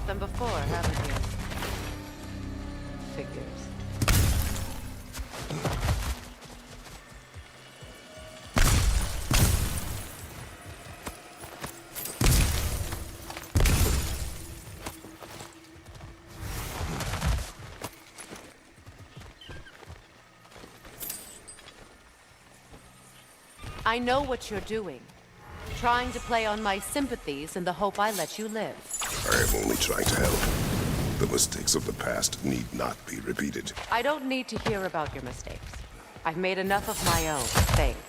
Them before, haven't you? Figures. I know what you're doing. Trying to play on my sympathies in the hope I let you live. I am only trying to help. The mistakes of the past need not be repeated. I don't need to hear about your mistakes. I've made enough of my own, thanks.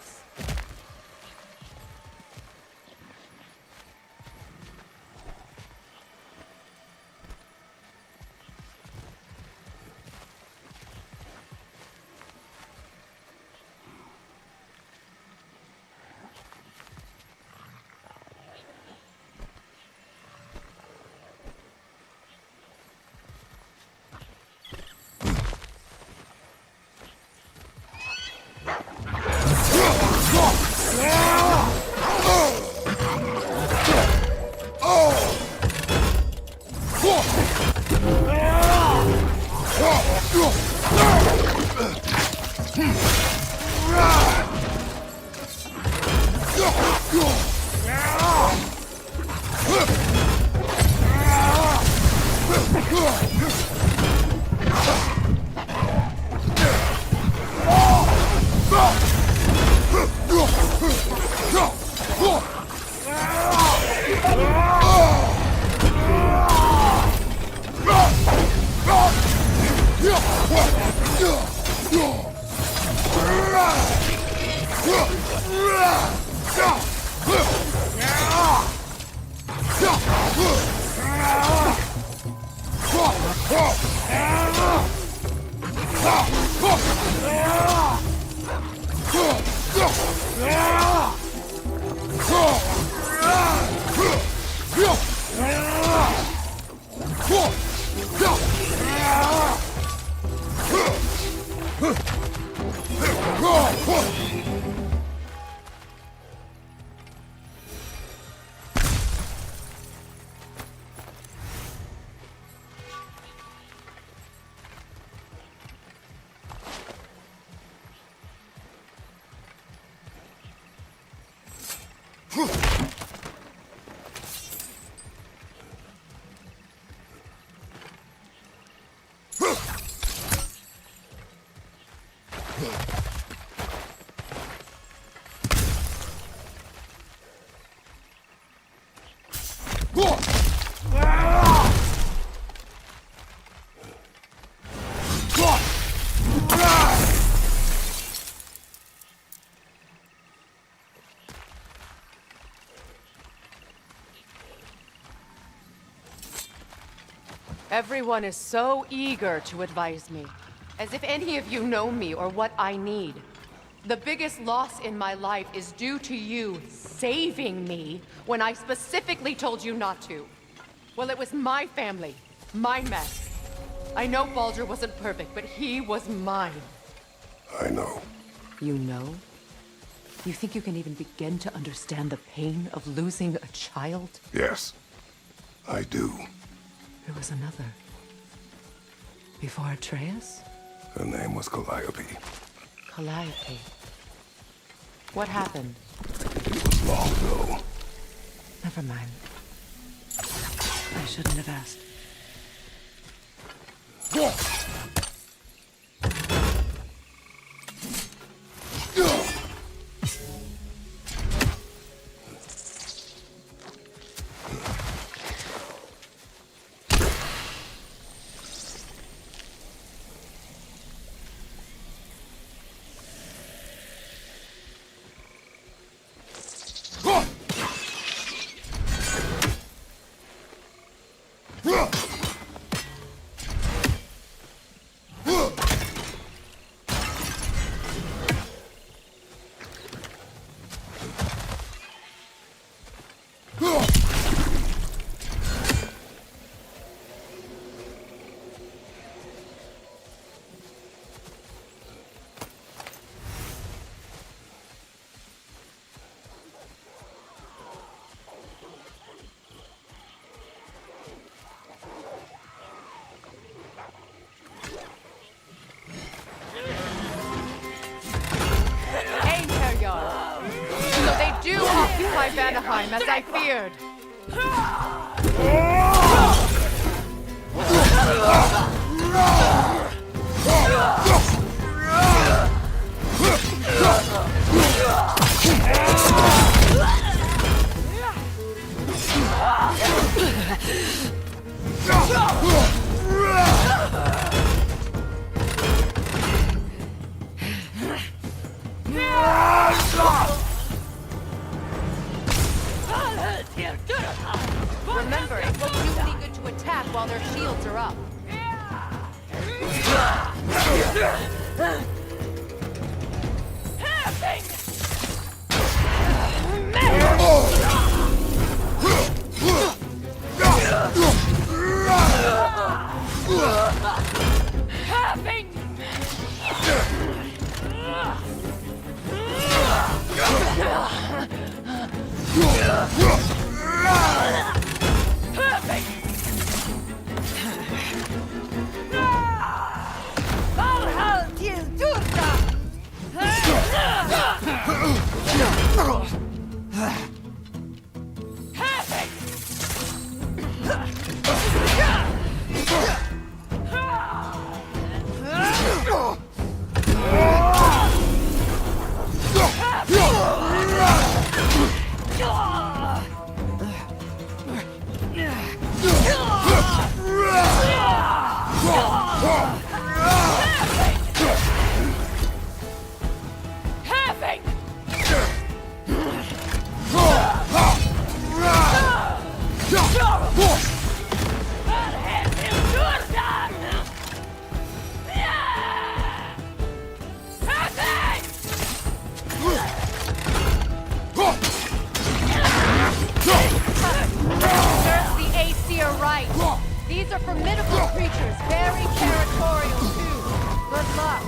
Everyone is so eager to advise me, as if any of you know me or what I need. The biggest loss in my life is due to you saving me when I specifically told you not to. Well, it was my family, my mess. I know Baldur wasn't perfect, but he was mine. I know. You know? You think you can even begin to understand the pain of losing a child? Yes, I do. There was another. Before Atreus? Her name was Calliope. Calliope. What happened? It was long ago. Never mind. I shouldn't have asked. So they do occupy Vanaheim, as I feared. Remember, it won't do any good to attack while their shields are up. These are formidable creatures, very territorial too. Good luck.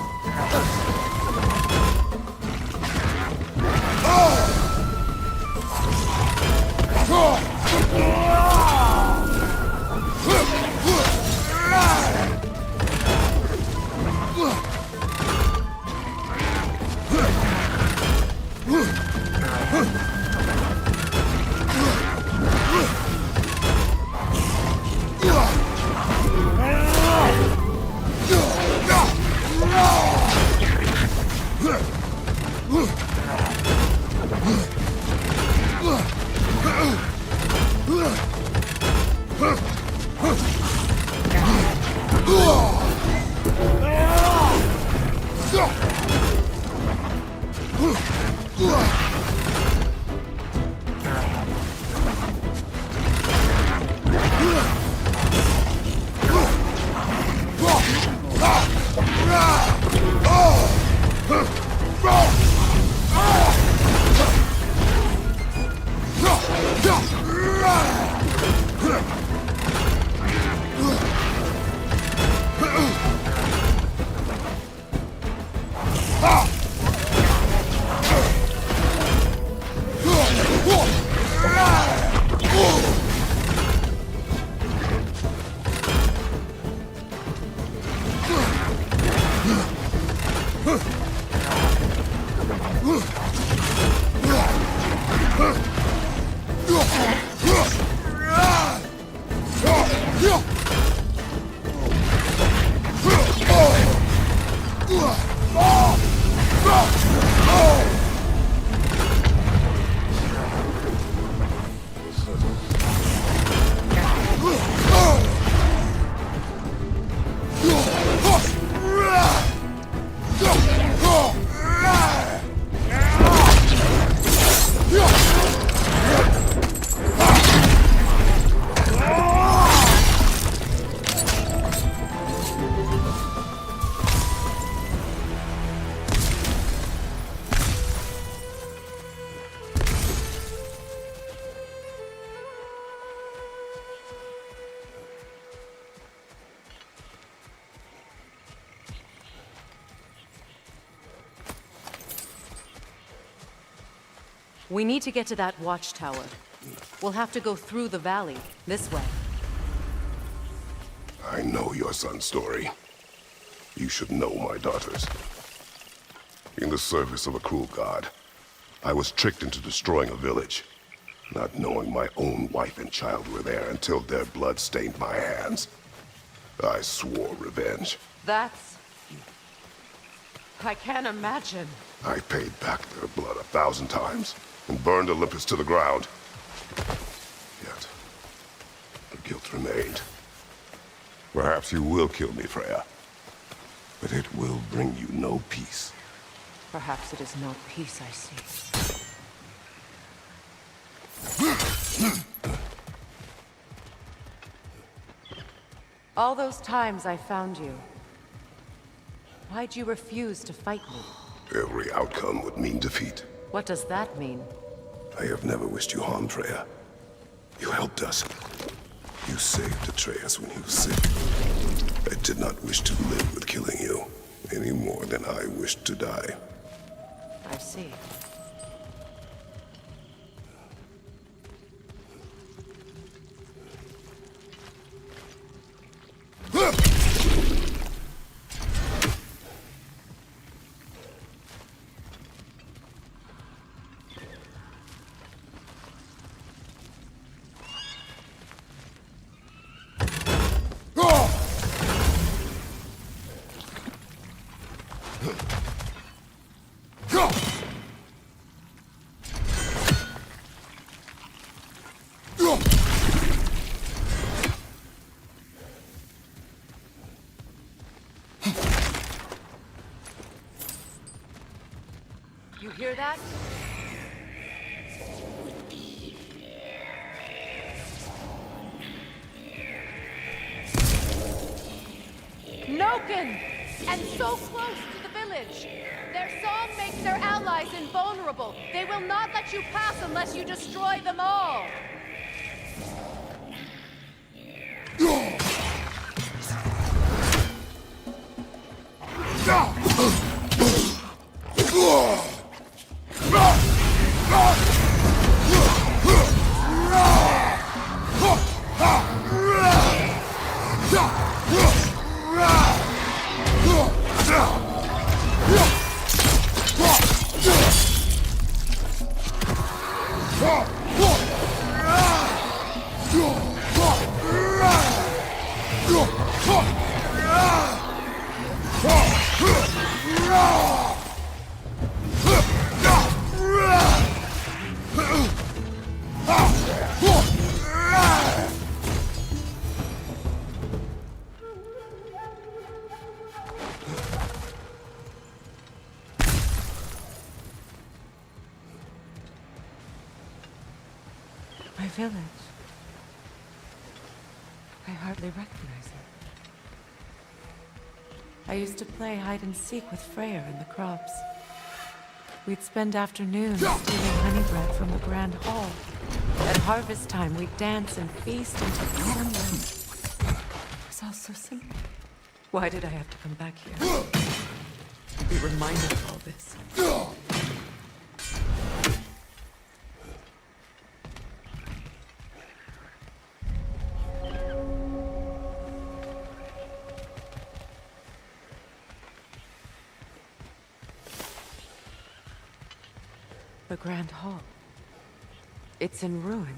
We need to get to that watchtower. We'll have to go through the valley, this way. I know your son's story. You should know my daughter's. In the service of a cruel god, I was tricked into destroying a village, not knowing my own wife and child were there until their blood stained my hands. I swore revenge. That's... I can't imagine. I paid back their blood 1,000 times and burned Olympus to the ground. Yet, the guilt remained. Perhaps you will kill me, Freya, but it will bring you no peace. Perhaps it is not peace I seek. All those times I found you, why'd you refuse to fight me? Every outcome would mean defeat. What does that mean? I have never wished you harm, Freya. You helped us. You saved Atreus when he was sick. I did not wish to live with killing you, any more than I wished to die. I see. You hear that? Noken! And so close to the village! Their song makes their allies invulnerable. They will not let you pass unless you destroy them all! My village. I hardly recognize it. I used to play hide and seek with Freyr in the crops. We'd spend afternoons stealing honey bread from the grand hall. At harvest time, we'd dance and feast until sunrise. It was all so simple. Why did I have to come back here? To be reminded of all this. The Grand Hall. It's in ruin.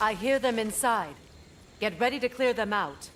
I hear them inside. Get ready to clear them out.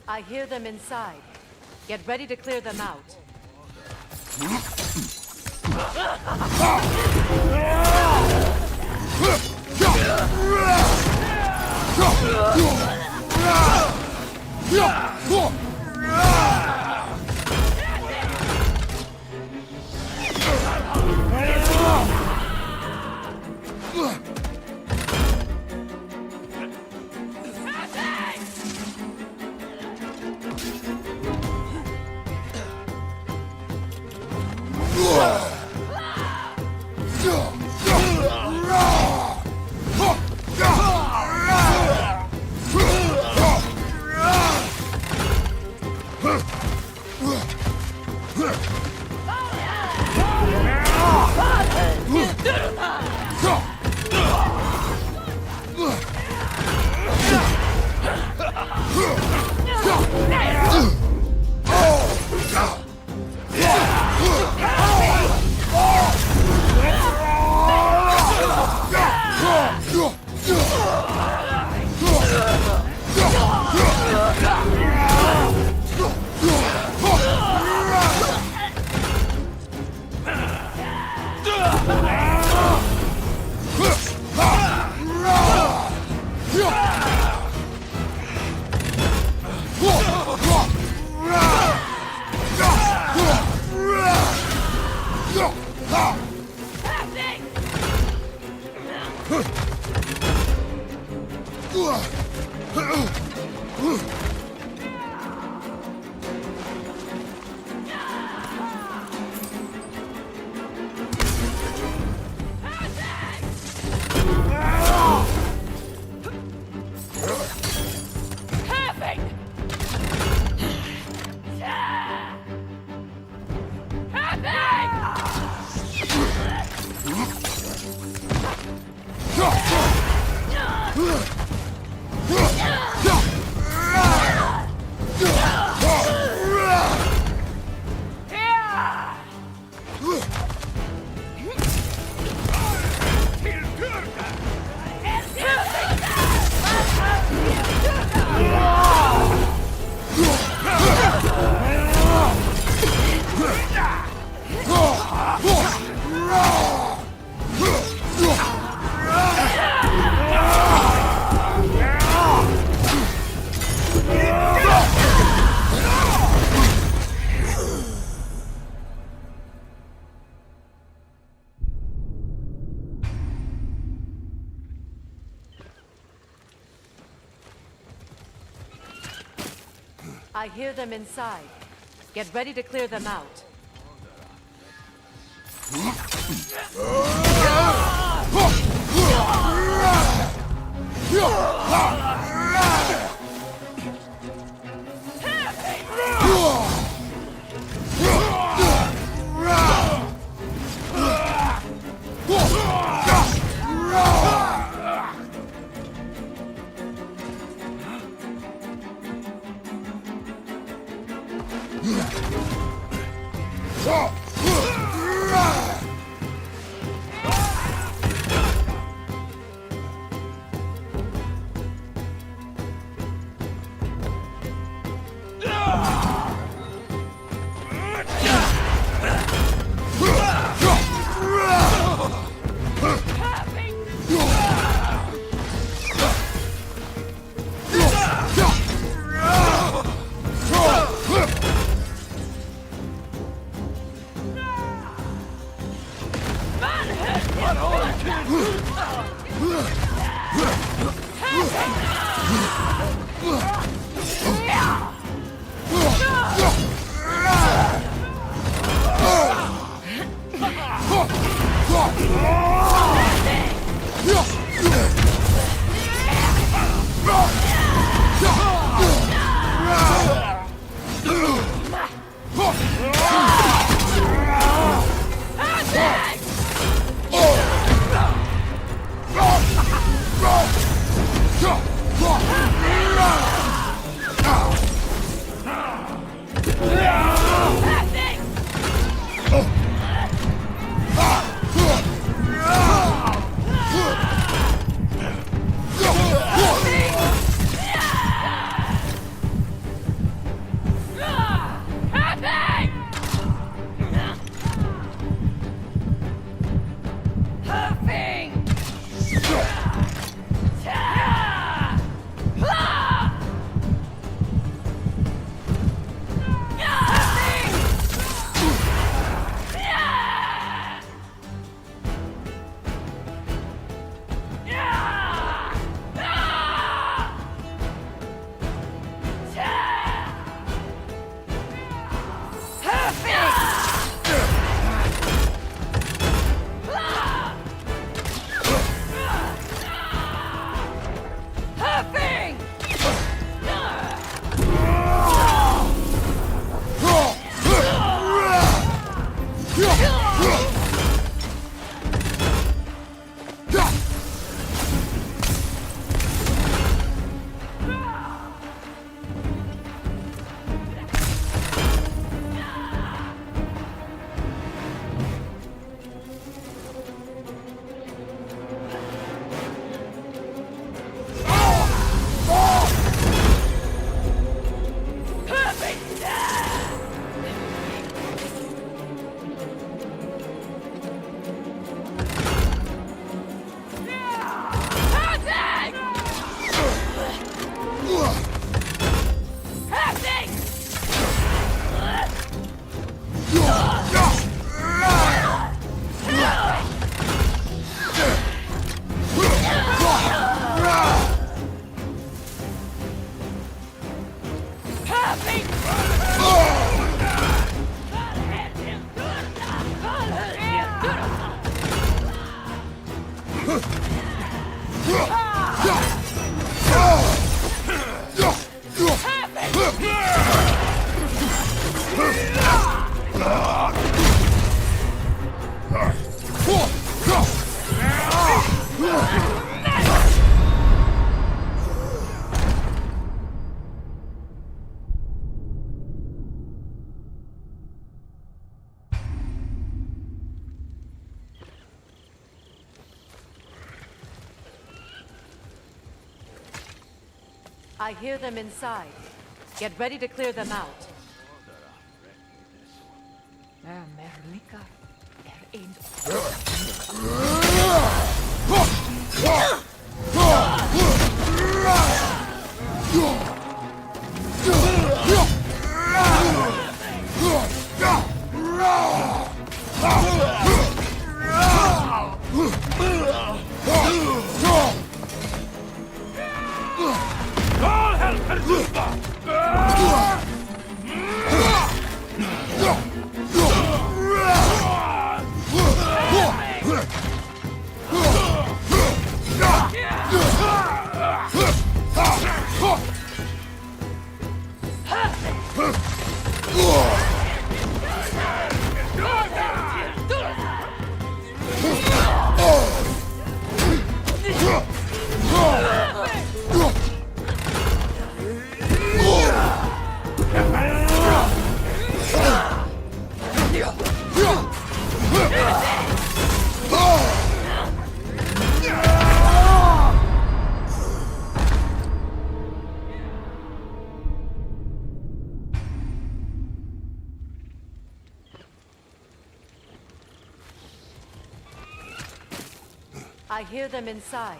I hear them inside. Get ready to clear them out. I hear them inside. Get ready to clear them out. I hear them inside. Get ready to clear them out. Merlika. I hear them inside.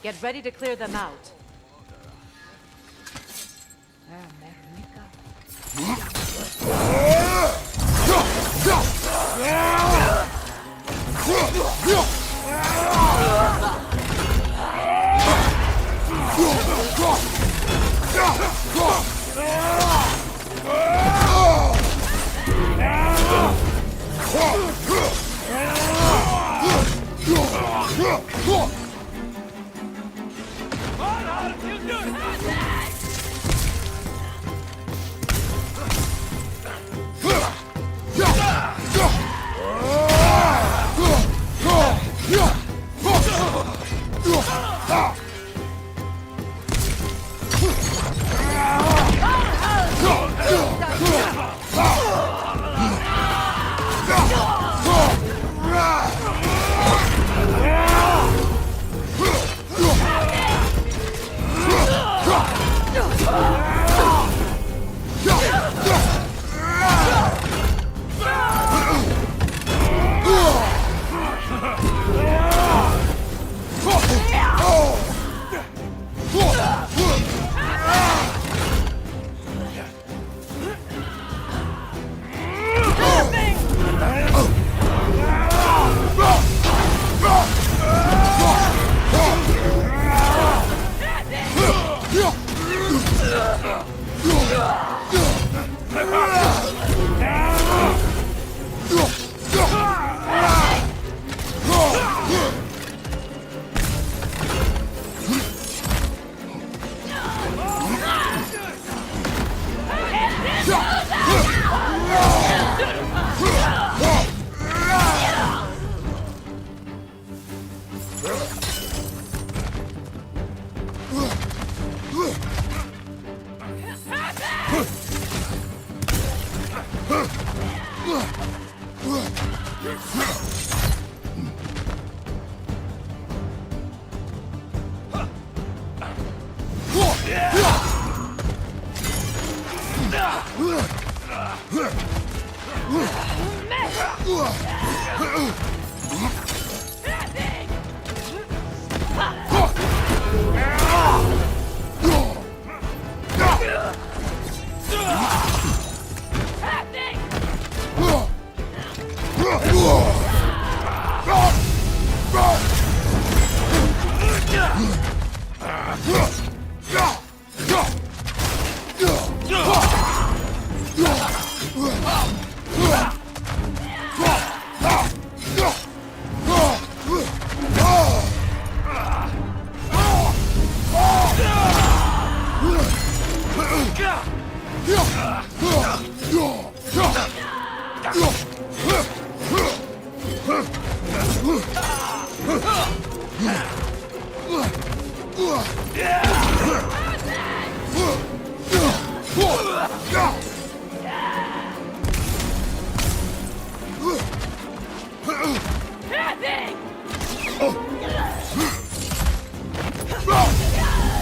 Get ready to clear them out.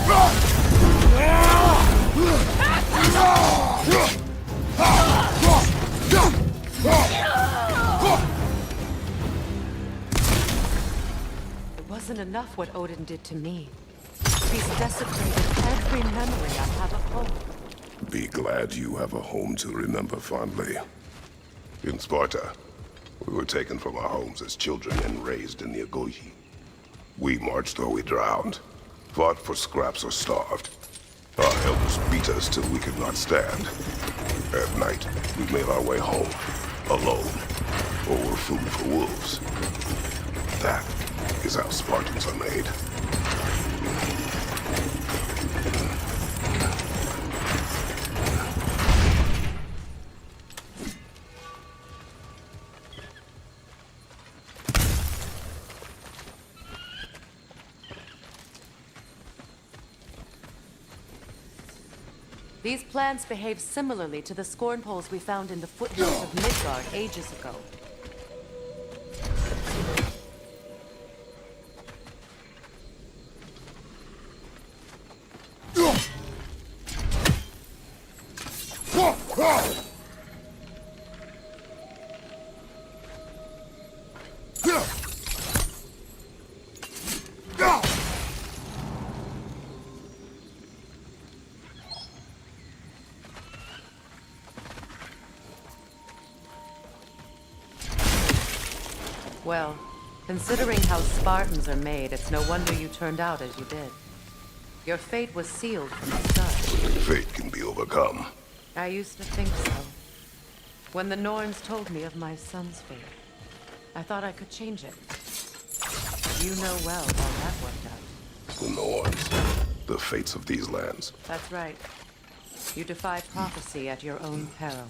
Run! isn't enough what Odin did to me. He's desecrated every memory I have of home. Be glad you have a home to remember fondly. In Sparta, we were taken from our homes as children and raised in the Agogi. We marched or we drowned, fought for scraps or starved. Our elders beat us till we could not stand. At night, we made our way home, alone, or were food for wolves. That is how Spartans are made. These plants behave similarly to the scorn poles we found in the foothills of Midgard ages ago. Well, considering how Spartans are made, it's no wonder you turned out as you did. Your fate was sealed from the start. Fate can be overcome. I used to think so. When the Norns told me of my son's fate, I thought I could change it. You know well how that worked out. The Norse, the fates of these lands. That's right. You defy prophecy at your own peril.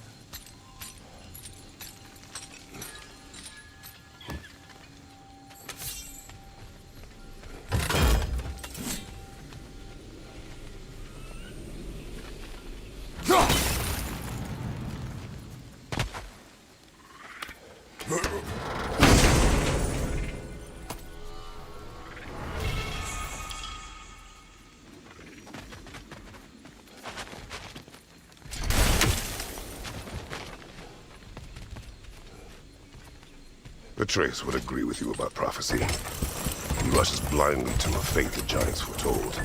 Atreus would agree with you about prophecy. He rushes blindly to a fate the giants foretold.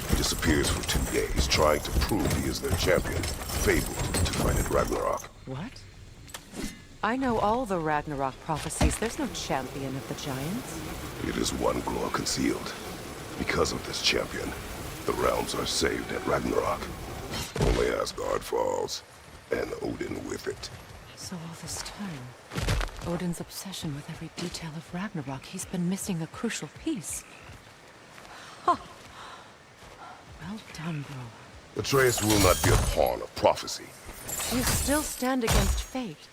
He disappears for 2 days, trying to prove he is their champion, fabled to fight at Ragnarok. What? I know all the Ragnarok prophecies. There's no champion of the giants. It is one glow concealed. Because of this champion, the realms are saved at Ragnarok. Only Asgard falls, and Odin with it. So all this time, Odin's obsession with every detail of Ragnarok, he's been missing a crucial piece. Huh. Well done, bro. Atreus will not be a pawn of prophecy. You still stand against fate,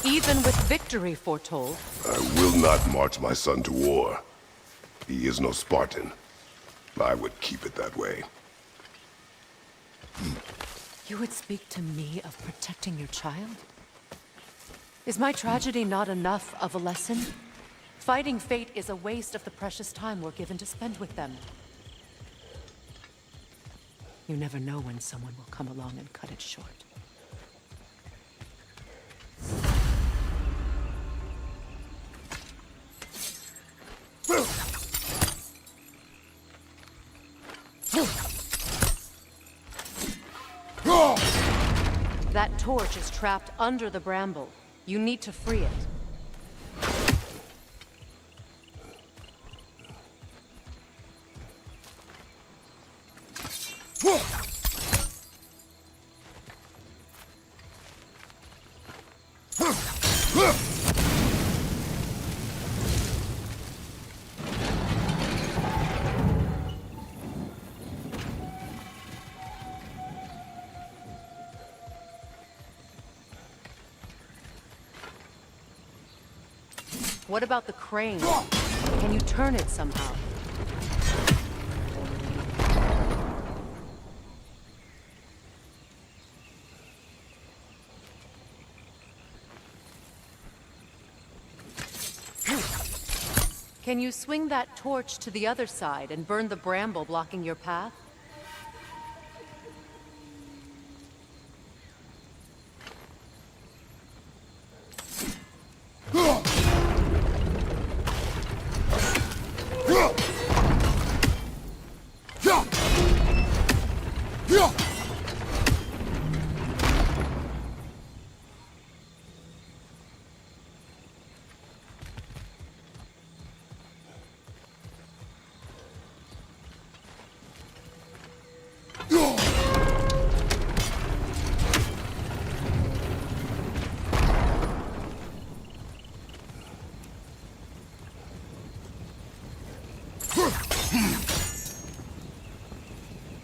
even with victory foretold. I will not march my son to war. He is no Spartan. I would keep it that way. You would speak to me of protecting your child? Is my tragedy not enough of a lesson? Fighting fate is a waste of the precious time we're given to spend with them. You never know when someone will come along and cut it short. That torch is trapped under the bramble. You need to free it. What about the crane? Can you turn it somehow? Can you swing that torch to the other side and burn the bramble blocking your path?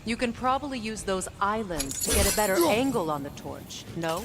You can probably use those islands to get a better angle on the torch, no?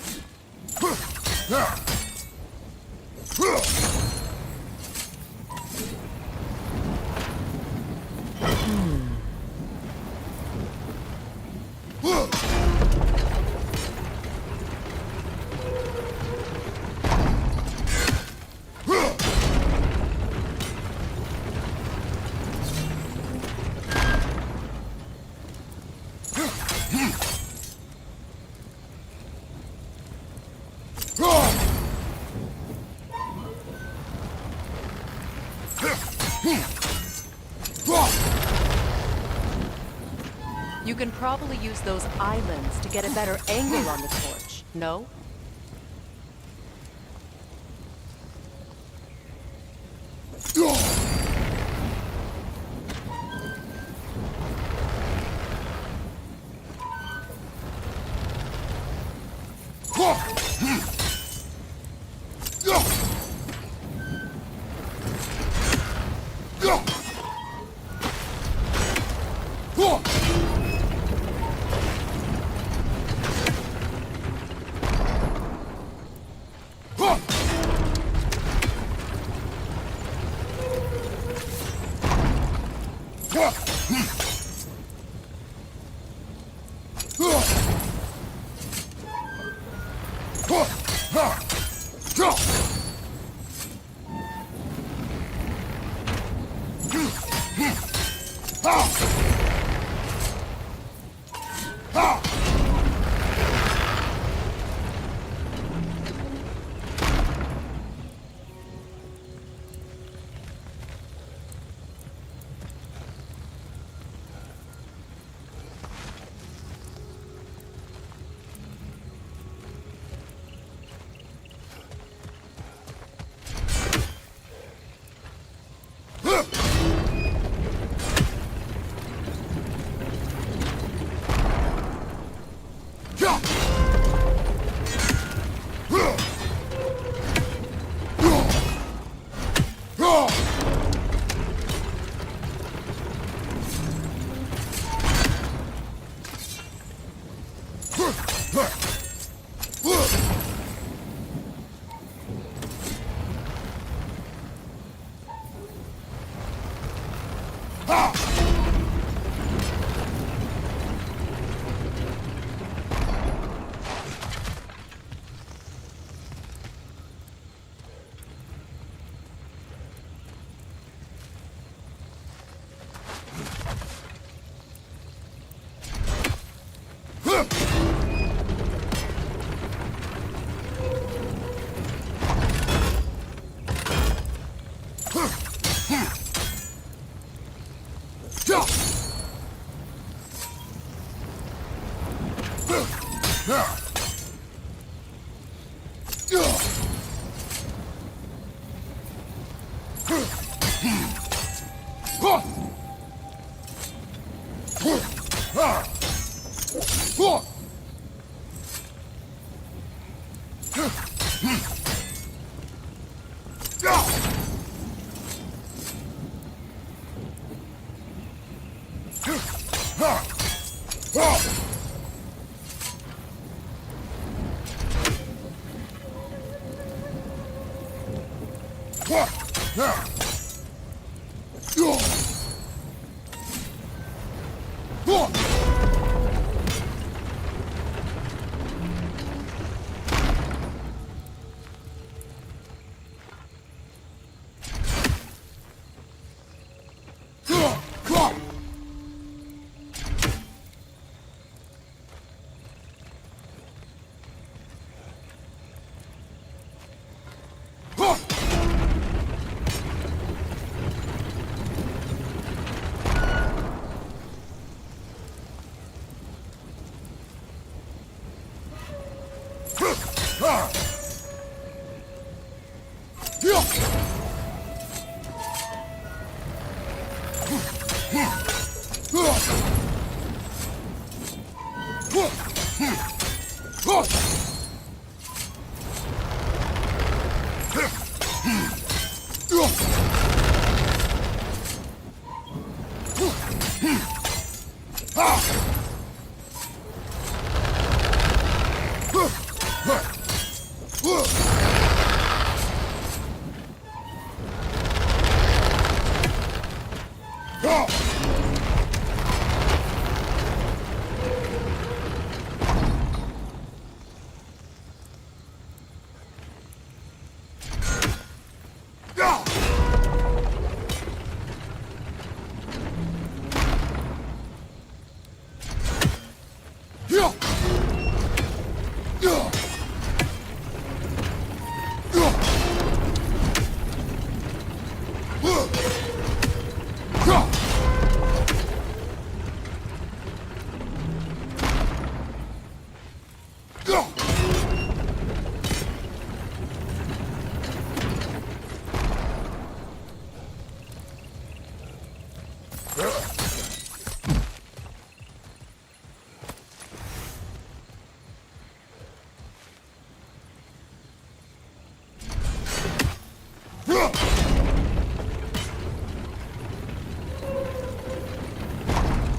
You can probably use those islands to get a better angle on the torch, no?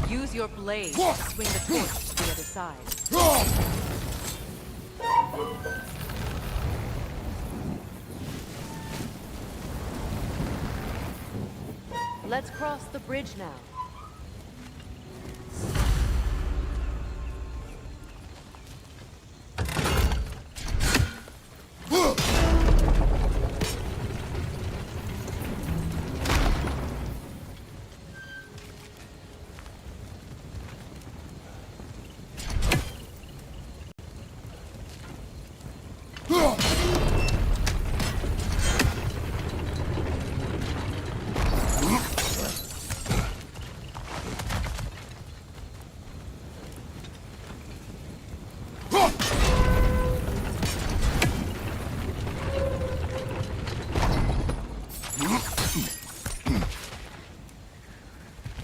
Use your blade to swing the torch to the other side. Let's cross the bridge now.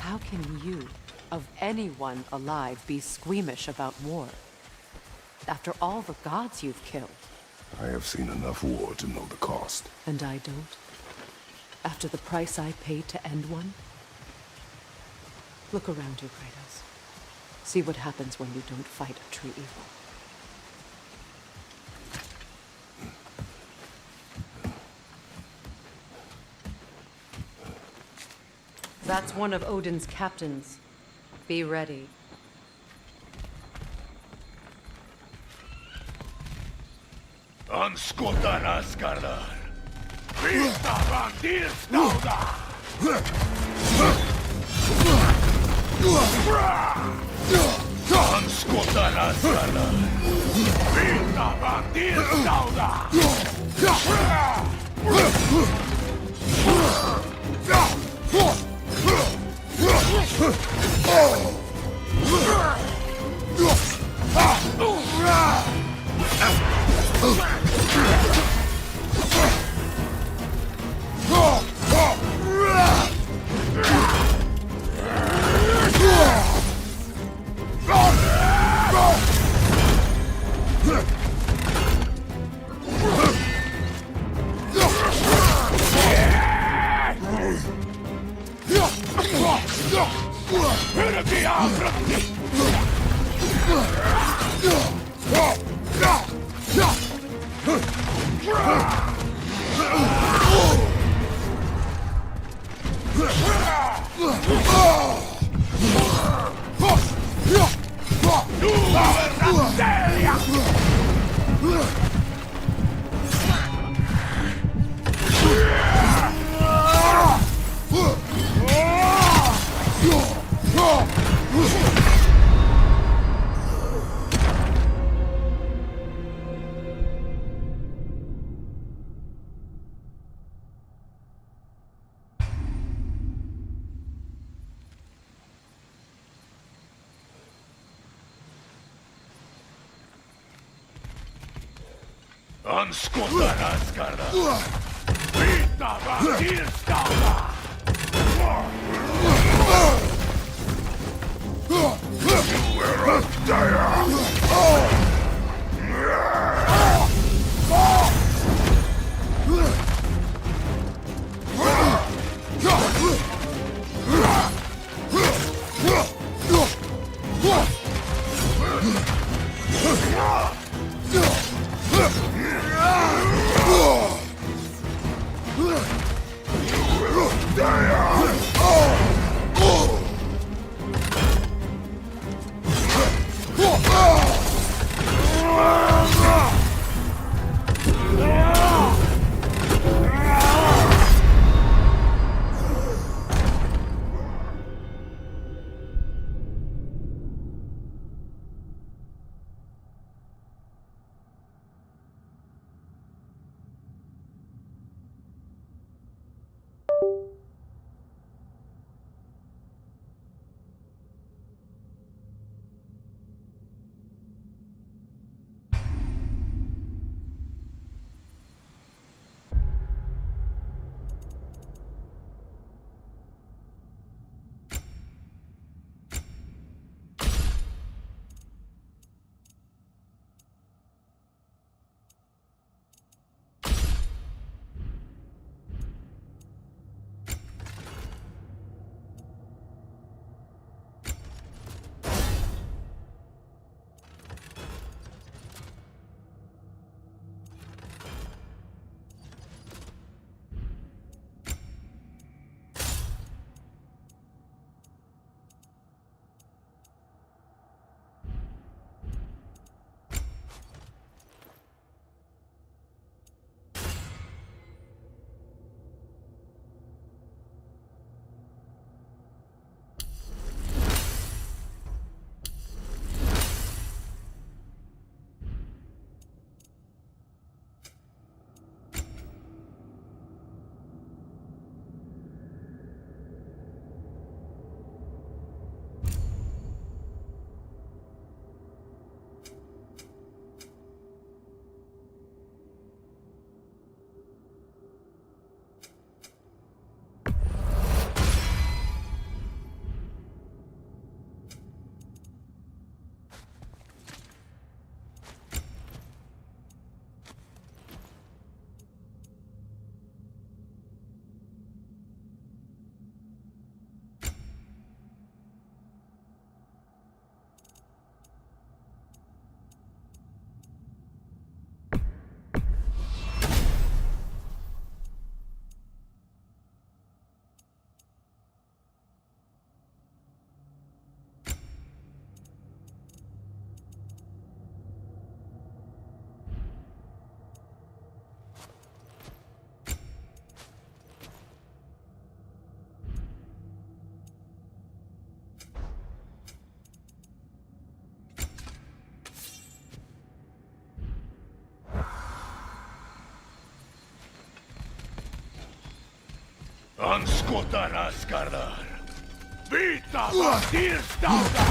How can you, of anyone alive, be squeamish about war? After all the gods you've killed. I have seen enough war to know the cost. And I don't? After the price I paid to end one? Look around you, Kratos. See what happens when you don't fight a true evil. That's one of Odin's captains. Be ready. Anskotan Asgardar! Vita Vandir Stauda! Anskotan Asgardar! Vita Vandir Anskotan Asgardar! Vita Vandir Stauda! You were a dire! Anskutan askarlar. Byta vampyrstauda!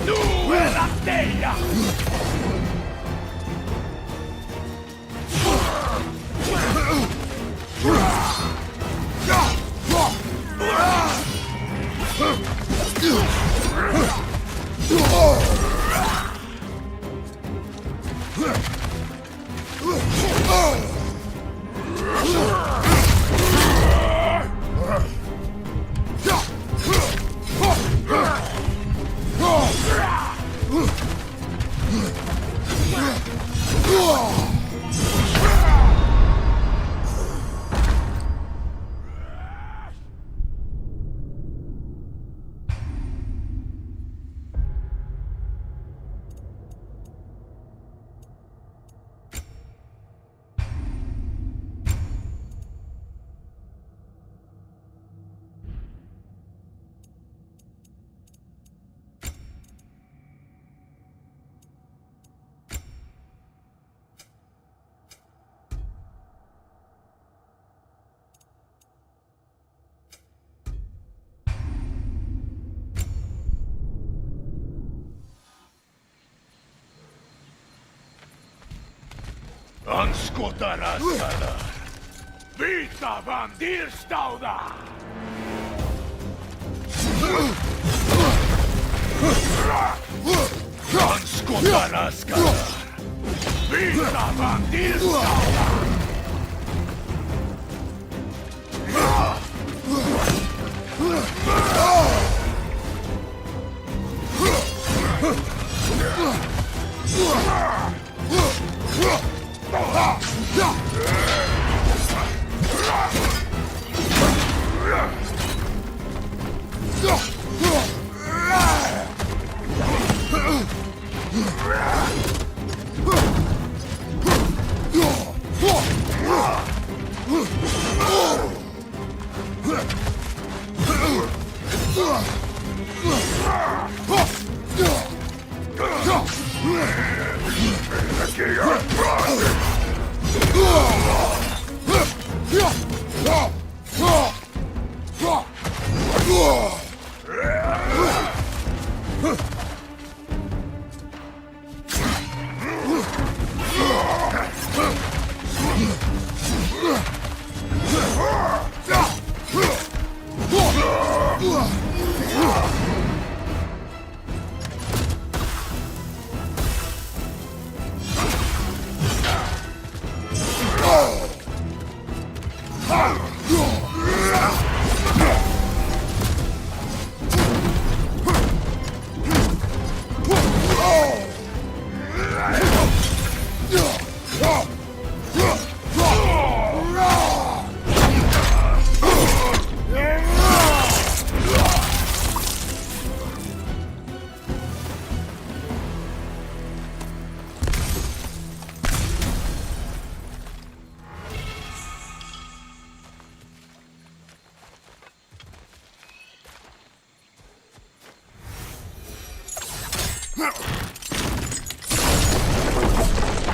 Nu är det teja! Anskutan askarlar. Byta vampyrstauda! Anskutan askarlar. Byta vampyrstauda!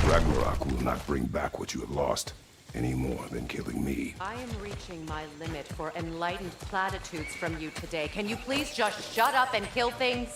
Ragnarok will not bring back what you have lost, any more than killing me. I am reaching my limit for enlightened platitudes from you today. Can you please just shut up and kill things?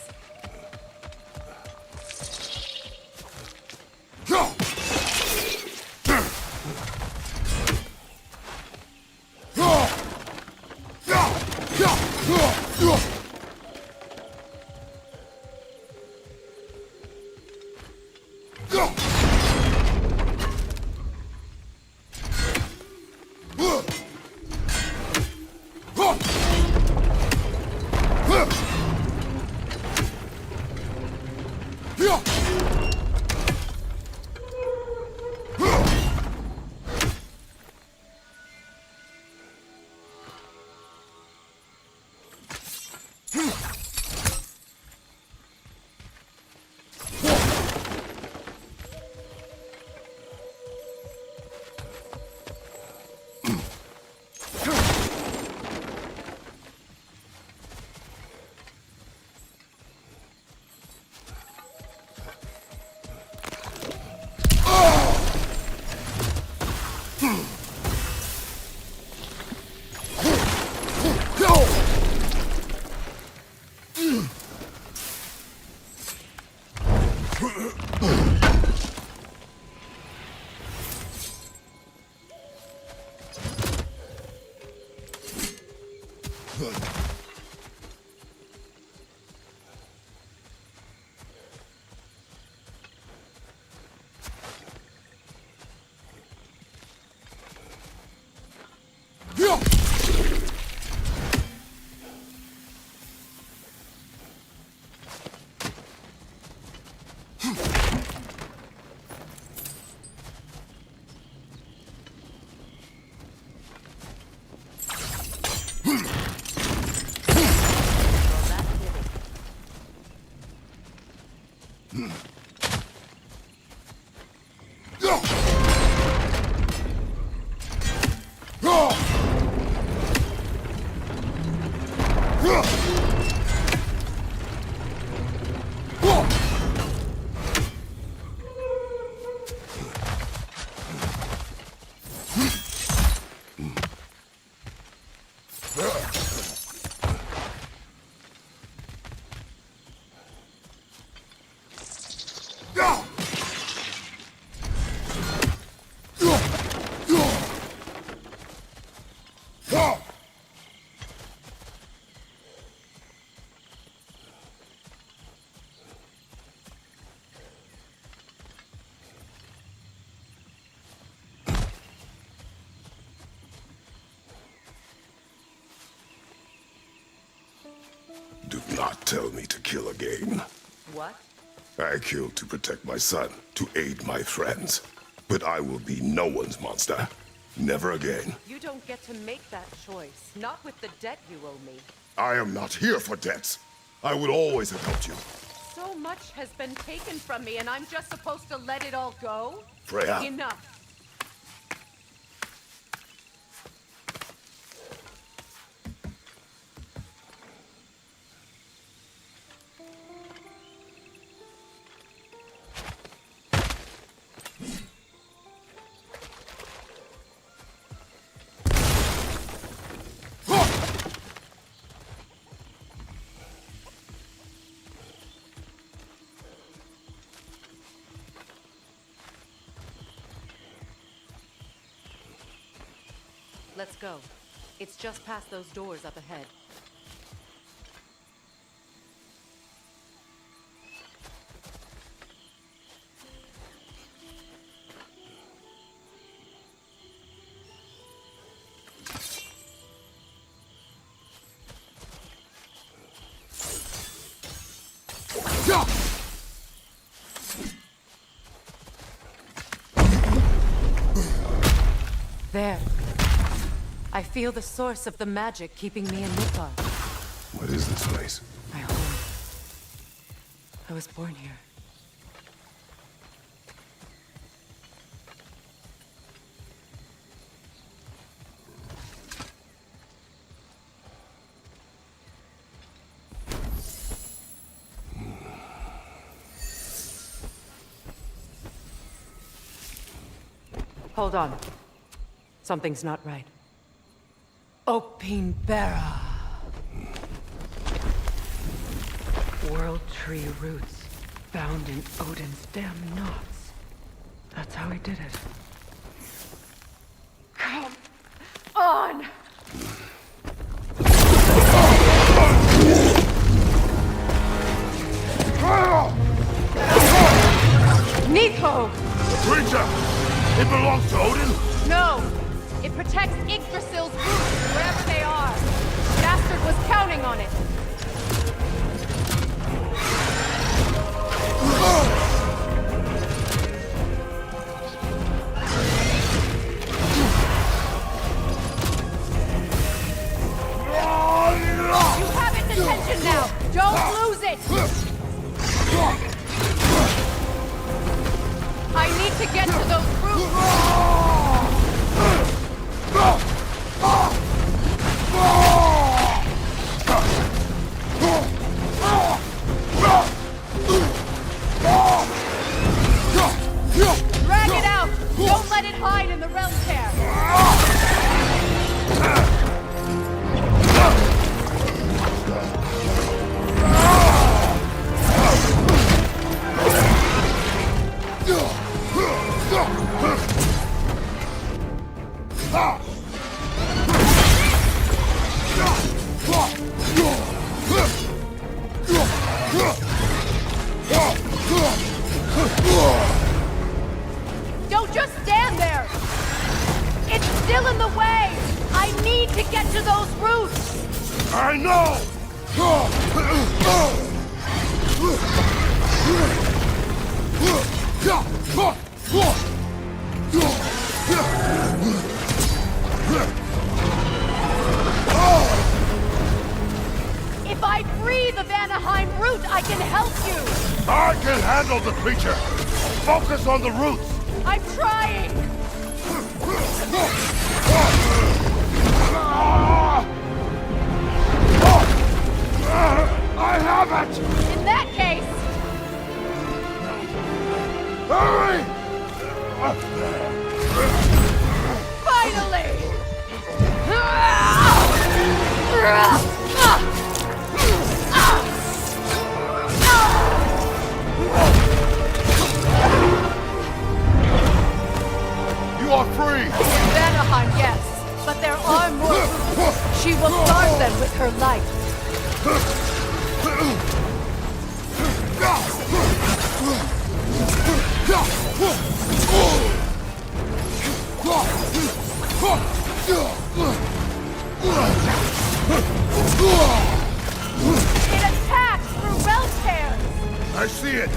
Do not tell me to kill again. What? I killed to protect my son, to aid my friends. But I will be no one's monster. Never again. You don't get to make that choice. Not with the debt you owe me. I am not here for debts. I would always have helped you. So much has been taken from me, and I'm just supposed to let it all go? Freya. Enough. Let's go. It's just past those doors up ahead. There. I feel the source of the magic keeping me in Midgard. What is this place? My home. I was born here. Hold on. Something's not right. Opinbera. World tree roots found in Odin's damn knots. That's how he did it. Come on! Nico! Creature! It belongs to Odin? No! It protects Yggdrasil's roots wherever they are. Bastard was counting on it. You have its attention now. Don't lose it. I need to get to those roots. Drag it out! Don't let it hide in the realm tear! roots! I know! If I free the Vanaheim root, I can help you! I can handle the creature! Focus on the roots! I'm trying! I have it! In that case... Hurry! Finally! You are free! In Vanaheim, yes. But there are more roots. She will guard them with her light. It attacks through realm tears. I see it!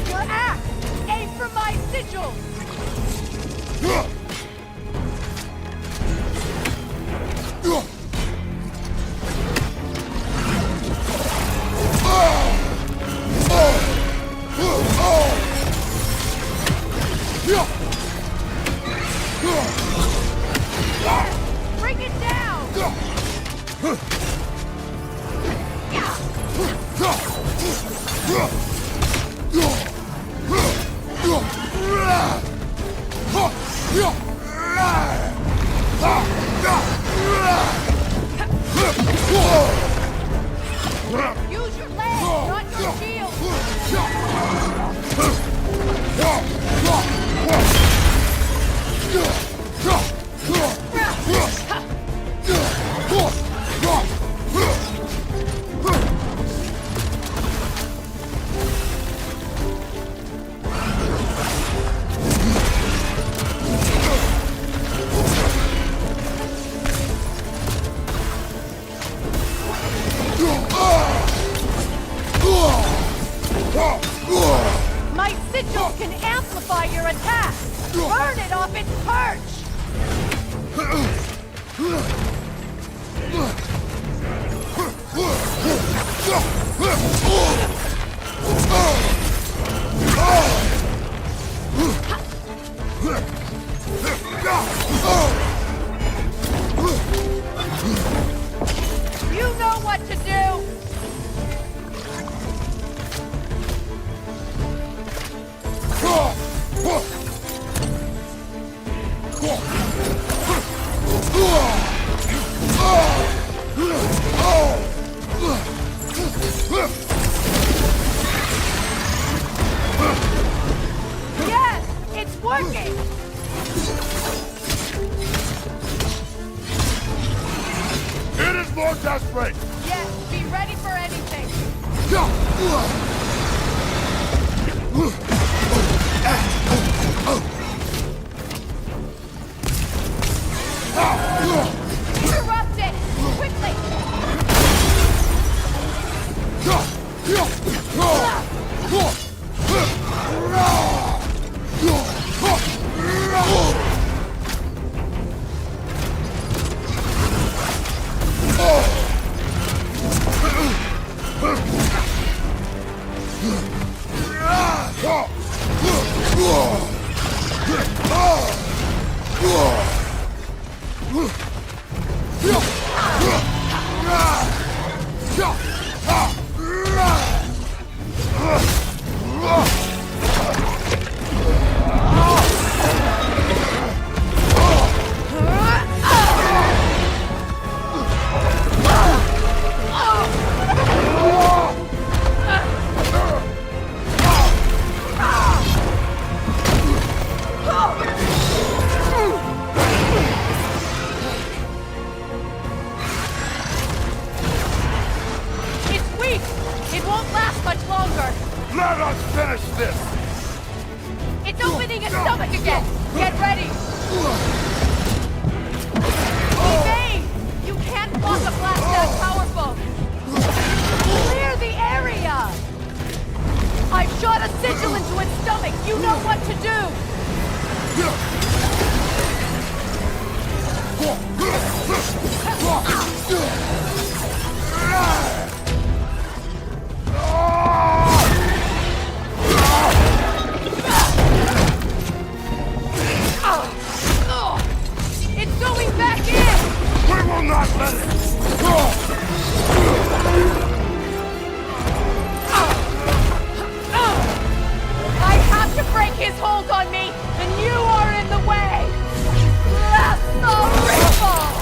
Your axe! Aim for my sigil! Bring it down! Use your legs, not your shield! My sigil can amplify your attack! Burn it off its perch! You know what to do! Yes! It's working! It is more desperate! Yes, be ready for anything! Interrupt it! Quickly! think you know what to do! It's going back in! We will not let it! I have to break his hold on me, and you are in the way! Blast the ripple!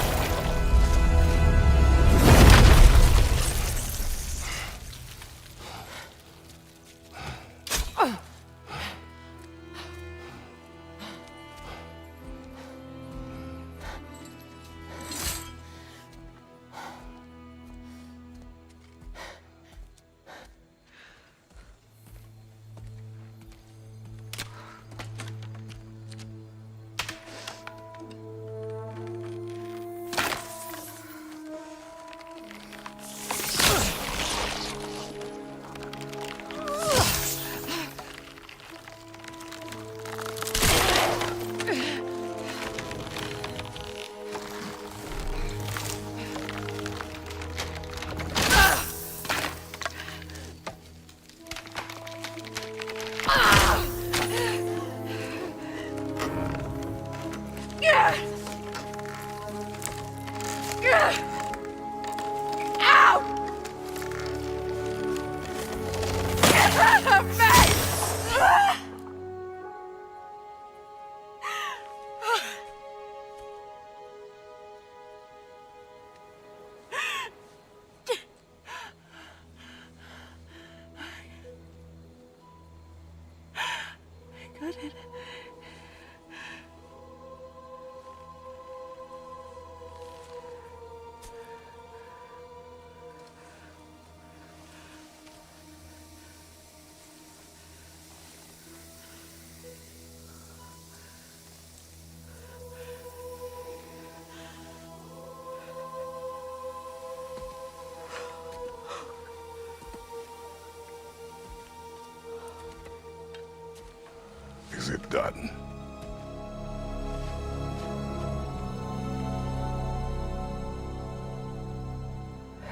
Is it done?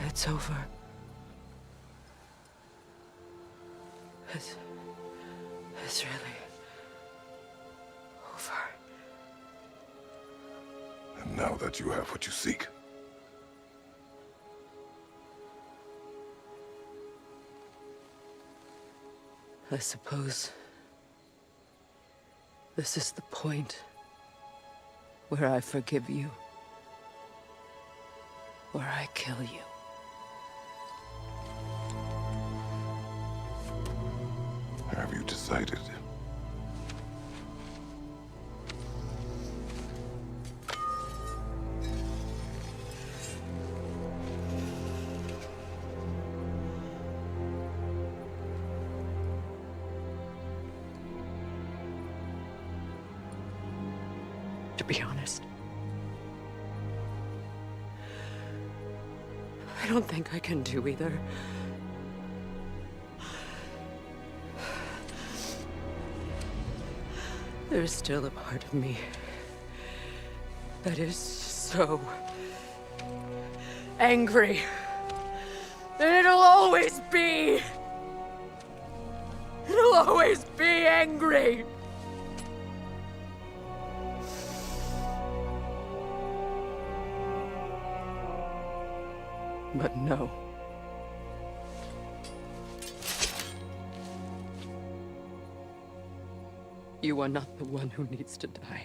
It's over. It's really over. And now that you have what you seek, I suppose this is the point where I forgive you, where I kill you. have you decided? To be honest, I don't think I can do either. There's still a part of me that is so angry. And it'll always be. It'll always be angry. But no. You are not the one who needs to die.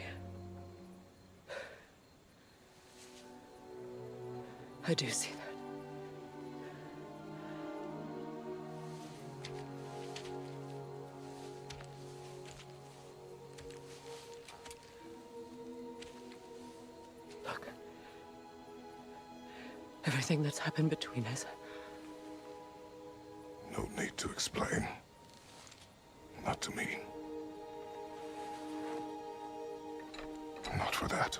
I do see that. Look. Everything that's happened between us. No need to explain. Not to me. Not for that.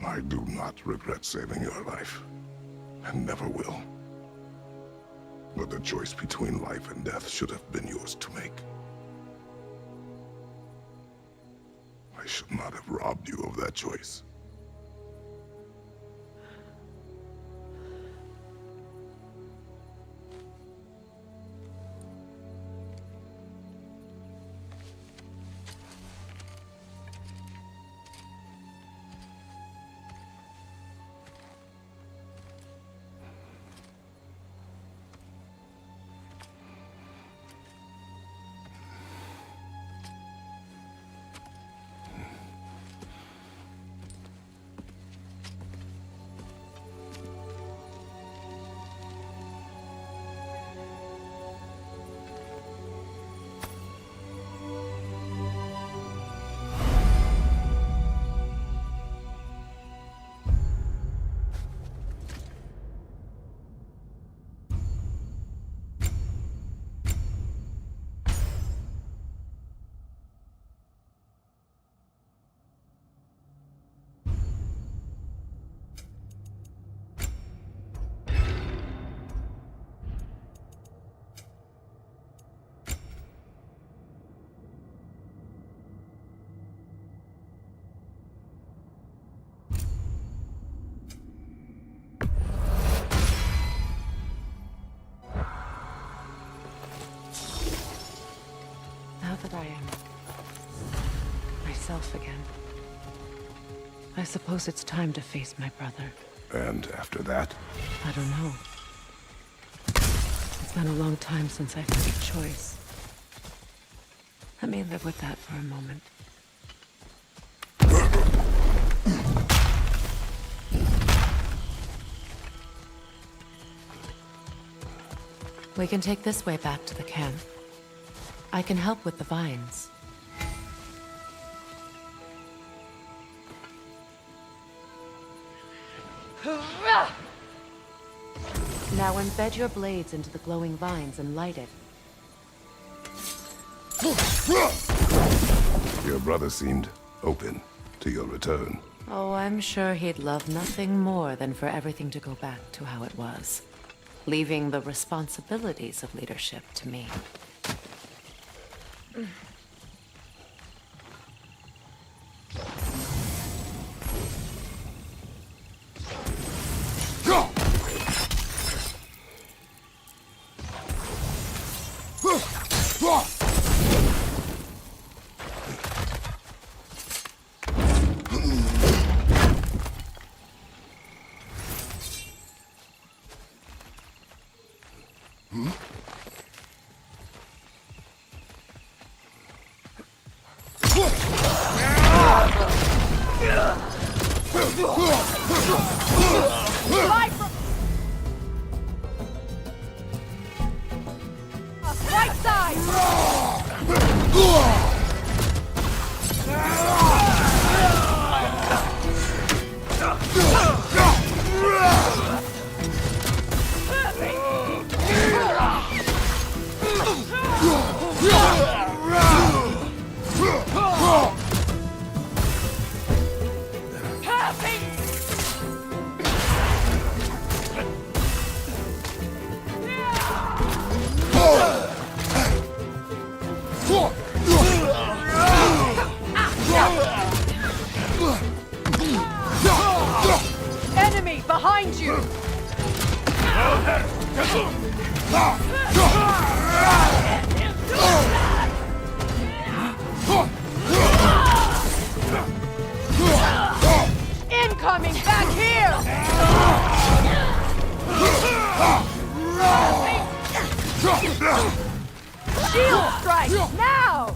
I do not regret saving your life, and never will. But the choice between life and death should have been yours to make. I should not have robbed you of that choice. That I am myself again. I suppose it's time to face my brother. And after that? I don't know. It's been a long time since I've had a choice. Let me live with that for a moment. We can take this way back to the camp. I can help with the vines. Now embed your blades into the glowing vines and light it. Your brother seemed open to your return. Oh, I'm sure he'd love nothing more than for everything to go back to how it was, leaving the responsibilities of leadership to me. Right side! Enemy behind you! Incoming back here! Shield strike now!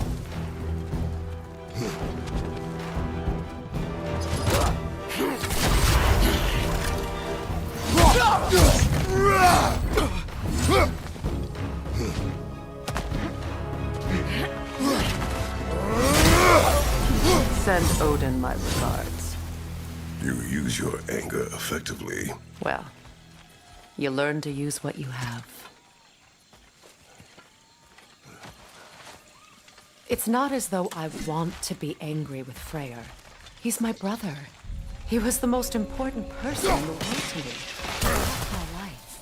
Send Odin my regards. You use your anger effectively. Well, you learn to use what you have. It's not as though I want to be angry with Freyr. He's my brother. He was the most important person in the world to me. All my life.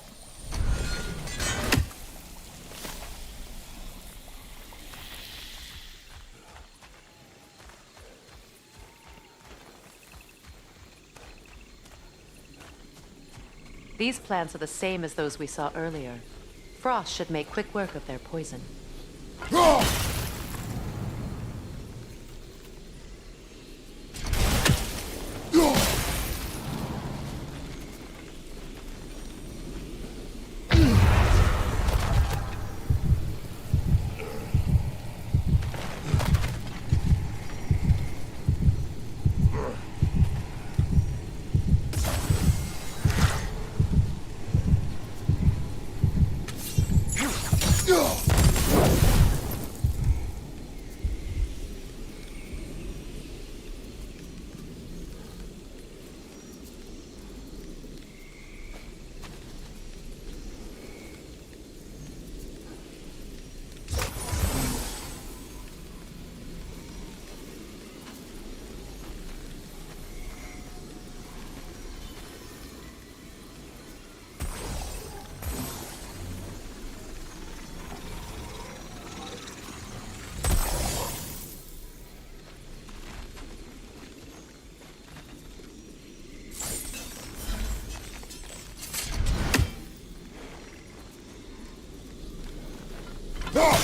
These plants are the same as those we saw earlier. Frost should make quick work of their poison.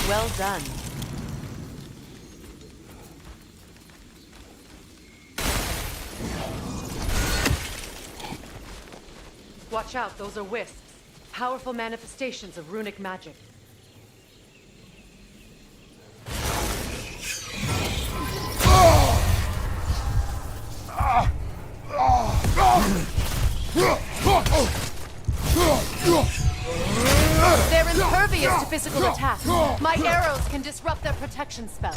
Well done. Watch out, those are wisps. Powerful manifestations of runic magic. They're impervious to physical attack. My arrows can disrupt their protection spell.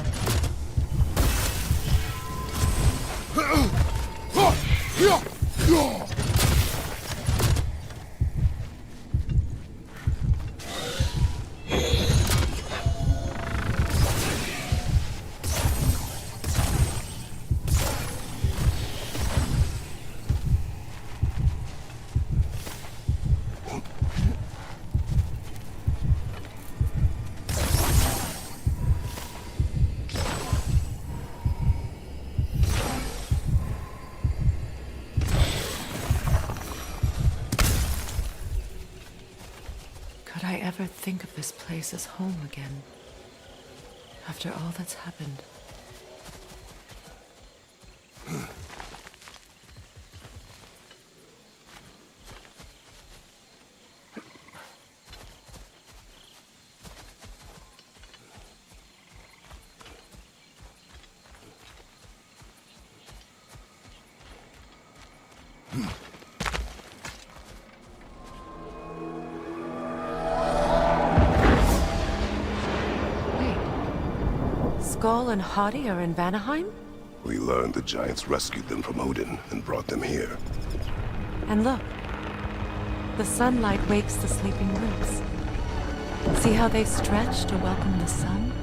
Could I ever think of this place as home again? After all that's happened. Skull and Hati are in Vanaheim? We learned the giants rescued them from Odin and brought them here. And look. The sunlight wakes the sleeping roots. See how they stretch to welcome the sun?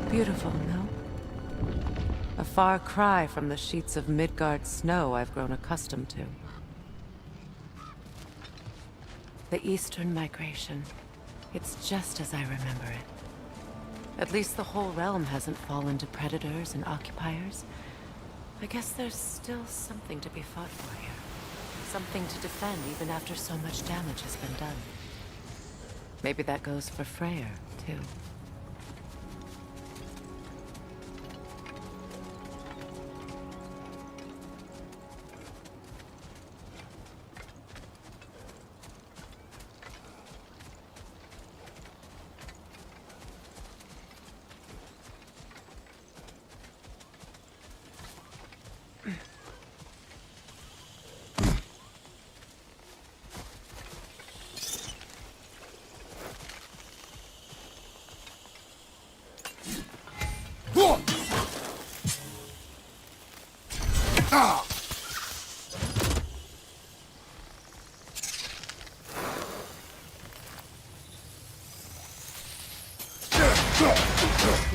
Beautiful, no? A far cry from the sheets of Midgard snow I've grown accustomed to. The Eastern Migration. It's just as I remember it. At least the whole realm hasn't fallen to predators and occupiers. I guess there's still something to be fought for here. Something to defend even after so much damage has been done. Maybe that goes for Freyr, too.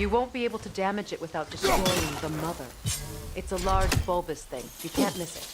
You won't be able to damage it without destroying the mother. It's a large bulbous thing. You can't miss it.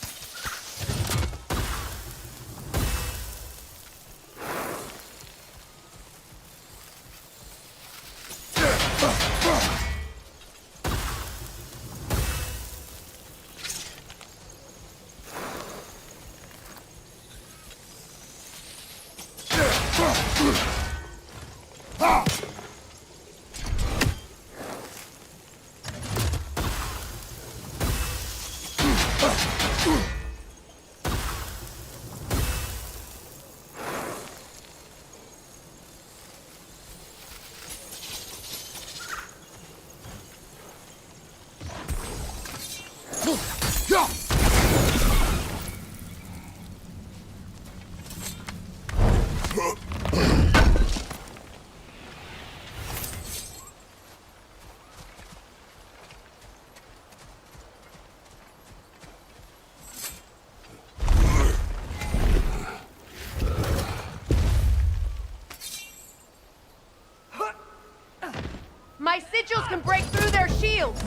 My sigils can break through their shields!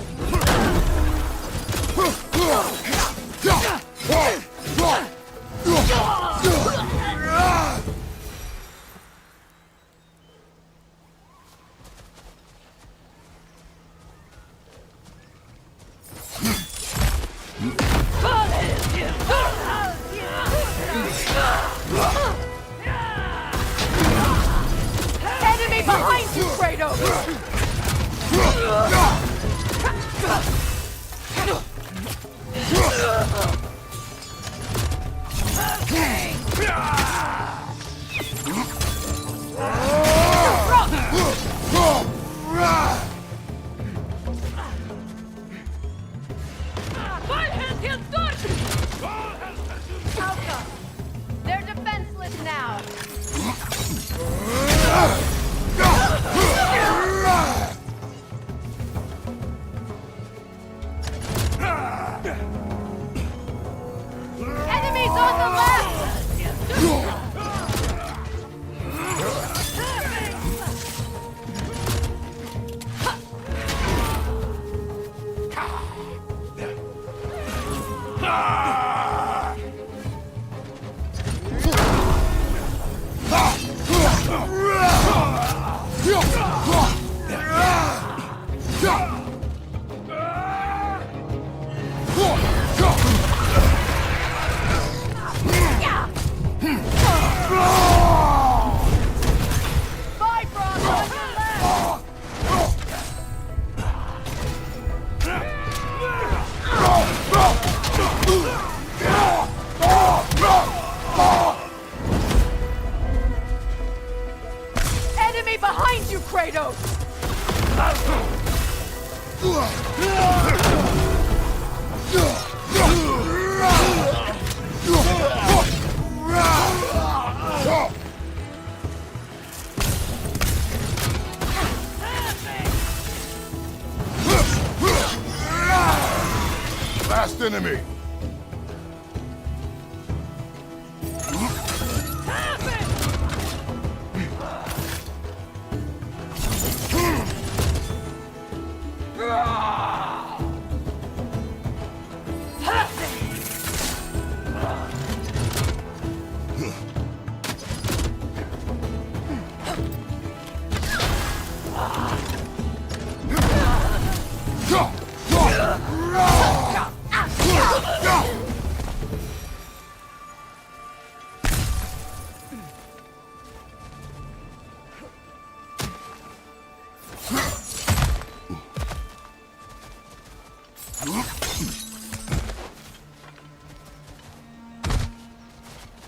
Enemy behind you, Kratos! They're defenseless now! Enemies on the left! Enemy behind you, Kratos! Last enemy!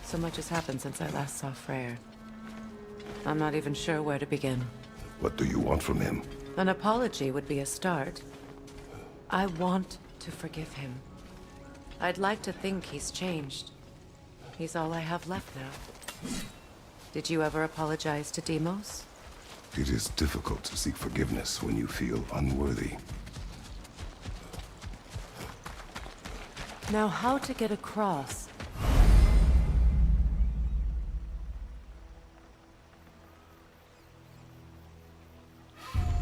So much has happened since I last saw Freyr. I'm not even sure where to begin. What do you want from him? An apology would be a start. I want to forgive him. I'd like to think he's changed. He's all I have left now. Did you ever apologize to Deimos? It is difficult to seek forgiveness when you feel unworthy. Now, how to get across?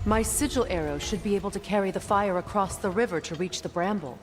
My sigil arrow should be able to carry the fire across the river to reach the bramble.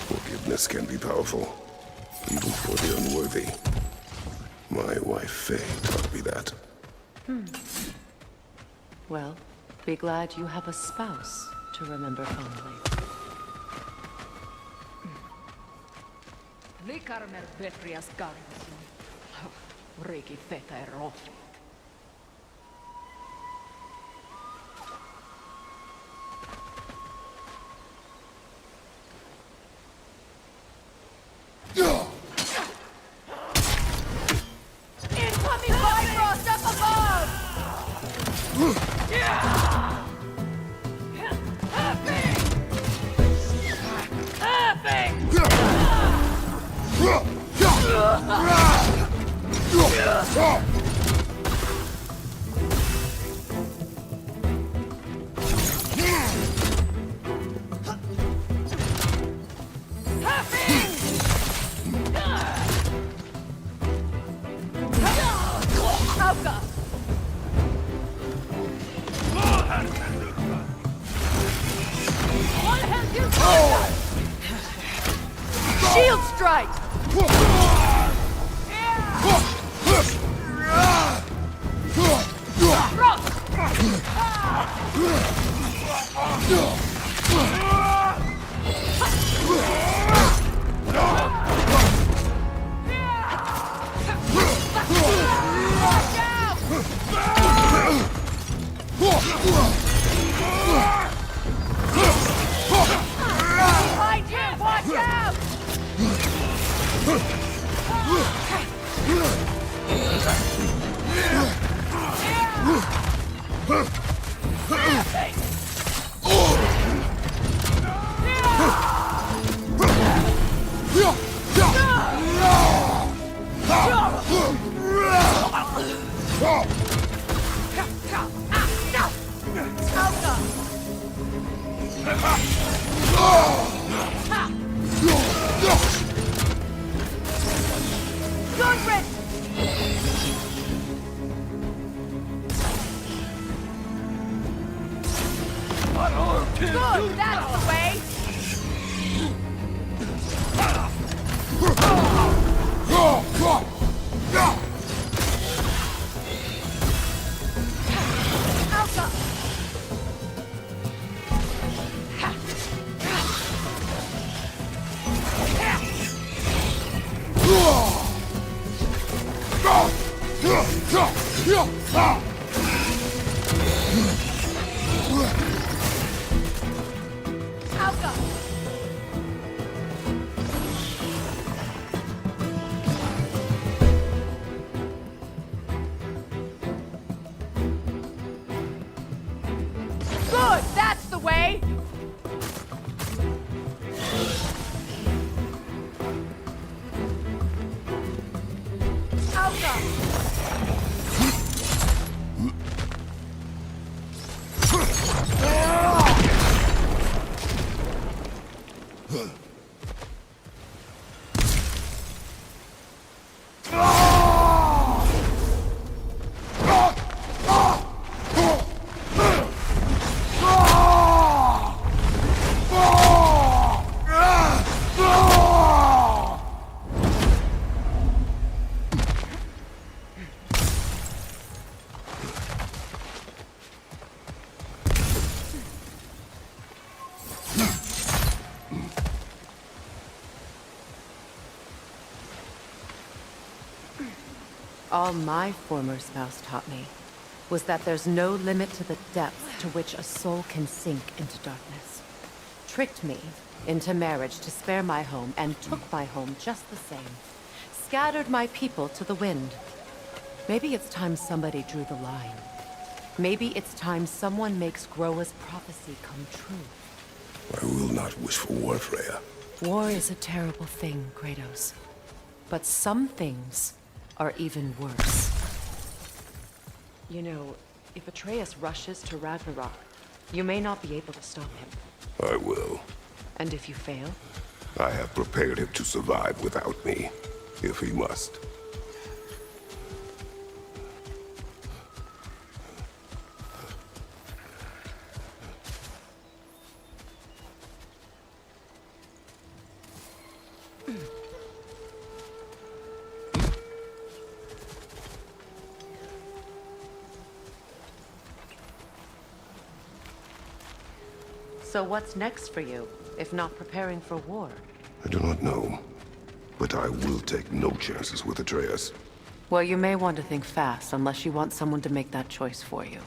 Forgiveness can be powerful, even for the unworthy. My wife Faye taught me that. Well, be glad you have a spouse to remember fondly. Likarmer vetrias garnisun. Riki feta erofi. Incoming Bifrost up above! Shield strike! Behind you! Watch out! Good riddance! Good, that's the way! Alpha! Alpha! Good, that's the way! Alpha! All my former spouse taught me was that there's no limit to the depth to which a soul can sink into darkness. Tricked me into marriage to spare my home and took my home just the same. Scattered my people to the wind. Maybe it's time somebody drew the line. Maybe it's time someone makes Groa's prophecy come true. I will not wish for war, Freya. War is a terrible thing, Kratos. But some things are even worse. You know, if Atreus rushes to Ragnarok, you may not be able to stop him. I will. And if you fail? I have prepared him to survive without me, if he must. So what's next for you, if not preparing for war? I do not know, but I will take no chances with Atreus. Well, you may want to think fast, unless you want someone to make that choice for you.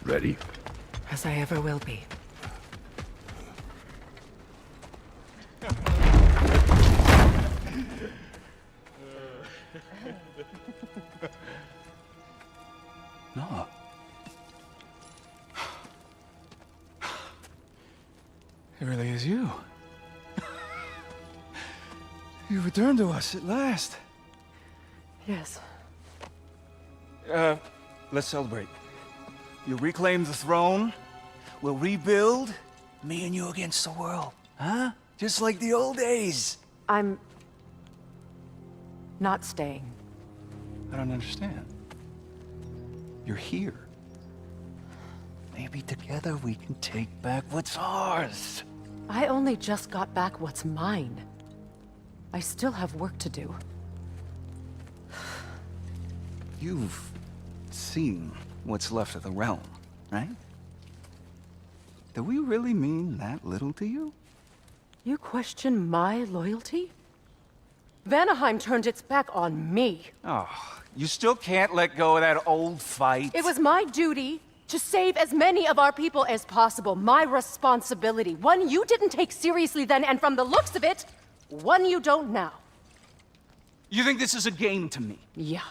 Ready? As I ever will be. No. It really is you. You returned to us at last. Yes. Let's celebrate. You reclaim the throne. We'll rebuild. Me and you against the world. Huh? Just like the old days. I'm... not staying. I don't understand. You're here. Maybe together we can take back what's ours. I only just got back what's mine. I still have work to do. You've seen what's left of the realm, right? Do we really mean that little to you? You question my loyalty? Vanaheim turned its back on me. Oh, you still can't let go of that old fight? It was my duty to save as many of our people as possible. My responsibility. One you didn't take seriously then, and from the looks of it, one you don't now. You think this is a game to me? Yeah.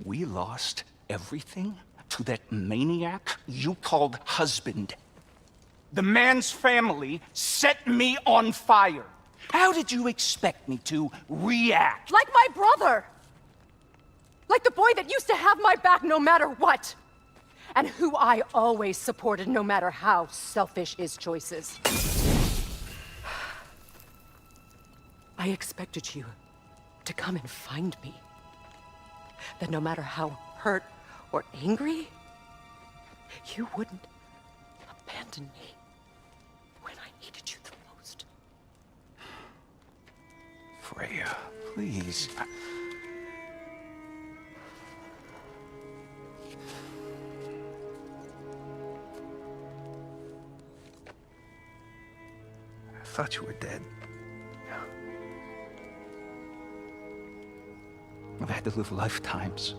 We lost everything to that maniac you called husband. The man's family set me on fire. How did you expect me to react? Like my brother! Like the boy that used to have my back no matter what! And who I always supported no matter how selfish his choices. I expected you to come and find me. That no matter how hurt or angry, you wouldn't abandon me when I needed you the most. Freya, please. I thought you were dead. I've had to live lifetimes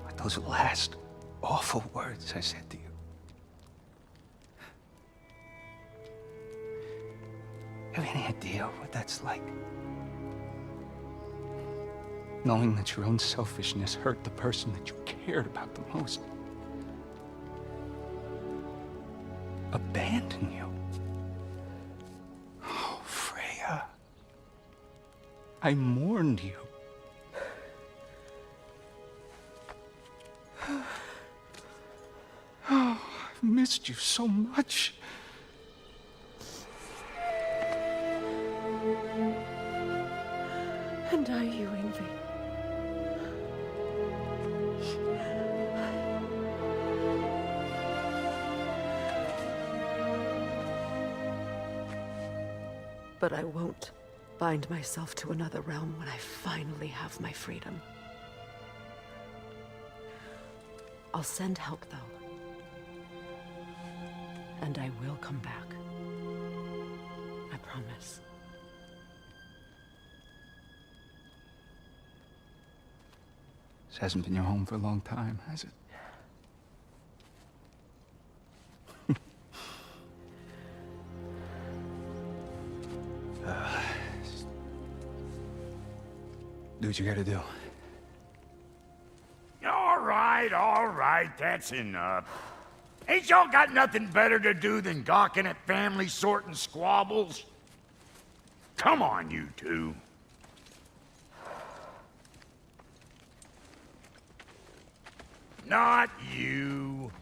with those last awful words I said to you. Have any idea what that's like? Knowing that your own selfishness hurt the person that you cared about the most. Abandon you. Oh, Freya. I mourned you. Oh, I've missed you so much. And are you, Ingvi? But I won't bind myself to another realm when I finally have my freedom. I'll send help, though. And I will come back. I promise. This hasn't been your home for a long time, has it? Do what you gotta do. All right, that's enough. Ain't y'all got nothing better to do than gawking at family sorting squabbles? Come on, you two. Not you.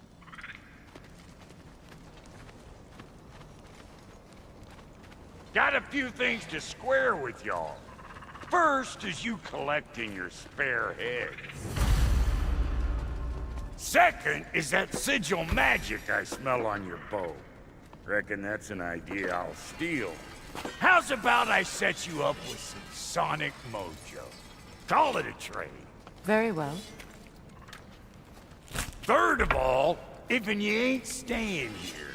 Got a few things to square with y'all. First is you collecting your spare heads. Second is that sigil magic I smell on your bow. Reckon that's an idea I'll steal. How's about I set you up with some sonic mojo? Call it a trade. Very well. Third of all, if you ain't staying here,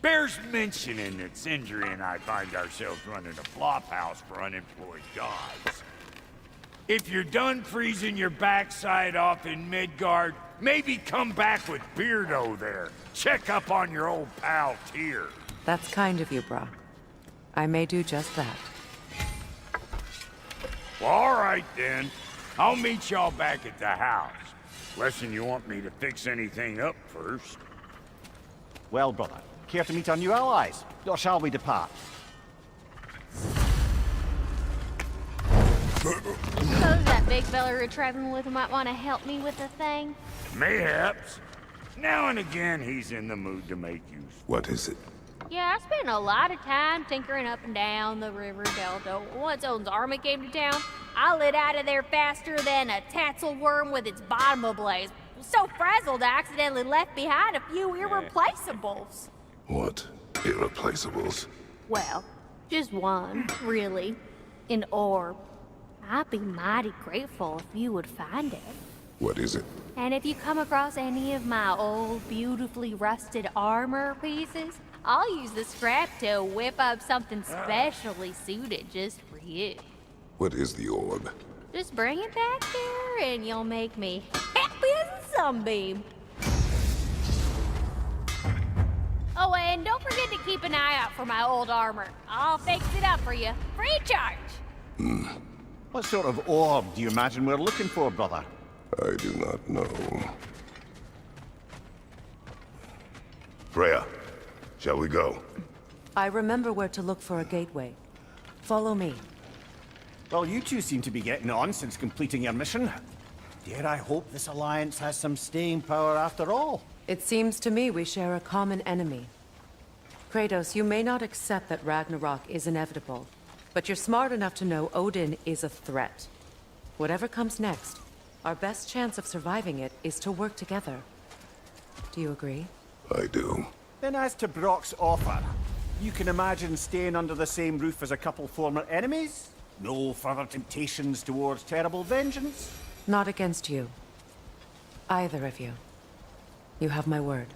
bears mentioning that Sindri and I find ourselves running a flop house for unemployed gods. If you're done freezing your backside off in Midgard, maybe come back with Beardo there. Check up on your old pal Tyr. That's kind of you, Brock. I may do just that. Well, all right then. I'll meet y'all back at the house. Lesson you want me to fix anything up first. Well, brother, care to meet our new allies? Or shall we depart? Suppose that big fella you're traveling with might want to help me with a thing. Mayhaps. Now and again, he's in the mood to make use. What is it? Yeah, I spent a lot of time tinkering up and down the river delta. Once Odin's army came to town, I lit out of there faster than a tassel worm with its bottom ablaze. So frazzled, I accidentally left behind a few irreplaceables. What irreplaceables? Well, just one, really. An orb. I'd be mighty grateful if you would find it. What is it? And if you come across any of my old, beautifully rusted armor pieces, I'll use the scrap to whip up something specially suited just for you. What is the orb? Just bring it back here and you'll make me happy as a sunbeam. Oh, and don't forget to keep an eye out for my old armor. I'll fix it up for you, free of charge. What sort of orb do you imagine we're looking for, brother? I do not know. Freya, shall we go? I remember where to look for a gateway. Follow me. Well, you two seem to be getting on since completing your mission. Dare I hope this alliance has some staying power after all? It seems to me we share a common enemy. Kratos, you may not accept that Ragnarok is inevitable, but you're smart enough to know Odin is a threat. Whatever comes next, our best chance of surviving it is to work together. Do you agree? I do. Then as to Brock's offer, you can imagine staying under the same roof as a couple former enemies? No further temptations towards terrible vengeance? Not against you. Either of you. You have my word.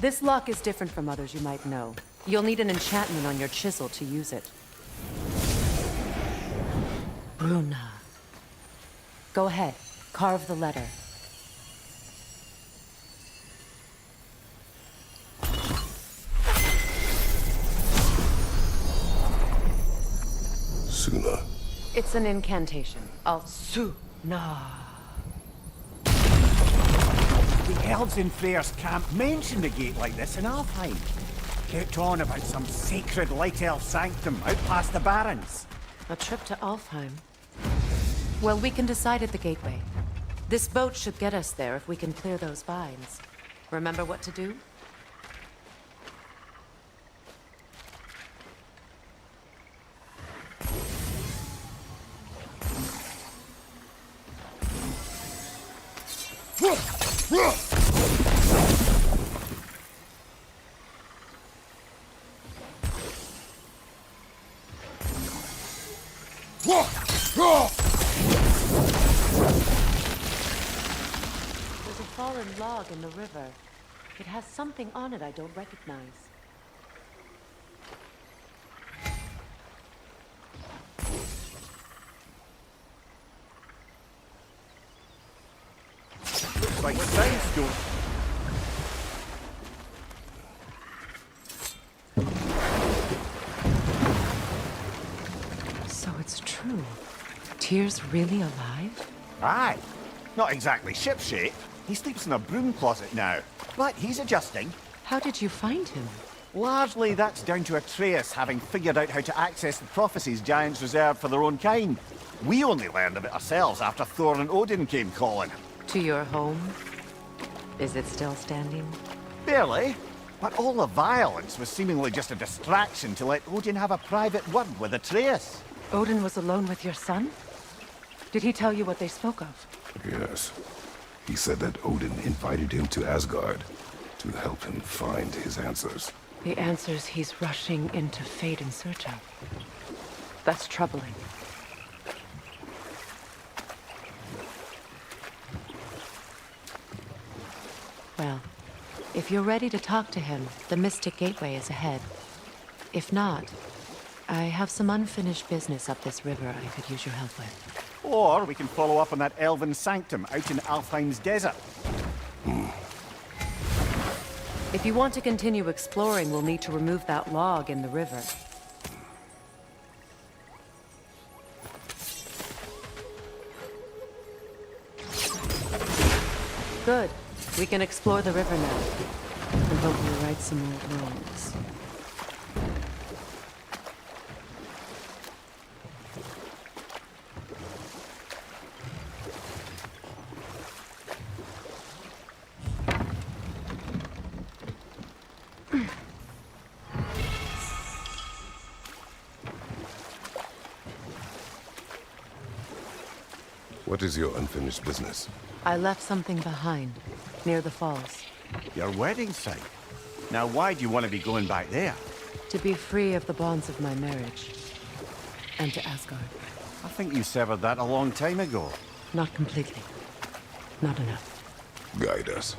This lock is different from others you might know. You'll need an enchantment on your chisel to use it. Bruna. Go ahead, carve the letter. Suna. It's an incantation. Al-Suna. The elves in Freyr's camp mentioned a gate like this in Alfheim. Kept on about some sacred light elf sanctum out past the barrens. A trip to Alfheim. Well, we can decide at the gateway. This boat should get us there if we can clear those vines. Remember what to do? There's a fallen log in the river. It has something on it I don't recognize. Looks like signs don't. So it's true. Tyr's really alive? Aye. Not exactly shipshape. He sleeps in a broom closet now. But he's adjusting. How did you find him? Largely that's down to Atreus having figured out how to access the prophecies giants reserved for their own kind. We only learned of it ourselves after Thor and Odin came calling. To your home? Is it still standing? Barely. But all the violence was seemingly just a distraction to let Odin have a private word with Atreus. Odin was alone with your son? Did he tell you what they spoke of? Yes. He said that Odin invited him to Asgard to help him find his answers. The answers he's rushing into fate in search of. That's troubling. Well, if you're ready to talk to him, the Mystic Gateway is ahead. If not, I have some unfinished business up this river I could use your help with. Or we can follow up on that elven sanctum out in Alfheim's desert. If you want to continue exploring, we'll need to remove that log in the river. Good. We can explore the river now. And hopefully right some old wrongs. What is your unfinished business? I left something behind, near the falls. Your wedding site. Now why do you want to be going back there? To be free of the bonds of my marriage. And to Asgard. I think you severed that a long time ago. Not completely. Not enough. Guide us.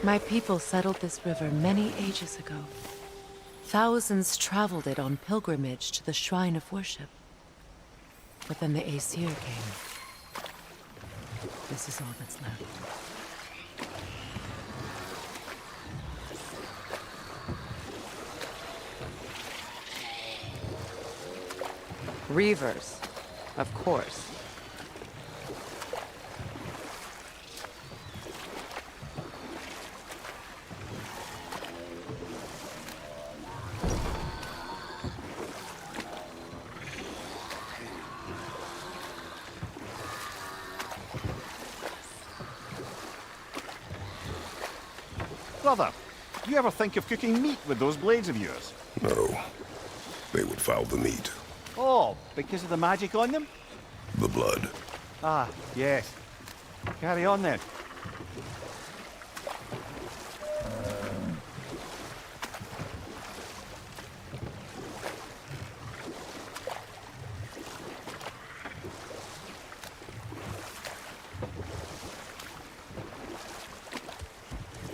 My people settled this river many ages ago. Thousands traveled it on pilgrimage to the shrine of worship. But then the Aesir came. This is all that's left. Reavers, of course. Brother, do you ever think of cooking meat with those blades of yours? No. They would foul the meat. Oh, because of the magic on them? The blood. Ah, yes. Carry on then.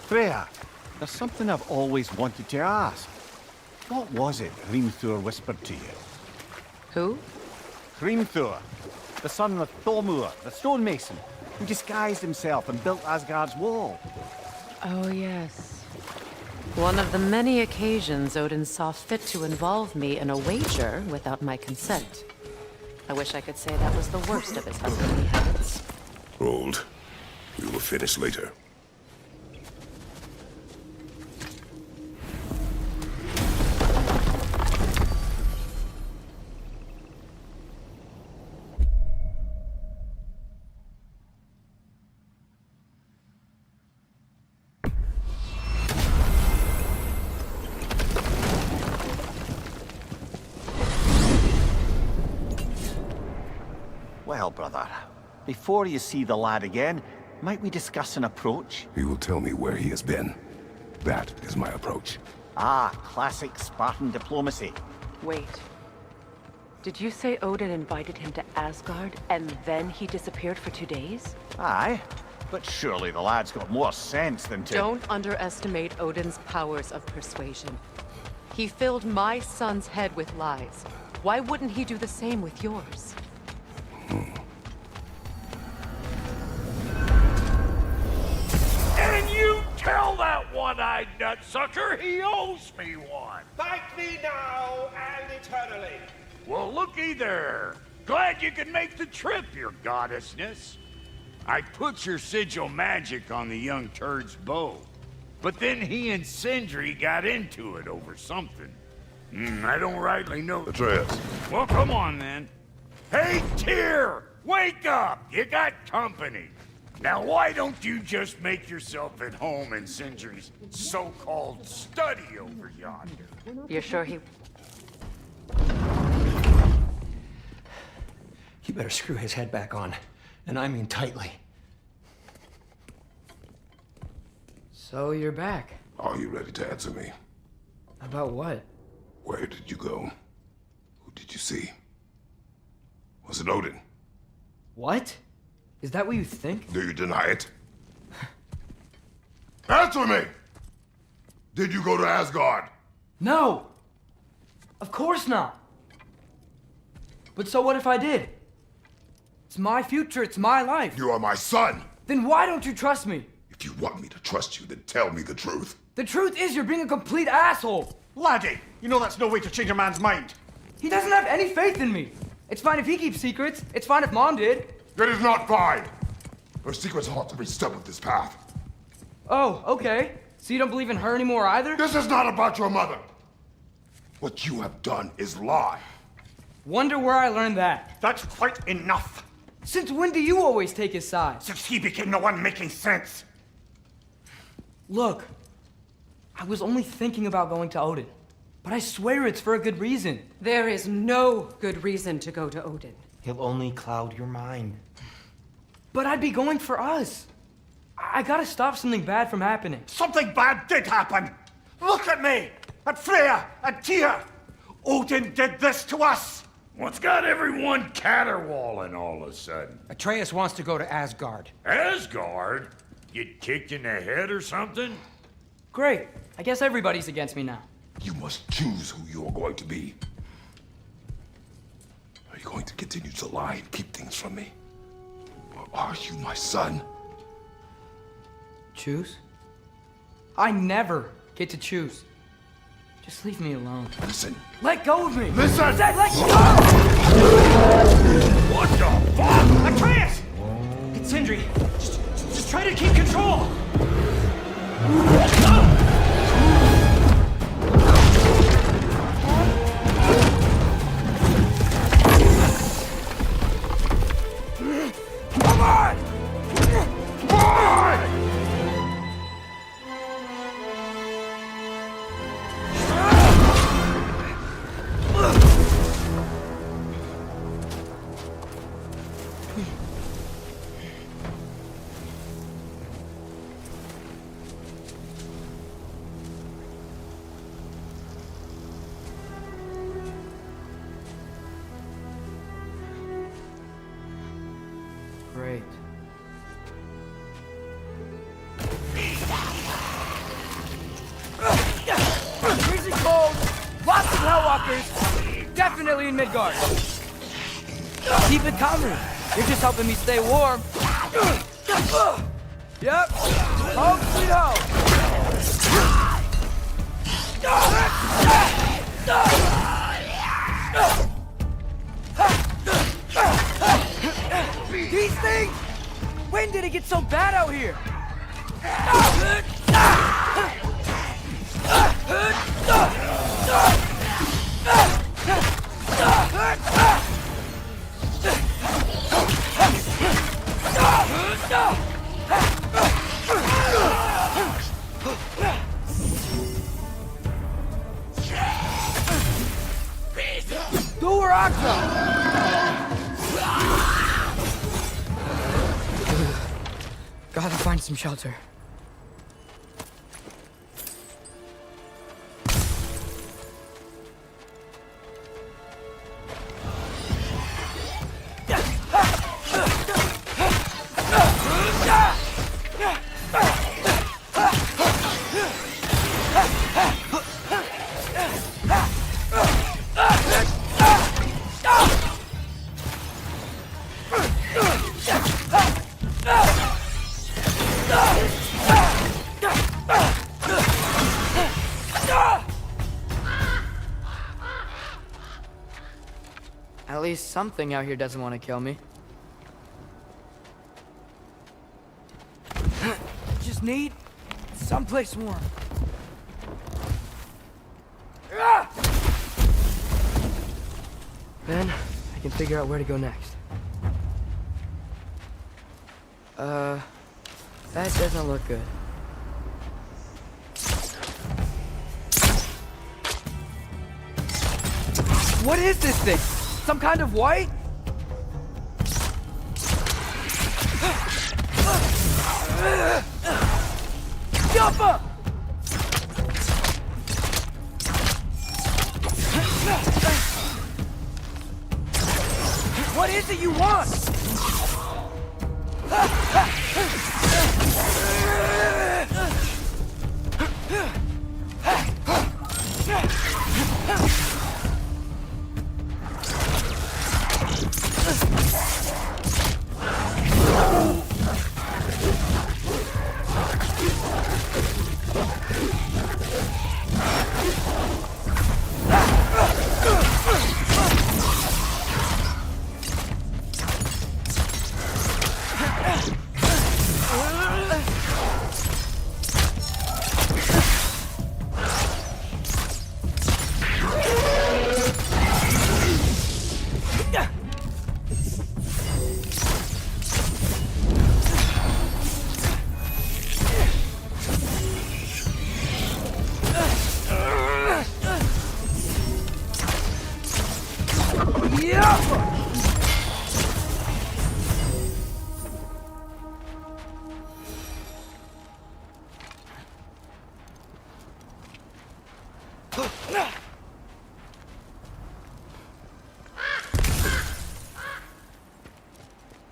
Freya, There's something I've always wanted to ask. What was it Hrimthur whispered to you? Who? Hrimthur, the son of Thormur, the stonemason, who disguised himself and built Asgard's wall. Oh, yes. One of the many occasions Odin saw fit to involve me in a wager without my consent. I wish I could say that was the worst of his husbandly habits. Hold. We will finish later. Well, brother, before you see the lad again, might we discuss an approach? He will tell me where he has been. That is my approach. Ah, classic Spartan diplomacy. Wait. Did you say Odin invited him to Asgard, and then he disappeared for 2 days? Aye, but surely the lad's got more sense than to... Don't underestimate Odin's powers of persuasion. He filled my son's head with lies. Why wouldn't he do the same with yours? And you tell that one-eyed nutsucker he owes me one. Thank me now and eternally. Well, looky there. Glad you could make the trip, your goddessness. I put your sigil magic on the young turd's bow, but then he and Sindri got into it over something. I don't rightly know. Atreus. Well, come on then. Hey, Tyr! Wake up! You got company. Now, why don't you just make yourself at home in Sindri's so-called study over yonder? You're sure he... You better screw his head back on, and I mean tightly. So you're back. Are you ready to answer me? About what? Where did you go? Who did you see? Was it Odin? What? Is that what you think? Do you deny it? Answer me! Did you go to Asgard? No! Of course not! But so what if I did? It's my future, it's my life. You are my son! Then why don't you trust me? If you want me to trust you, then tell me the truth. The truth is you're being a complete asshole! Laddie, you know that's no way to change a man's mind. He doesn't have any faith in me. It's fine if he keeps secrets. It's fine if Mom did. It is not fine! Her secrets haunt every step of this path. Oh, okay. So you don't believe in her anymore either? This is not about your mother! What you have done is lie. Wonder where I learned that. That's quite enough. Since when do you always take his side? Since he became the one making sense. Look, I was only thinking about going to Odin, but I swear it's for a good reason. There is no good reason to go to Odin. He'll only cloud your mind. But I'd be going for us. I gotta stop something bad from happening. Something bad did happen. Look at me, at Freya, and Tyr. Odin did this to us. What's got everyone caterwauling all of a sudden? Atreus wants to go to Asgard. Asgard? Get kicked in the head or something? Great. I guess everybody's against me now. You must choose who you are going to be. Are you going to continue to lie and keep things from me? Or are you my son? Choose? I never get to choose. Just leave me alone. Listen. Let go of me! Listen! I said let go! What the fuck? Atreus! It's Sindri. Just try to keep control. Come on! Come on! attackers! Definitely in Midgard! Keep it coming! You're just helping me stay warm! Yep! Home sweet home! These things? When did it get so bad out here? Thor Gotta find some shelter. At least something out here doesn't want to kill me. Just need someplace warm. Then I can figure out where to go next. That doesn't look good. What is this thing? Some kind of white? Jump up! What is it you want?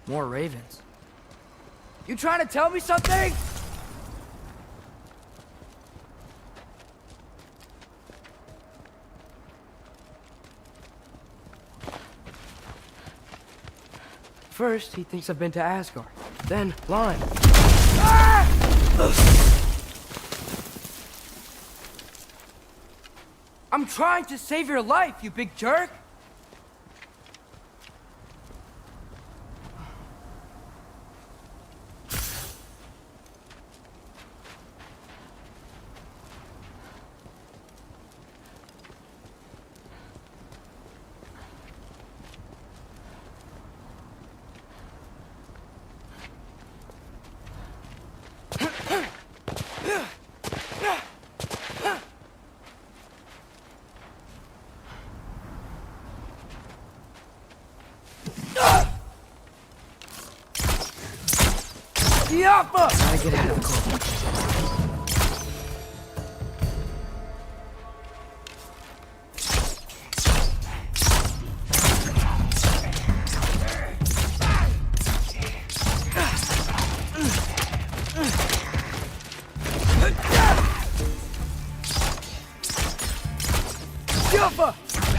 More ravens. You trying to tell me something? First, he thinks I've been to Asgard. Then, Lyme. Ah! I'm trying to save your life, you big jerk! Gotta get out of the cold. Jumper!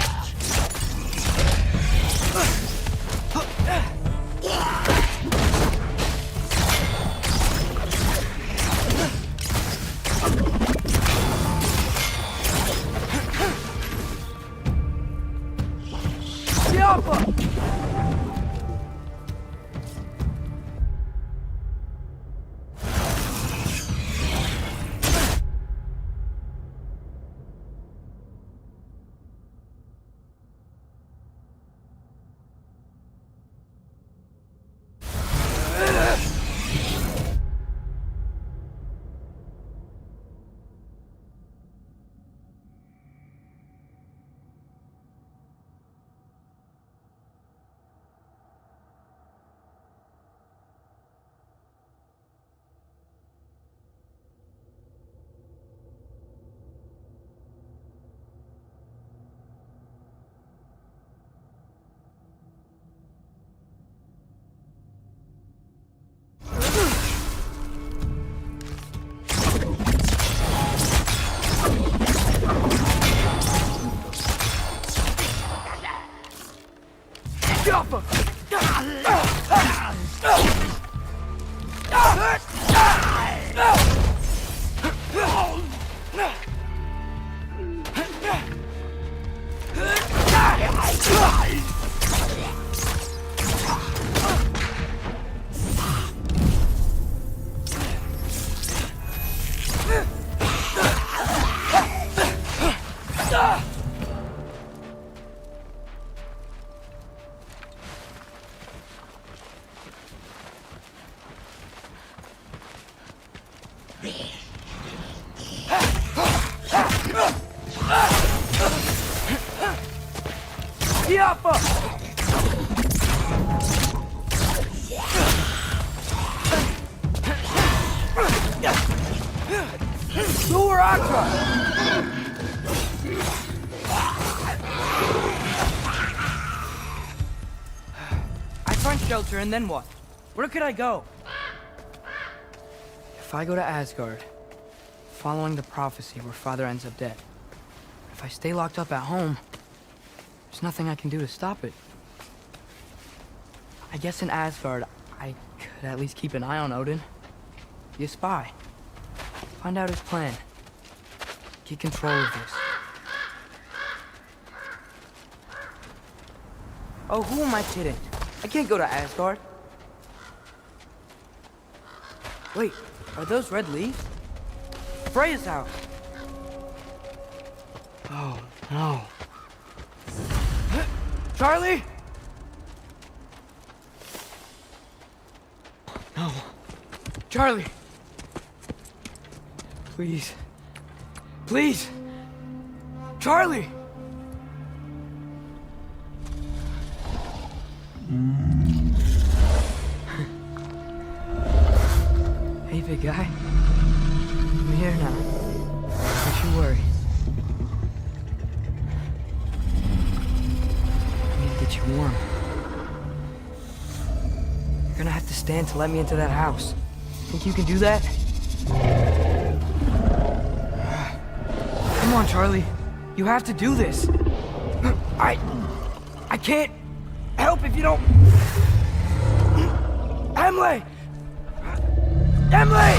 I find shelter, and then what? Where could I go? If I go to Asgard, following the prophecy where Father ends up dead. If I stay locked up at home, there's nothing I can do to stop it. I guess in Asgard, I could at least keep an eye on Odin. Be a spy. Find out his plan. Get control of this. Oh, who am I kidding? I can't go to Asgard. Wait, are those red leaves? Freya's house. Oh, no. Charlie? No. Charlie! Please. Please! Charlie! Hey, big guy. I'm here now. Don't you worry. I need to get you warm. You're gonna have to stand to let me into that house. Think you can do that? Come on, Charlie. You have to do this. I can't help if you don't... Emily! Emily!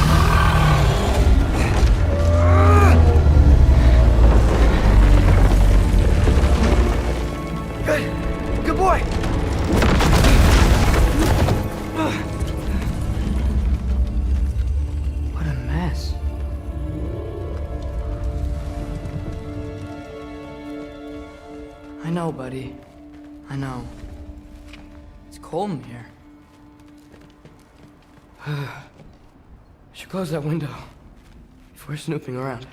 Good boy! What a mess. I know, buddy. I know. It's cold in here. I should close that window before snooping around.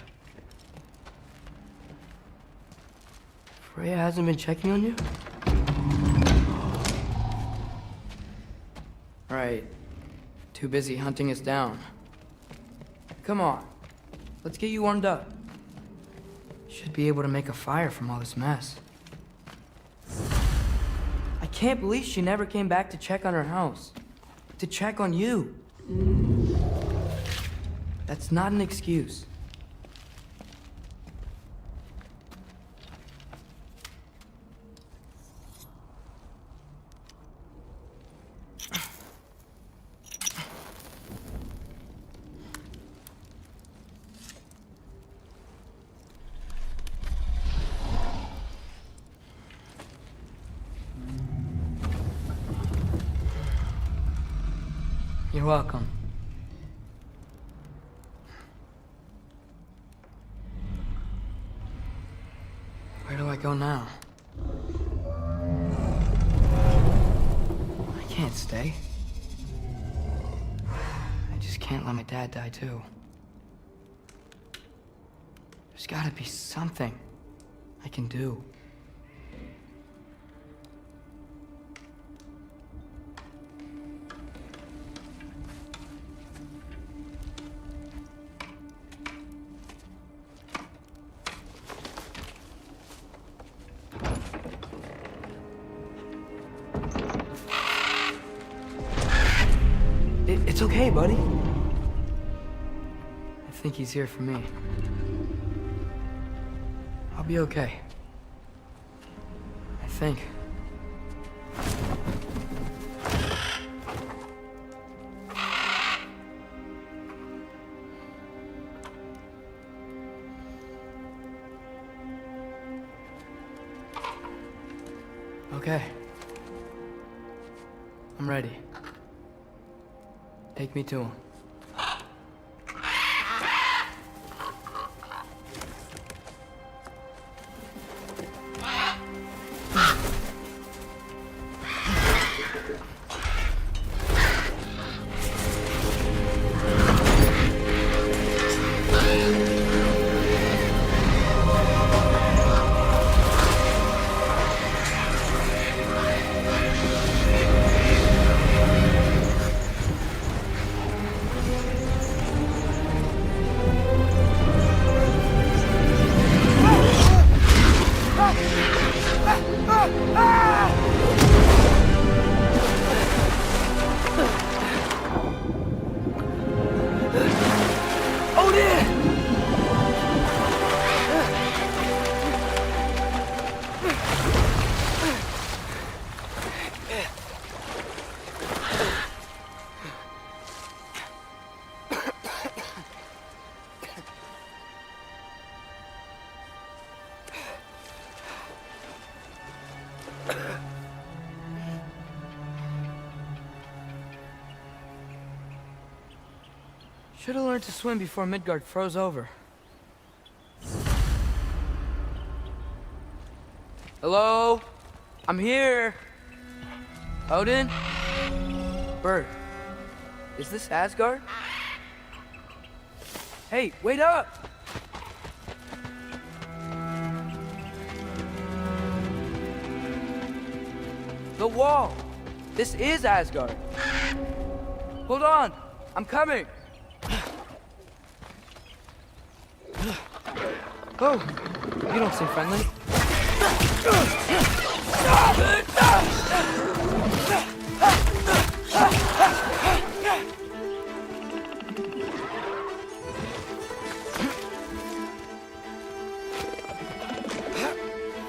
Freya hasn't been checking on you? Right. Too busy hunting us down. Come on. Let's get you warmed up. Should be able to make a fire from all this mess. I can't believe she never came back to check on her house. To check on you. That's not an excuse. You're welcome. Where do I go now? I can't stay. I just can't let my dad die too. There's gotta be something I can do. It's okay, buddy. I think he's here for me. I'll be okay. I think. Okay. I'm ready. Take me to him. Should have learned to swim before Midgard froze over. Hello? I'm here. Odin? Bird. Is this Asgard? Hey, wait up! The wall! This is Asgard! Hold on! I'm coming! Oh, you don't seem friendly.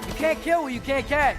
You can't kill what you can't catch.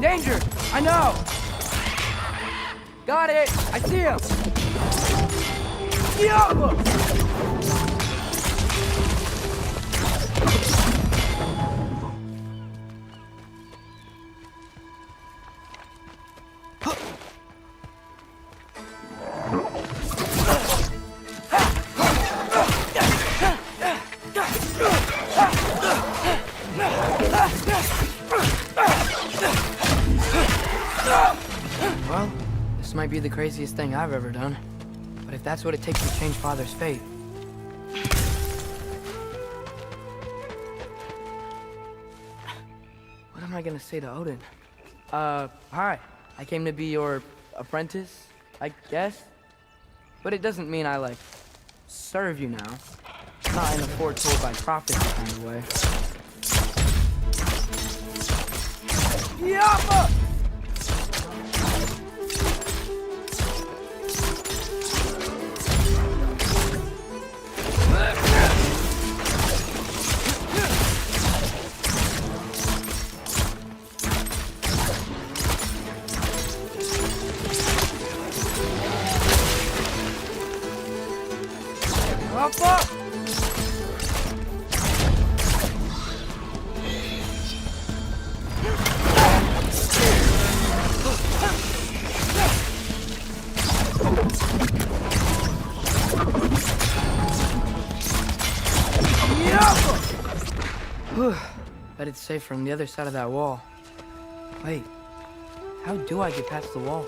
Danger! I know! Got it! I see him! Well, this might be the craziest thing I've ever done. But if that's what it takes to change Father's fate... What am I gonna say to Odin? Hi. I came to be your apprentice, I guess? But it doesn't mean I, like, serve you now. Not in a foretold by prophecy kind of way. Yappa! Bet it's safer on the other side of that wall. Wait, how do I get past the wall?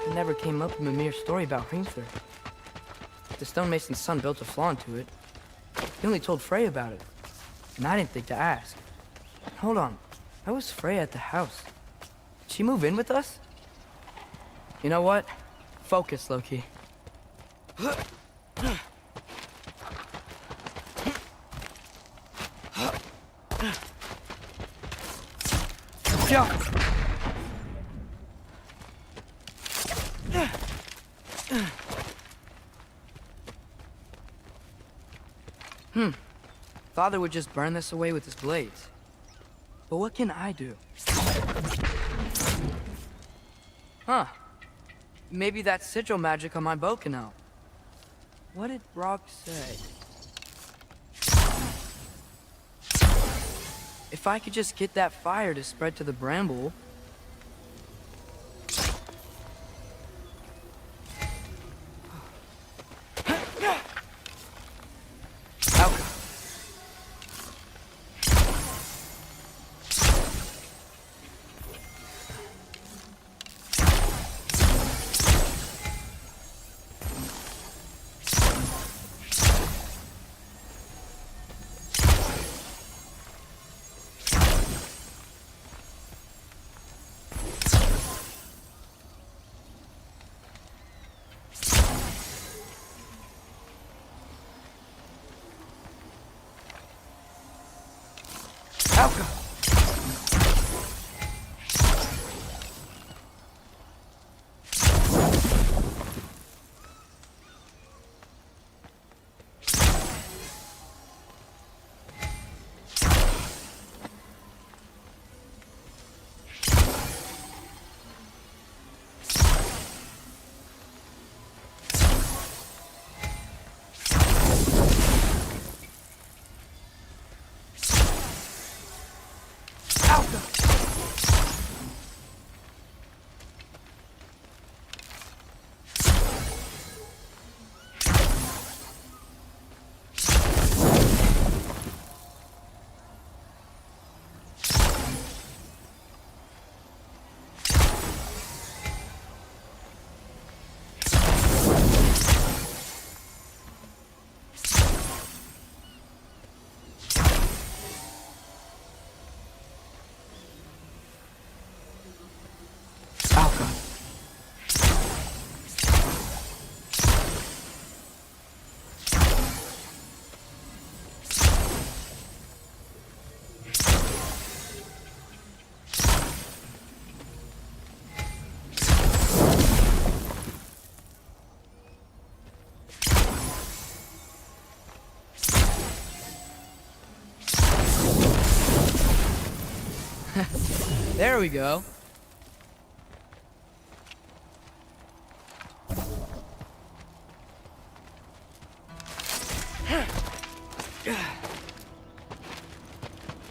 It never came up in Mimir's story about Hrimthur. The stonemason's son built a flaw into it. He only told Frey about it, and I didn't think to ask. Hold on, how was Frey at the house? Did she move in with us? You know what? Focus, Loki. Father would just burn this away with his blades. But what can I do? Huh. Maybe that sigil magic on my bow can help. What did Rock say? If I could just get that fire to spread to the bramble... Alka! There we go.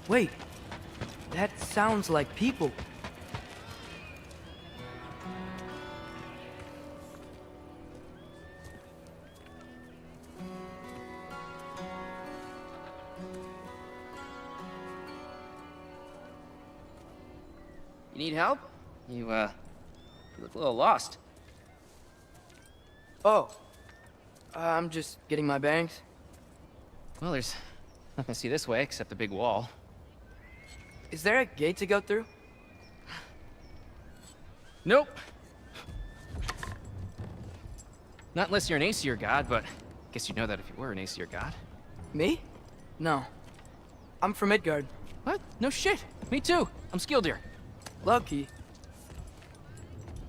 Wait, that sounds like people. You need help? You look a little lost. Oh, I'm just getting my bangs. Well, there's nothing to see this way except the big wall. Is there a gate to go through? Nope. Not unless you're an Aesir god, but I guess you'd know that if you were an Aesir god. Me? No. I'm from Midgard. What? No shit. Me too. I'm skilled here. Lucky.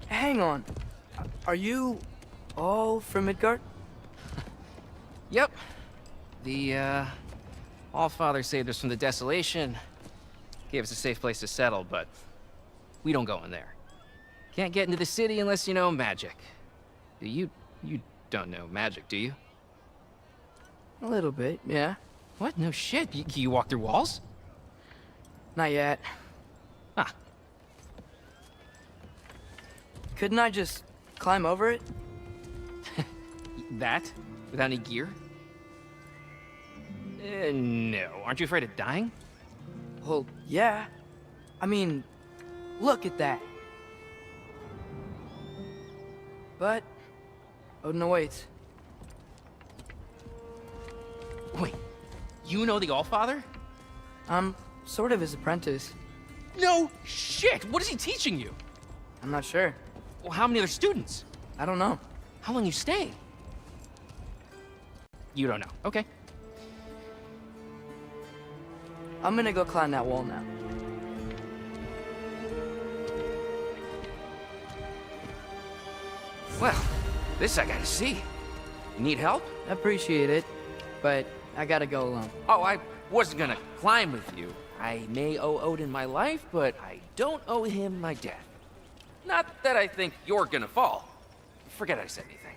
Hang on. Are you all from Midgard? Yep. The, Allfather saved us from the desolation. Gave us a safe place to settle, but we don't go in there. Can't get into the city unless you know magic. You don't know magic, do you? A little bit, yeah. What? No shit. You walk through walls? Not yet. Ah. Couldn't I just climb over it? That? Without any gear? No. Aren't you afraid of dying? Well, yeah. I mean, look at that. But Odin awaits. Wait, you know the Allfather? I'm sort of his apprentice. No shit! What is he teaching you? I'm not sure. Well, how many other students? I don't know. How long you stay? You don't know. Okay. I'm gonna go climb that wall now. Well, this I gotta see. You need help? Appreciate it, but I gotta go alone. Oh, I wasn't gonna climb with you. I may owe Odin my life, but I don't owe him my death. Not that I think you're gonna fall. Forget I said anything.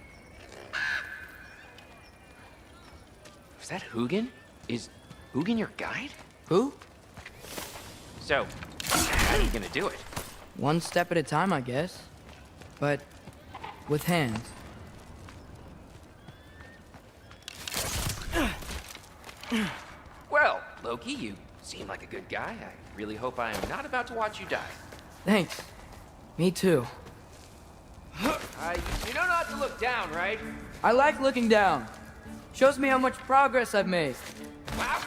Is that Hugin? Is Hugin your guide? Who? So, how are you gonna do it? One step at a time, I guess. But with hands. Well, Loki, you seem like a good guy. I really hope I am not about to watch you die. Thanks. Me too. You know not to look down, right? I like looking down. Shows me how much progress I've made. Wow.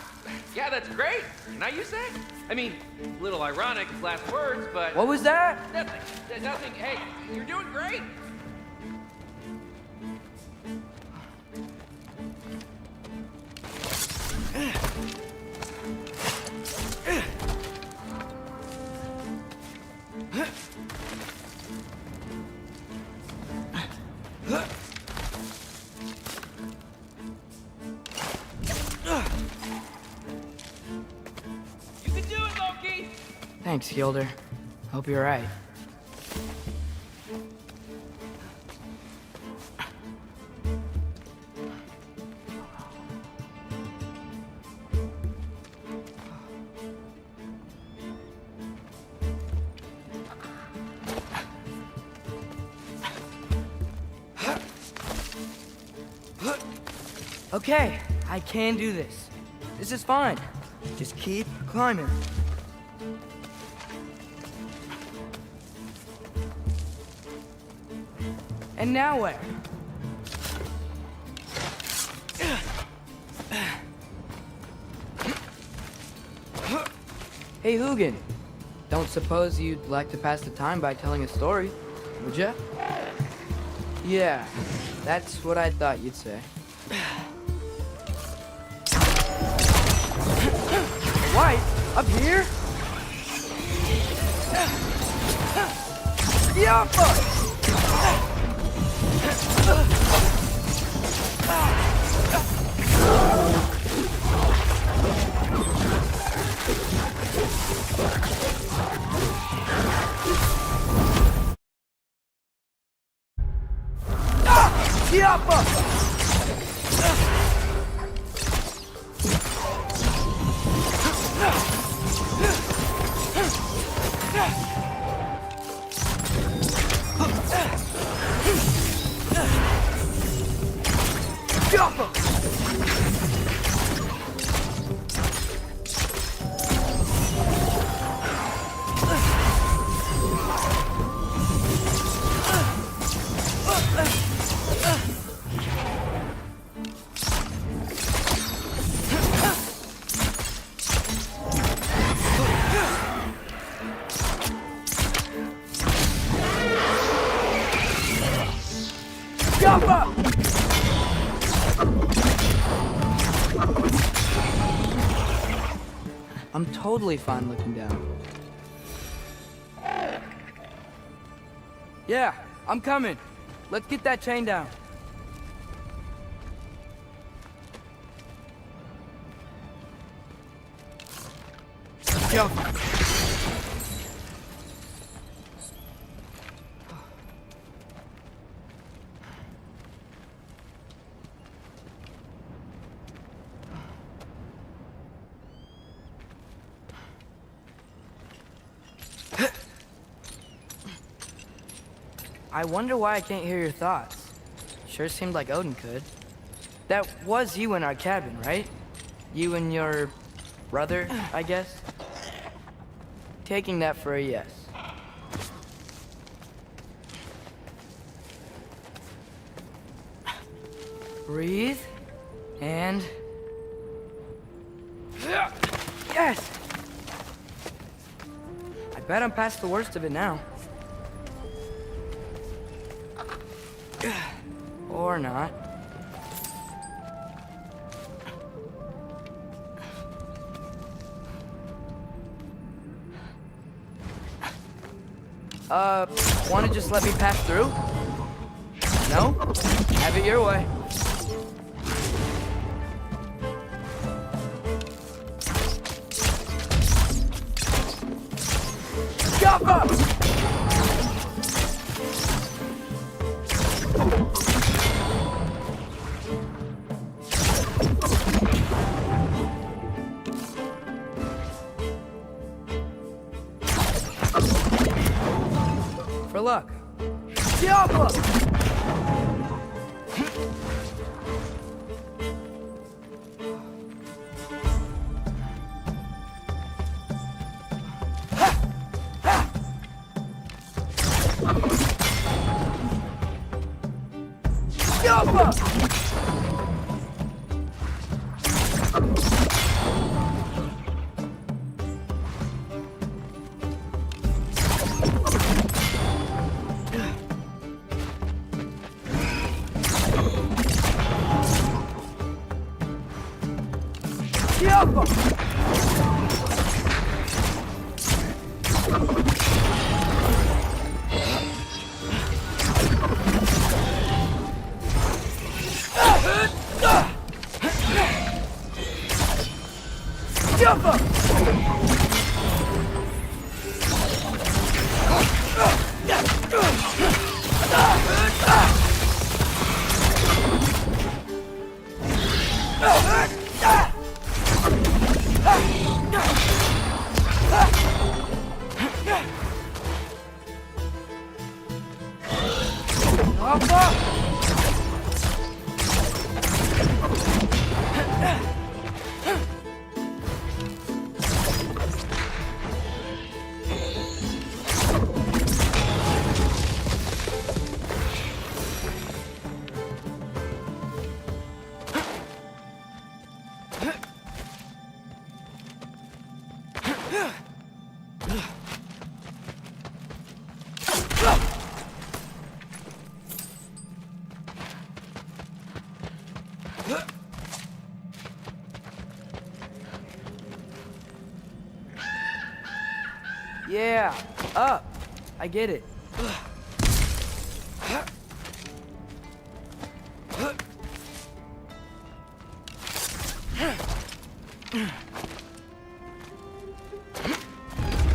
Yeah, that's great. Can I use that? I mean, a little ironic, last words, but... What was that? Nothing. Nothing. Hey, you're doing great. Thanks, Gilder. Hope you're right. Okay, I can do this. This is fine. Just keep climbing. And now where? Hey, Hugin. Don't suppose you'd like to pass the time by telling a story, would ya? Yeah, that's what I thought you'd say. White? Up here? Yeah, fuck! I'm totally fine looking down. Yeah, I'm coming. Let's get that chain down. Jump. I wonder why I can't hear your thoughts. Sure seemed like Odin could. That was you in our cabin, right? You and your brother, I guess? Taking that for a yes. Breathe, and... Yes! I bet I'm past the worst of it now. Or not. Wanna just let me pass through? No? Have it your way. Jump! For luck. Diablo! Yeah, up. I get it.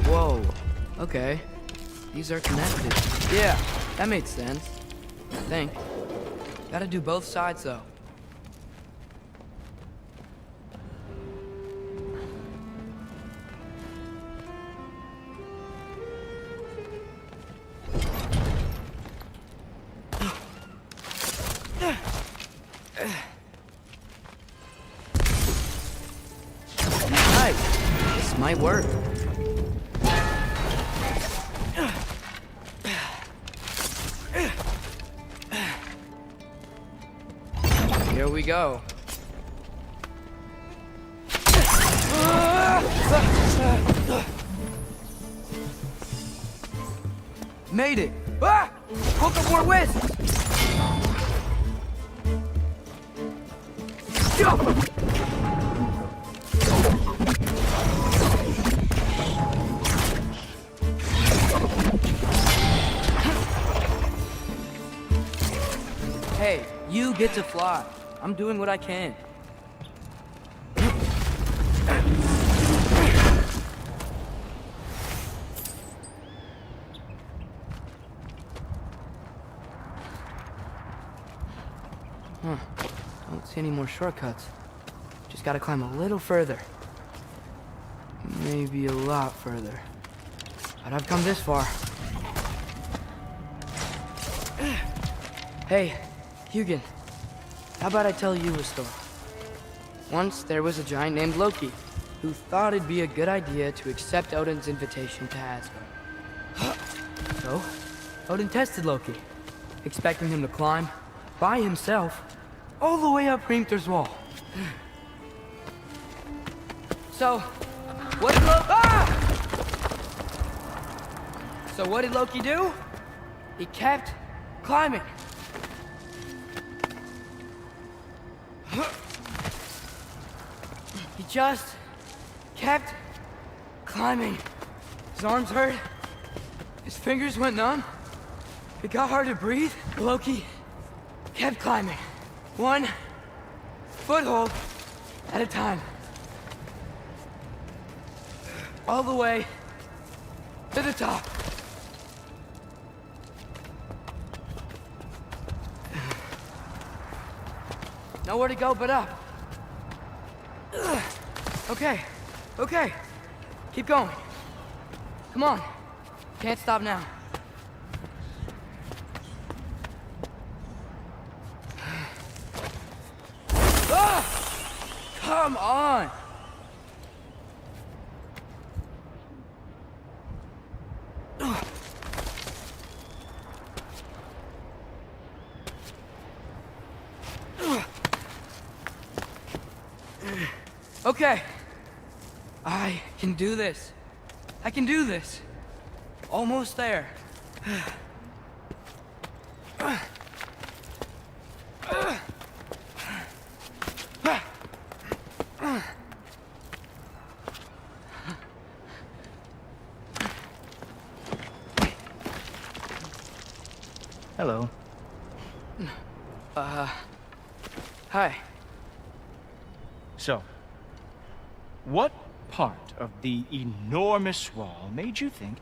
Whoa. Okay. These are connected. Yeah, that makes sense. I think. Gotta do both sides, though. Nice. This might work. Here we go. Made it! Ah! Hook up more whiz! Hey, you get to fly. I'm doing what I can. Don't see any more shortcuts. Just gotta climb a little further. Maybe a lot further. But I've come this far. Hey, Hugin. How about I tell you a story? Once there was a giant named Loki who thought it'd be a good idea to accept Odin's invitation to Asgard. So, Odin tested Loki, expecting him to climb by himself all the way up Hrimthur's wall. So, what did Loki do? He kept climbing. He just kept climbing. His arms hurt. His fingers went numb. It got hard to breathe. Loki kept climbing. One foothold at a time. All the way to the top. Nowhere to go but up. Okay, okay. Keep going. Come on. Can't stop now. Come on! Okay. I can do this. I can do this. Almost there. Hello. Hi. So, what part of the enormous wall made you think,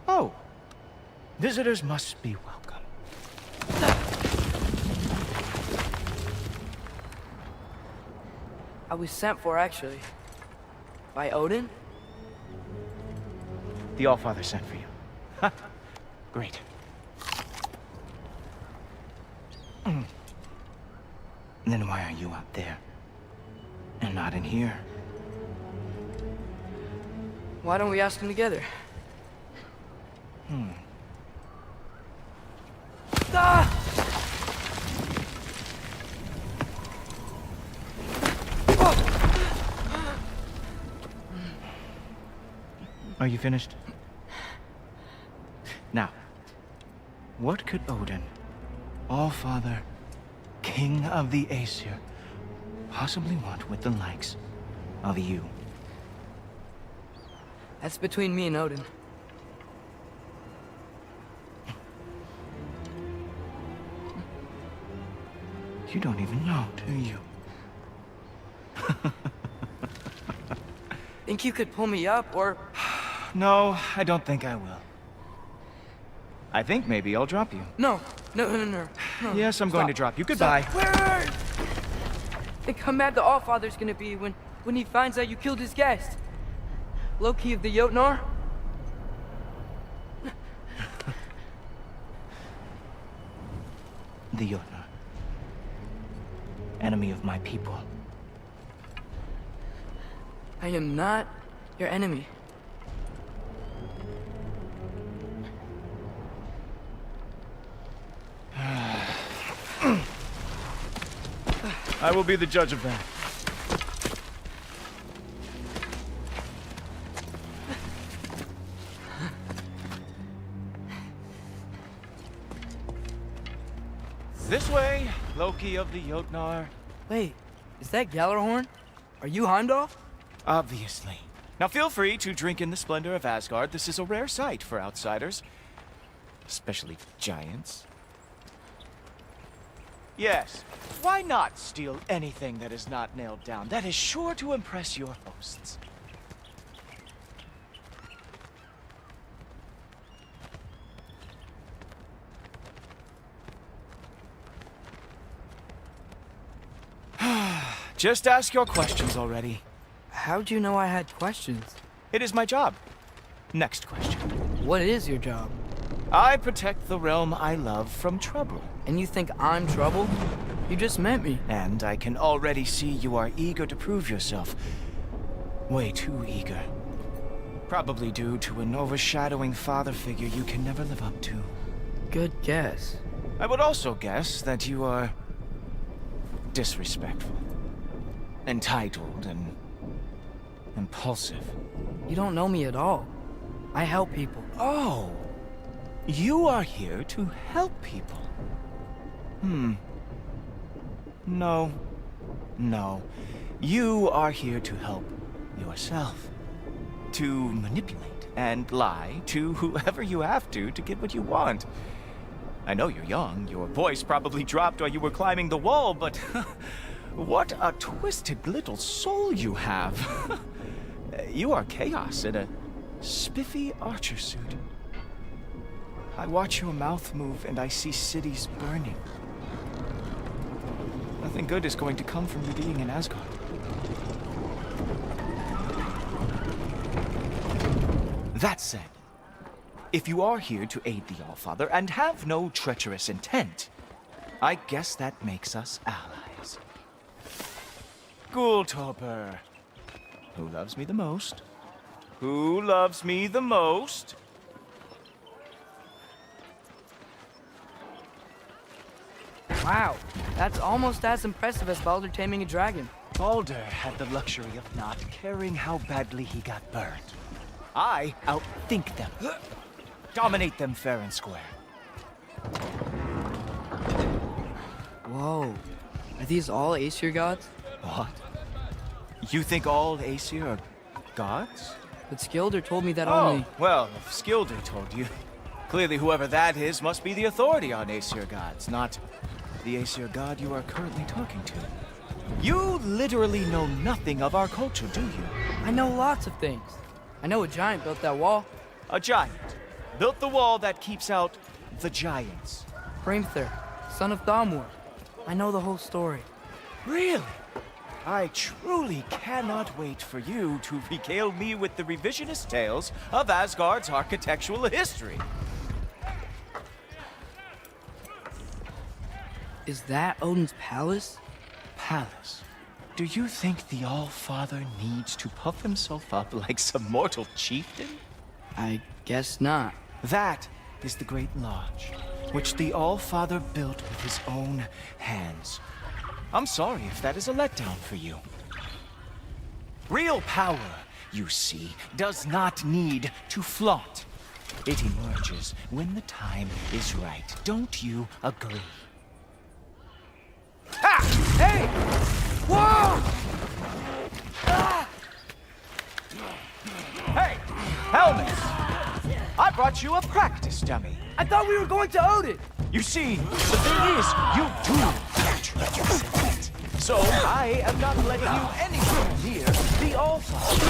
oh, visitors must be welcome? I was sent for, actually. By Odin? The Allfather sent for you. Ha! Great. Then why are you out there? And not in here? Why don't we ask them together? Ah! Are you finished? Now, what could Odin, All-Father, King of the Aesir, possibly want with the likes of you? That's between me and Odin. You don't even know, do you? Think you could pull me up, or... No, I don't think I will. I think maybe I'll drop you. No. Yes, I'm going to drop you. Goodbye. Wait. Think how mad the Allfather's gonna be when he finds out you killed his guest. Loki of the Jotnar? The Jotnar. Enemy of my people. I am not your enemy. I will be the judge of that. This way, Loki of the Jotnar. Wait, is that Gjallarhorn? Are you Heimdall? Obviously. Now feel free to drink in the splendor of Asgard. This is a rare sight for outsiders. Especially giants. Yes, why not steal anything that is not nailed down? That is sure to impress your hosts. Just ask your questions already. How'd you know I had questions? It is my job. Next question. What is your job? I protect the realm I love from trouble. And you think I'm trouble? You just met me. And I can already see you are eager to prove yourself. Way too eager. Probably due to an overshadowing father figure you can never live up to. Good guess. I would also guess that you are disrespectful, entitled, and impulsive. You don't know me at all. I help people. Oh, you are here to help people. No. You are here to help yourself. To manipulate and lie to whoever you have to get what you want. I know you're young. Your voice probably dropped while you were climbing the wall, but what a twisted little soul you have. You are chaos in a spiffy archer suit. I watch your mouth move and I see cities burning. Nothing good is going to come from you being in Asgard. That said, if you are here to aid the Allfather and have no treacherous intent, I guess that makes us allies. Gultoper. Who loves me the most? Who loves me the most? Wow, that's almost as impressive as Baldur taming a dragon. Baldur had the luxury of not caring how badly he got burned. I outthink them. Dominate them fair and square. Whoa, are these all Aesir gods? What? You think all Aesir are gods? But Skilder told me that only... well, if Skilder told you, clearly whoever that is must be the authority on Aesir gods, not the Aesir god you are currently talking to. You literally know nothing of our culture, do you? I know lots of things. I know a giant built that wall. A giant built the wall that keeps out the giants. Hrimthur, son of Thamur. I know the whole story. Really? I truly cannot wait for you to regale me with the revisionist tales of Asgard's architectural history. Is that Odin's palace? Palace? Do you think the All-Father needs to puff himself up like some mortal chieftain? I guess not. That is the Great Lodge, which the All-Father built with his own hands. I'm sorry if that is a letdown for you. Real power, you see, does not need to flaunt. It emerges when the time is right. Don't you agree? Ha! Hey! Whoa! Ah! Hey! Helmet! I brought you a practice dummy. I thought we were going to Odin! You see, the thing is, you do represent it. So I am not letting you anywhere near the All-Father.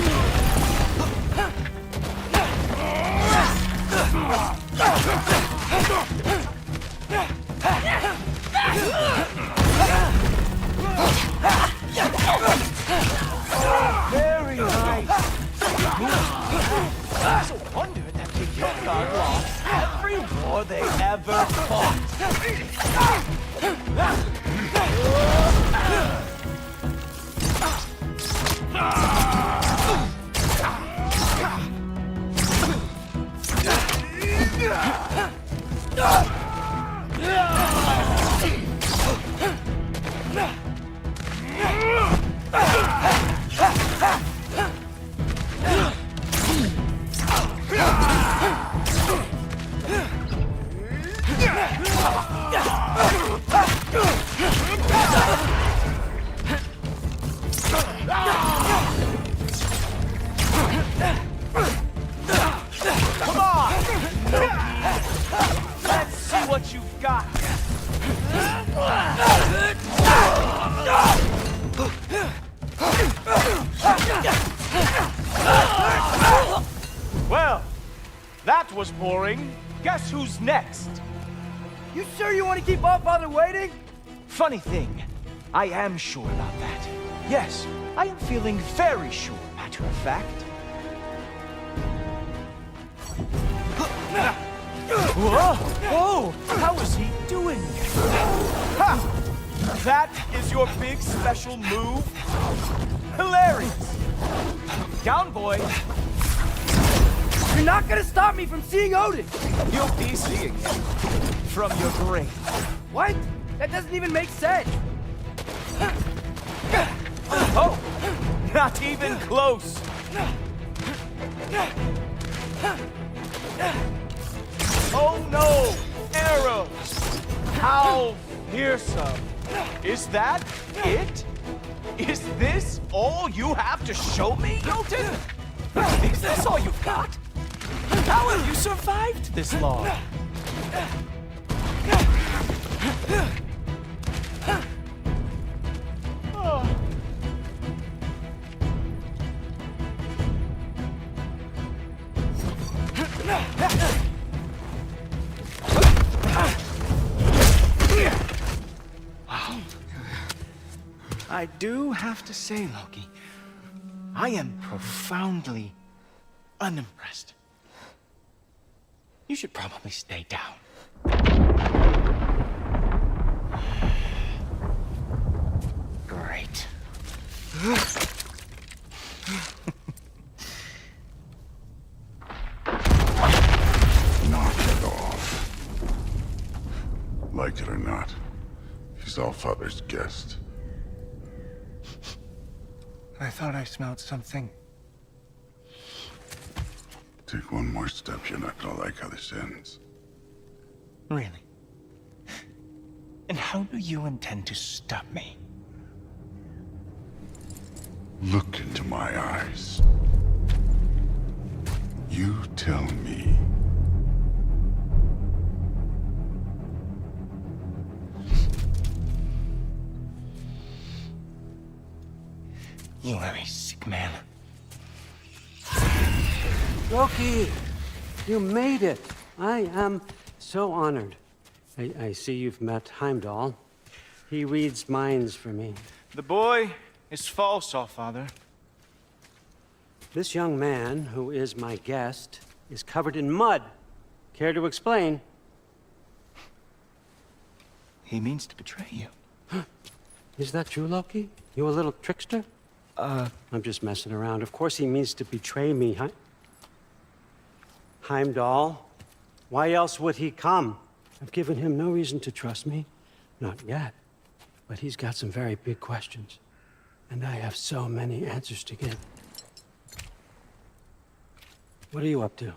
Very nice. It's a wonder that the Yokar lost every war they ever fought. Come on, let's see what you've got. Well, that was boring. Guess who's next? You sure you want to keep All-Father waiting? Funny thing, I am sure about that. Yes, I am feeling very sure, matter of fact. Whoa! Whoa! How is he doing it? Ha! That is your big special move? Hilarious! Down, boy! You're not gonna stop me from seeing Odin! You'll be seeing him from your grave. What? That doesn't even make sense! Oh! Not even close! Oh no! Arrows! How fearsome! Is that it? Is this all you have to show me, Jotun? Is this all you've got? How have you survived this long? Wow. I do have to say, Loki, I am profoundly unimpressed. You should probably stay down. Great. Knock it off. Like it or not, he's All-Father's guest. I thought I smelled something. Take one more step, you're not gonna like how this ends. Really? And how do you intend to stop me? Look into my eyes. You tell me. You are a sick man. Loki, you made it. I am so honored. I see you've met Heimdall. He reads minds for me. The boy is false, All-Father. This young man, who is my guest, is covered in mud. Care to explain? He means to betray you. Is that true, Loki? You a little trickster? I'm just messing around. Of course he means to betray me, Heimdall. Why else would he come? I've given him no reason to trust me. Not yet. But he's got some very big questions. And I have so many answers to give. What are you up to?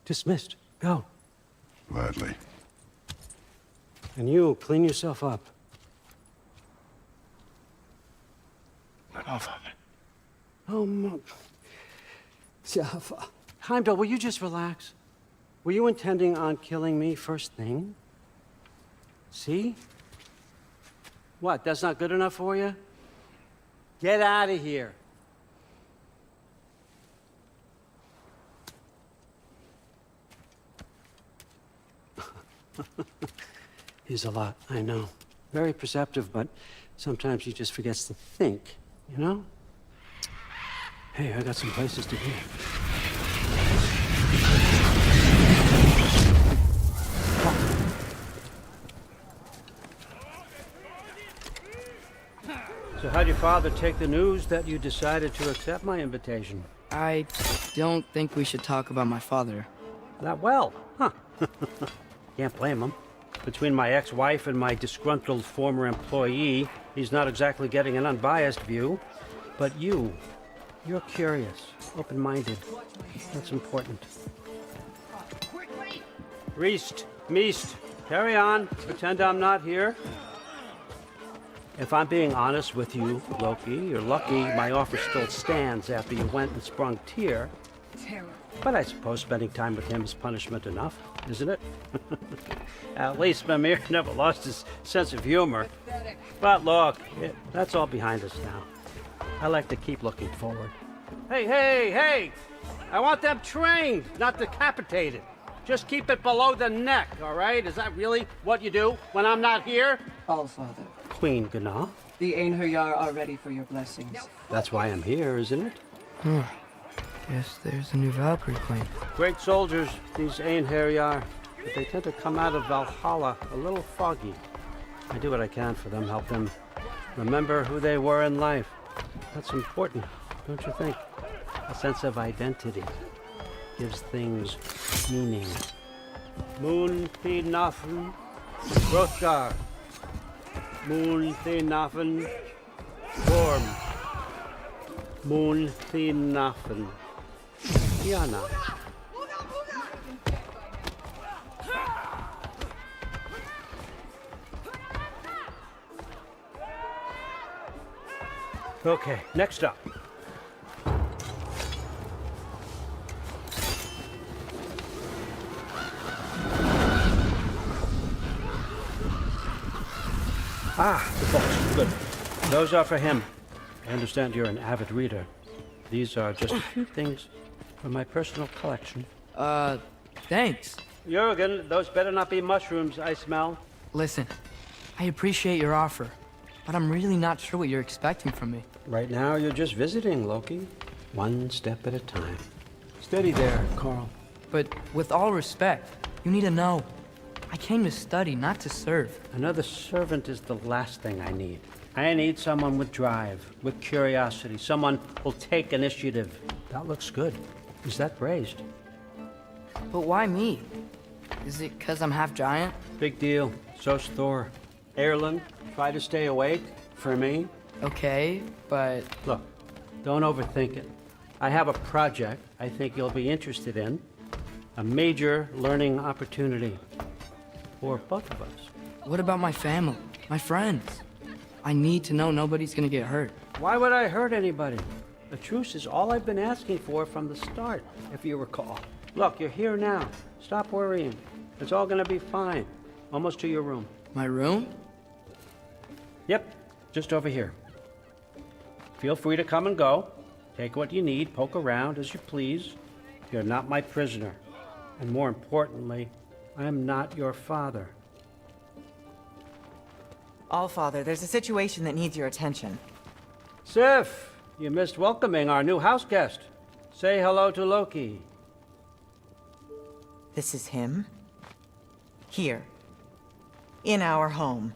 Dismissed. Go. Gladly. And you, clean yourself up. Oh, Jaffa. Heimdall, will you just relax? Were you intending on killing me first thing? See? What, that's not good enough for you? Get out of here. He's a lot, I know. Very perceptive, but sometimes he just forgets to think, you know? Hey, I got some places to be. So how'd your father take the news that you decided to accept my invitation? I don't think we should talk about my father. That well, huh? Can't blame him. Between my ex-wife and my disgruntled former employee, he's not exactly getting an unbiased view. But you're curious, open-minded. That's important. Reist, Meest, carry on. Pretend I'm not here. If I'm being honest with you, Loki, you're lucky my offer still stands after you went and sprung Tyr. But I suppose spending time with him is punishment enough, isn't it? At least Mimir never lost his sense of humor. But look, that's all behind us now. I like to keep looking forward. Hey! I want them trained, not decapitated. Just keep it below the neck, all right? Is that really what you do when I'm not here? Allfather, Queen Gná. the Einherjar are ready for your blessings. That's why I'm here, isn't it? Guess there's a new Valkyrie claim. Great soldiers, these Einherjar. But they tend to come out of Valhalla a little foggy. I do what I can for them, help them remember who they were in life. That's important, don't you think? A sense of identity gives things meaning. Moon Thinafen, Hrothgar. Moon Thinafen, Gorm. Moon Thinafen, Diana. Okay, next up. The books. Good. Those are for him. I understand you're an avid reader. These are just a few things from my personal collection. Thanks. Jurgen, those better not be mushrooms I smell. Listen, I appreciate your offer, but I'm really not sure what you're expecting from me. Right now, you're just visiting, Loki. One step at a time. Steady there, Carl. But with all respect, you need to know. I came to study, not to serve. Another servant is the last thing I need. I need someone with drive, with curiosity, someone who'll take initiative. That looks good. Is that praised? But why me? Is it because I'm half giant? Big deal. So's Thor. Erlen, try to stay awake for me. Okay, but... Look, don't overthink it. I have a project I think you'll be interested in. A major learning opportunity. For both of us. What about my family? My friends? I need to know nobody's gonna get hurt. Why would I hurt anybody? A truce is all I've been asking for from the start, if you recall. Look, you're here now. Stop worrying. It's all gonna be fine. Almost to your room. My room? Yep, just over here. Feel free to come and go. Take what you need, poke around as you please. You're not my prisoner. And more importantly, I'm not your father. Allfather, there's a situation that needs your attention. Sif, you missed welcoming our new house guest. Say hello to Loki. This is him? Here. in our home.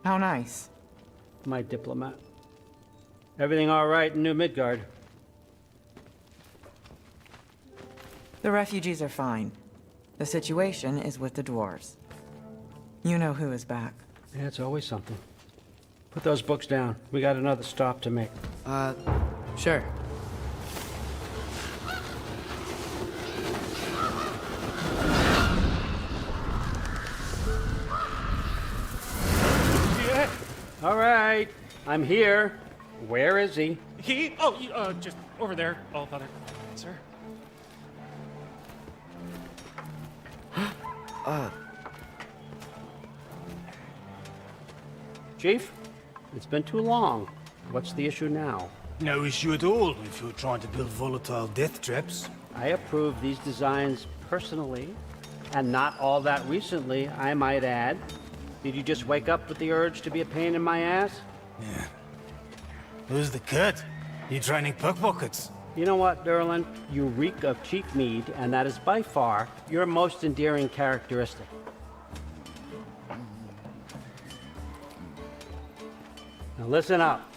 How nice. My diplomat. Everything all right in New Midgard? The refugees are fine. The situation is with the dwarves. You know who is back. Yeah, it's always something. Put those books down. We got another stop to make. Sure. All right, I'm here. Where is he? Just over there, All Father, sir. Chief, it's been too long. What's the issue now? No issue at all if you're trying to build volatile death traps. I approve these designs personally, and not all that recently, I might add. Did you just wake up with the urge to be a pain in my ass? Yeah. Who's the cut? You training pickpockets? You know what, Derlin? You reek of cheap mead, and that is by far your most endearing characteristic. Now listen up.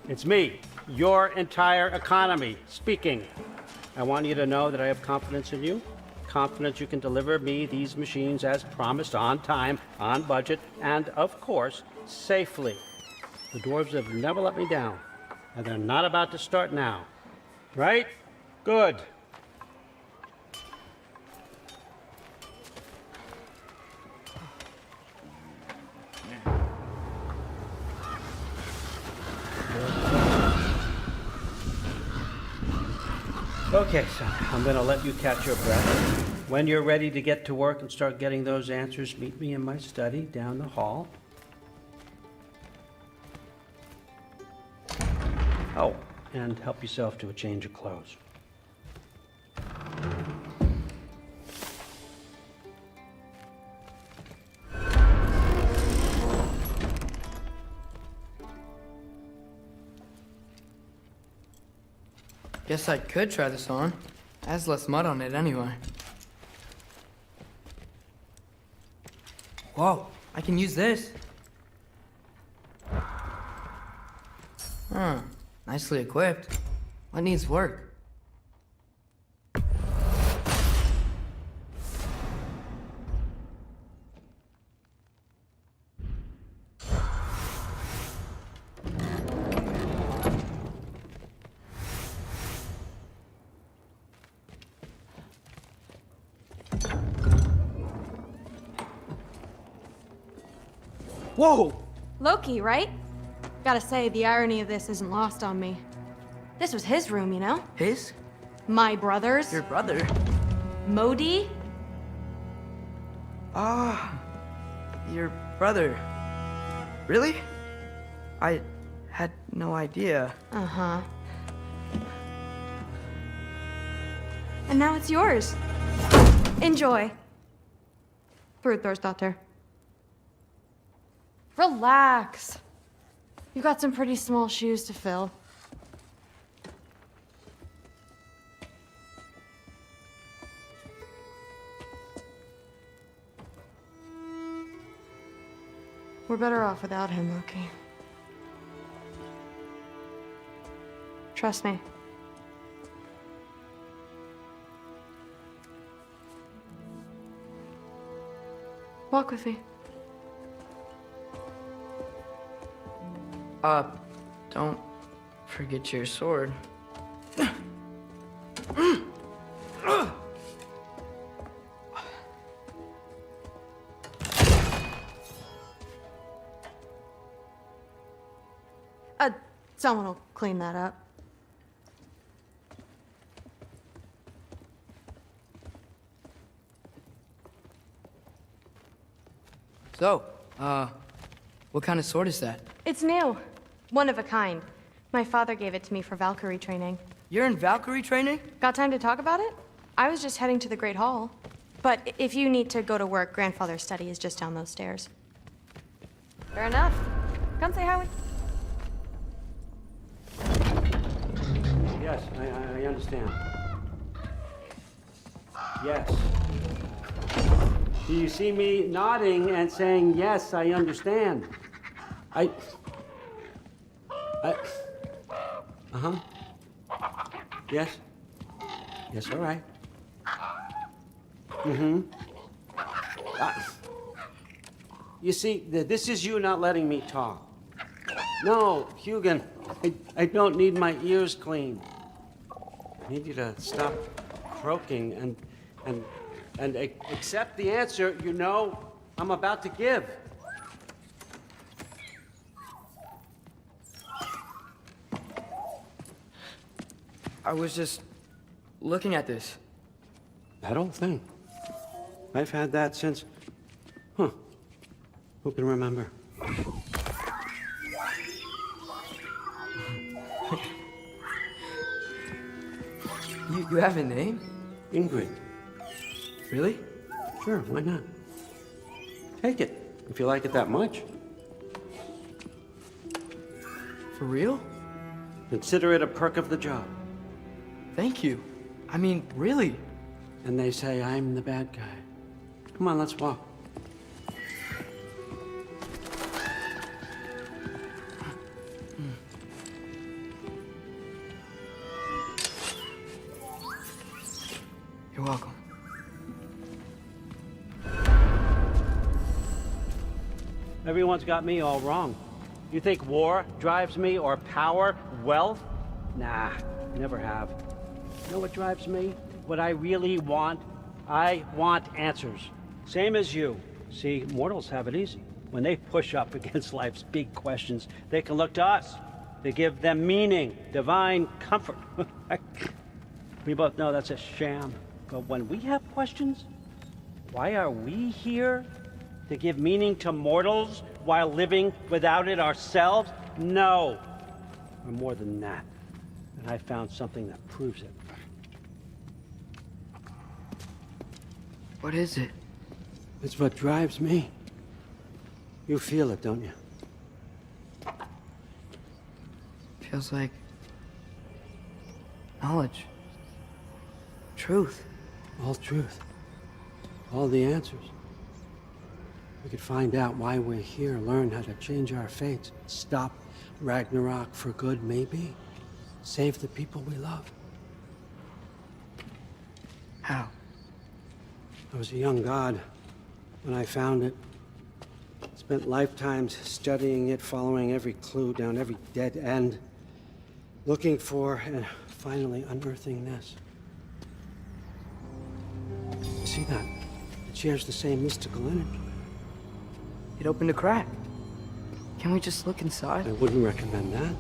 It's me, your entire economy, speaking. I want you to know that I have confidence in you. Confidence you can deliver me these machines as promised, on time, on budget, and of course, safely. The dwarves have never let me down, and they're not about to start now. Right? Good. Okay, son, I'm gonna let you catch your breath. When you're ready to get to work and start getting those answers, meet me in my study down the hall. Oh, and help yourself to a change of clothes. Guess I could try this on. It has less mud on it anyway. Whoa, I can use this. Huh, nicely equipped. What needs work? Whoa! Loki, right? Gotta say, the irony of this isn't lost on me. This was his room, you know? His? My brother's. Your brother? Modi? Ah, your brother. Really? I had no idea. Uh-huh. And now it's yours. Enjoy. Thor's Relax. You've got some pretty small shoes to fill. We're better off without him, Loki. Trust me. Walk with me. Don't forget your sword. Someone will clean that up. So, what kind of sword is that? It's new. One of a kind. My father gave it to me for Valkyrie training. You're in Valkyrie training? Got time to talk about it? I was just heading to the Great Hall. But if you need to go to work, Grandfather's study is just down those stairs. Fair enough. Come say hi with... Yes, I understand. Yes. Do you see me nodding and saying, yes, I understand? Uh-huh. Yes? Yes, all right. Mm-hmm. You see, this is you not letting me talk. No, Hugin, I don't need my ears cleaned. I need you to stop croaking and accept the answer you know I'm about to give. I was just looking at this. That old thing. I've had that since... Huh. Who can remember? You have a name? Ingrid. Really? Sure, why not? Take it, if you like it that much. For real? Consider it a perk of the job. Thank you. I mean, really. And they say I'm the bad guy. Come on, let's walk. You're welcome. Everyone's got me all wrong. You think war drives me, or power, wealth? Nah, never have. You know what drives me? What I really want? I want answers. Same as you. See, mortals have it easy. When they push up against life's big questions, they can look to us. They give them meaning, divine comfort. We both know that's a sham. But when we have questions, why are we here? To give meaning to mortals while living without it ourselves? No. We're more than that. And I found something that proves it. What is it? It's what drives me. You feel it, don't you? Feels like knowledge. Truth. All truth. All the answers. We could find out why we're here, learn how to change our fates, stop Ragnarok for good, maybe. Save the people we love. How? I was a young god when I found it. Spent lifetimes studying it, following every clue down every dead end, looking for and finally unearthing this. You see that? It shares the same mystical energy. It opened a crack. Can we just look inside? I wouldn't recommend that.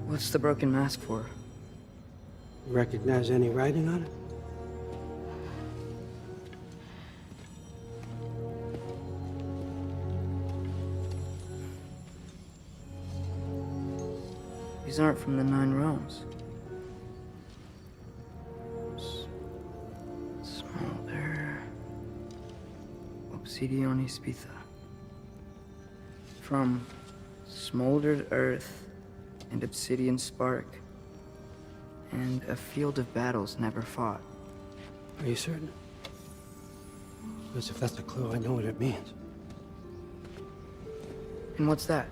What's the broken mask for? You recognize any writing on it? These aren't from the Nine Realms. Smolder. Obsidione Spitha. From smoldered earth and obsidian spark, and a field of battles never fought. Are you certain? Because if that's a clue, I know what it means. And what's that?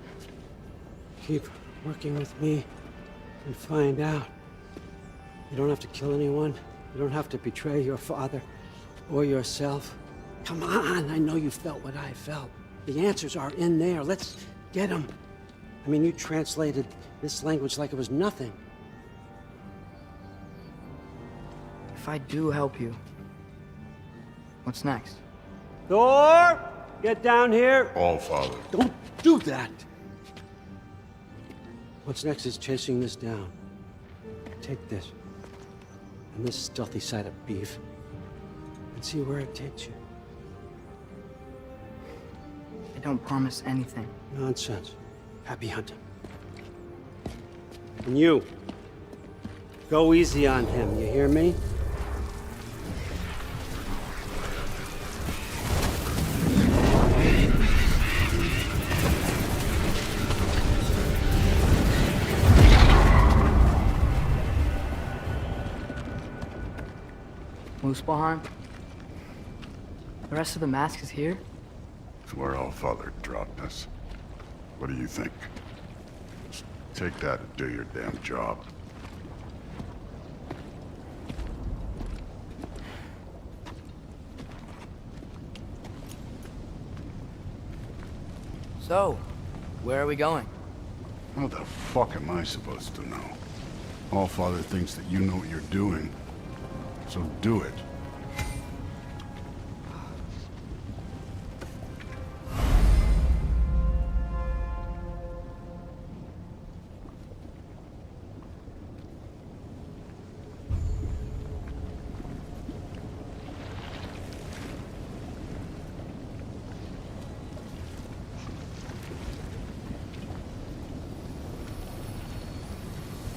Keep working with me and find out. You don't have to kill anyone. You don't have to betray your father or yourself. Come on, I know you felt what I felt. The answers are in there. Let's get them. I mean, you translated this language like it was nothing. If I do help you, what's next? Thor! Get down here! All, Father. Don't do that! What's next is chasing this down. Take this, and this stealthy side of beef, and see where it takes you. I don't promise anything. Nonsense. Happy hunting. And you, go easy on him, you hear me? Muspelheim? The rest of the mask is here? It's where Allfather dropped us. What do you think? Just take that and do your damn job. So, where are we going? How the fuck am I supposed to know? Allfather thinks that you know what you're doing. So do it.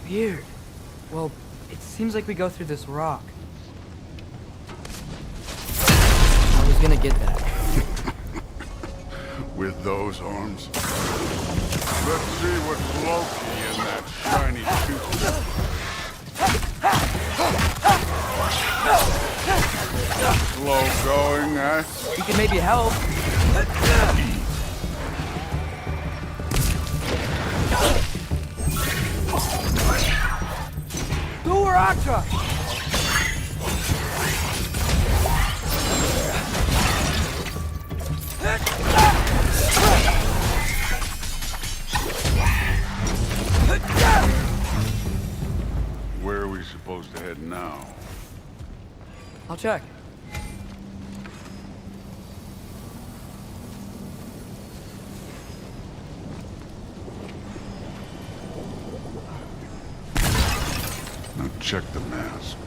Weird. Well, it seems like we go through this rock. I was gonna get that. With those arms? Let's see what Loki in that shiny tooth. Slow going, eh? We can maybe help. Duratra! Where are we supposed to head now? I'll check. Now check the mask.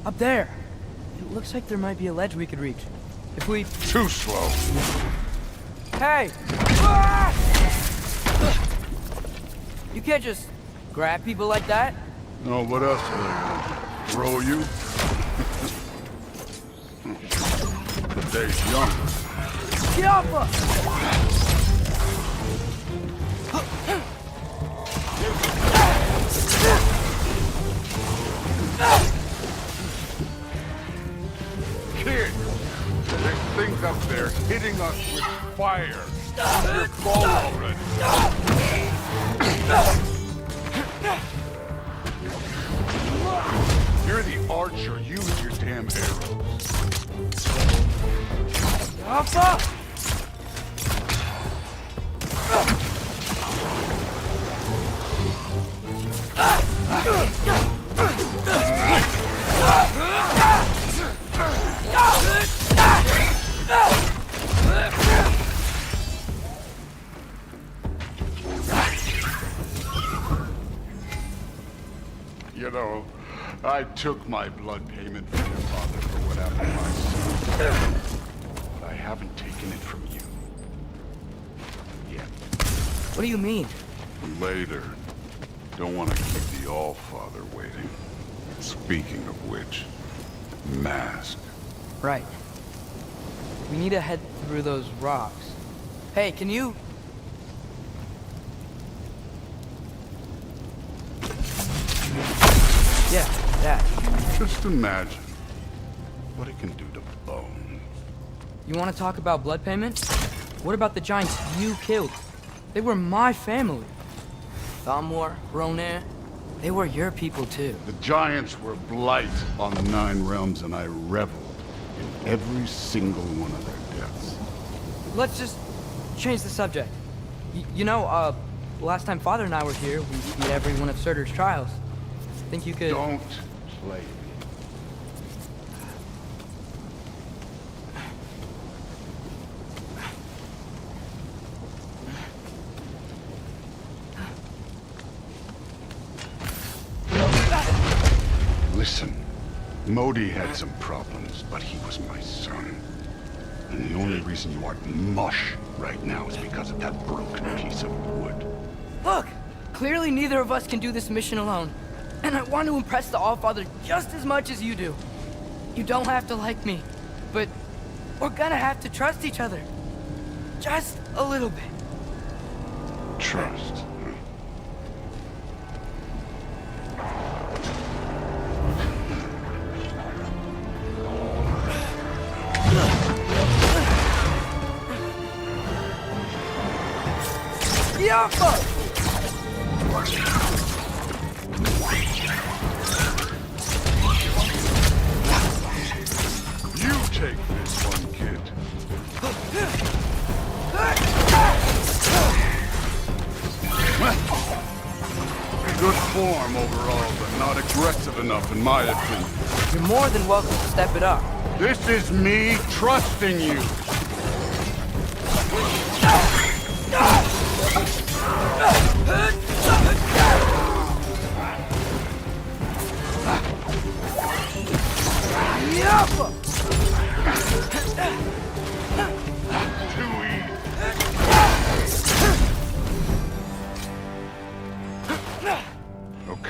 Up there. It looks like there might be a ledge we could reach. If we... Too slow. Hey! Ah! You can't just grab people like that. No, what else are they gonna throw you? The day's young. Get off us! Kid! There's things up there hitting us with fire. You're fall already. You're the archer. Use your damn arrows. Alpha! You know, I took my blood payment from your father for what happened to my son. But I haven't taken it from you. Yet. What do you mean? Later. Don't want to keep the Allfather waiting. Speaking of which, mask. Right. We need to head through those rocks. Hey, can you... Yeah, that. Just imagine what it can do to bone. You want to talk about blood payment? What about the giants you killed? They were my family. Thamor, Ronan, they were your people too. The giants were blight on the Nine Realms, and I reveled in every single one of their deaths. Let's just change the subject. You know, last time Father and I were here, we beat every one of Surtur's trials. Think you could... Don't play me. Listen, Modi had some problems, but he was my son. And the only reason you aren't mush right now is because of that broken piece of wood. Look! Clearly neither of us can do this mission alone. And I want to impress the Allfather just as much as you do. You don't have to like me, but we're gonna have to trust each other. Just a little bit. Trust. You take this one, kid. Good form overall, but not aggressive enough in my opinion. You're more than welcome to step it up. This is me trusting you.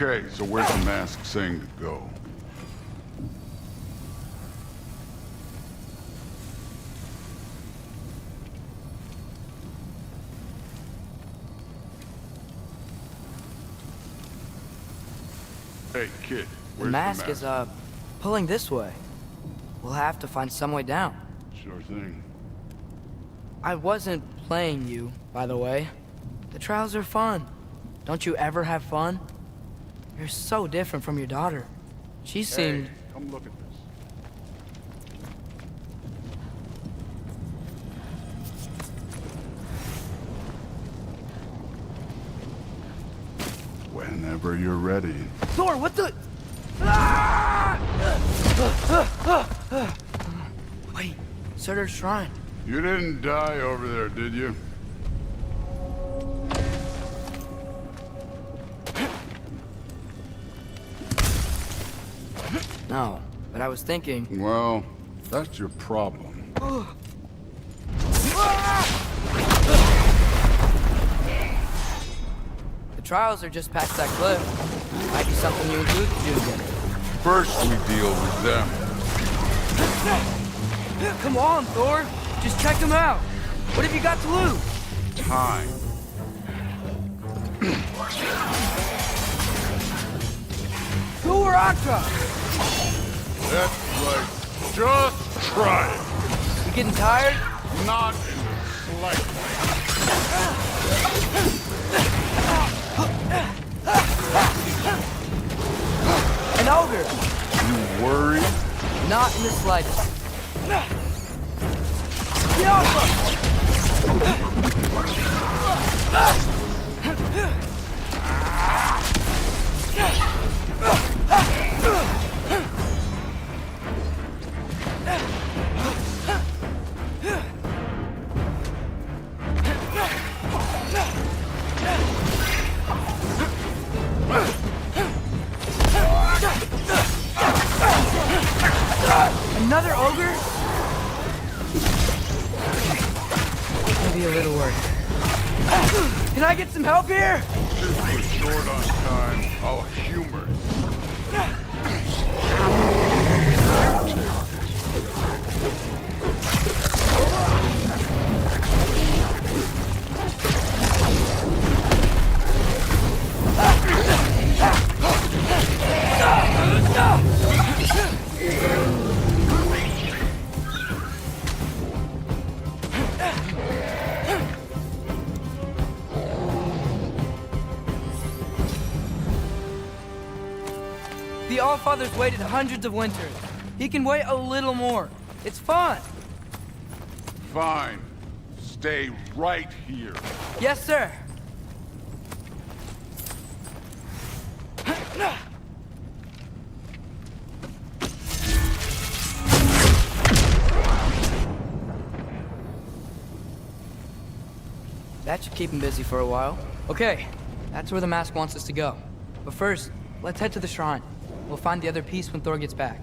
Okay, so where's the mask saying to go? Hey, kid, The where's mask the is, pulling this way. We'll have to find some way down. Sure thing. I wasn't playing you, by the way. The trials are fun. Don't you ever have fun? You're so different from your daughter. She seemed... Hey, come look at this. Whenever you're ready. Thor, what the... Wait, Surtur's shrine. You didn't die over there, did you? No, but I was thinking... Well, that's your problem. The trials are just past that cliff. Might be something you and Luke could do together. First, we deal with them. Come on, Thor! Just check them out! What have you got to lose? Time. Thor Atra! That's right. Just try it. You getting tired? Not in the slightest. An ogre! You worried? Not in the slightest. Another ogre? Maybe a little worried. Can I get some help here? Since we're short on time, I'll humor it. The Allfather's waited hundreds of winters. He can wait a little more. It's fun. Fine. Stay right here. Yes, sir. That should keep him busy for a while. Okay, that's where the mask wants us to go. But first, let's head to the shrine. We'll find the other piece when Thor gets back.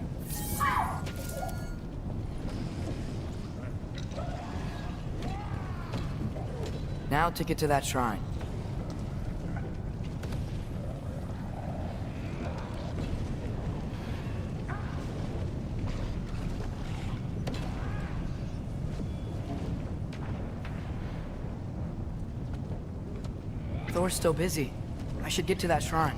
Now to get to that shrine. Thor's still busy. I should get to that shrine.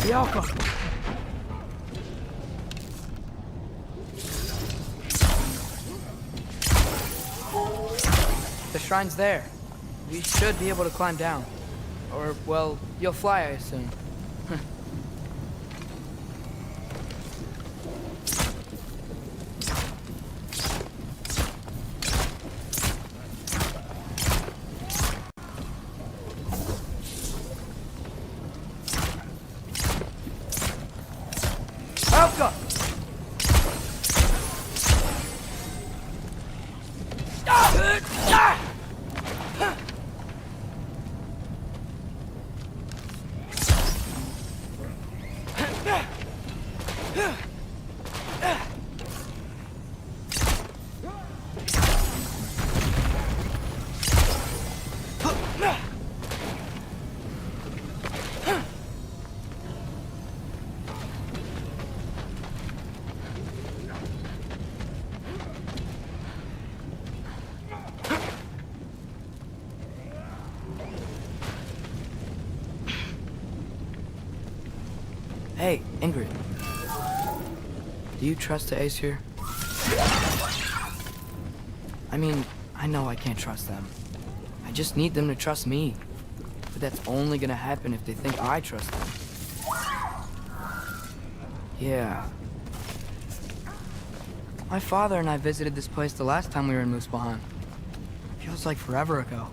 Bianca! The shrine's there. We should be able to climb down. Or, well, you'll fly, I assume. Alka! Hey, Ingrid. Do you trust the Aesir? I mean, I know I can't trust them. I just need them to trust me. But that's only gonna happen if they think I trust them. Yeah. My father and I visited this place the last time we were in Muspelheim. Feels like forever ago.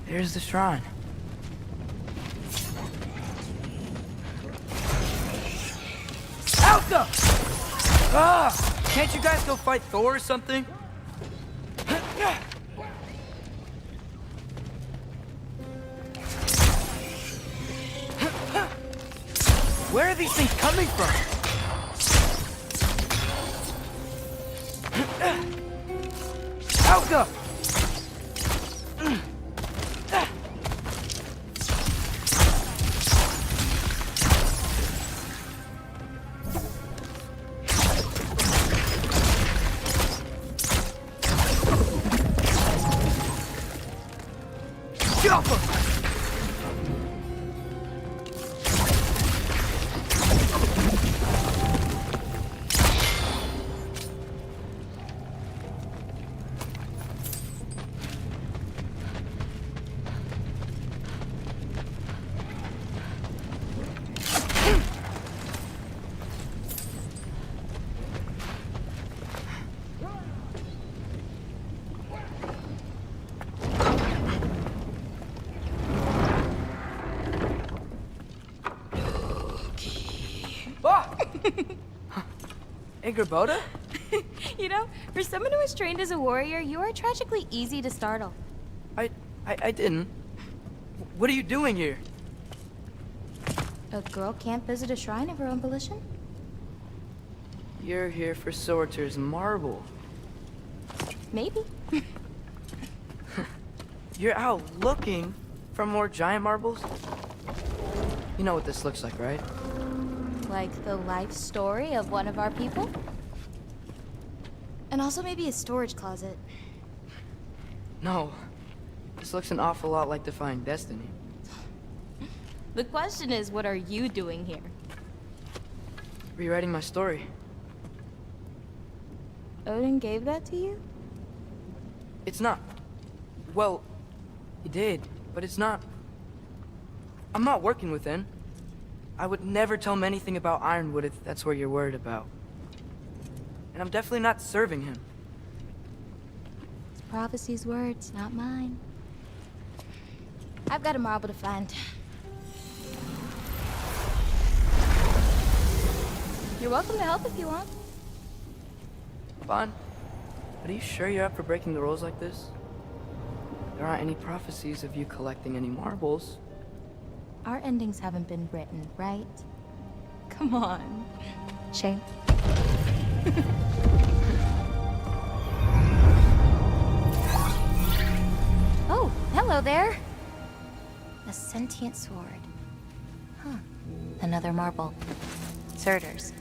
There's the shrine. Alka! Ah! Can't you guys go fight Thor or something? Where are these things coming from? Alka! Angerboda? You know, for someone who was trained as a warrior, you are tragically easy to startle. I didn't. What are you doing here? A girl can't visit a shrine of her own volition? You're here for Sorter's marble. Maybe. You're out looking for more giant marbles? You know what this looks like, right? Like the life story of one of our people? And also maybe a storage closet. No. This looks an awful lot like Defying Destiny. The question is, what are you doing here? Rewriting my story. Odin gave that to you? It's not. Well, he did, but it's not. I'm not working with him. I would never tell him anything about Ironwood if that's what you're worried about. And I'm definitely not serving him. It's prophecy's words, not mine. I've got a marble to find. You're welcome to help if you want. Fine. But are you sure you're up for breaking the rules like this? There aren't any prophecies of you collecting any marbles. Our endings haven't been written, right? Come on. Shane. Oh, hello there. A sentient sword. Huh. Another marble. Surtur's.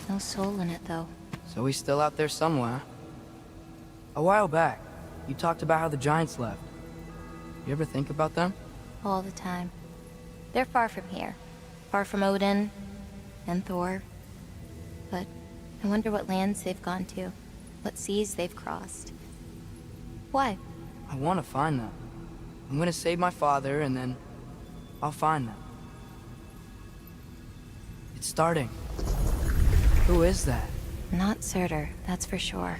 No soul in it, though. So he's still out there somewhere. A while back, you talked about how the giants left. You ever think about them? All the time. They're far from here. Far from Odin and Thor. But I wonder what lands they've gone to. What seas they've crossed. Why? I want to find them. I'm gonna save my father, and then I'll find them. It's starting. Who is that? Not Surtur, that's for sure.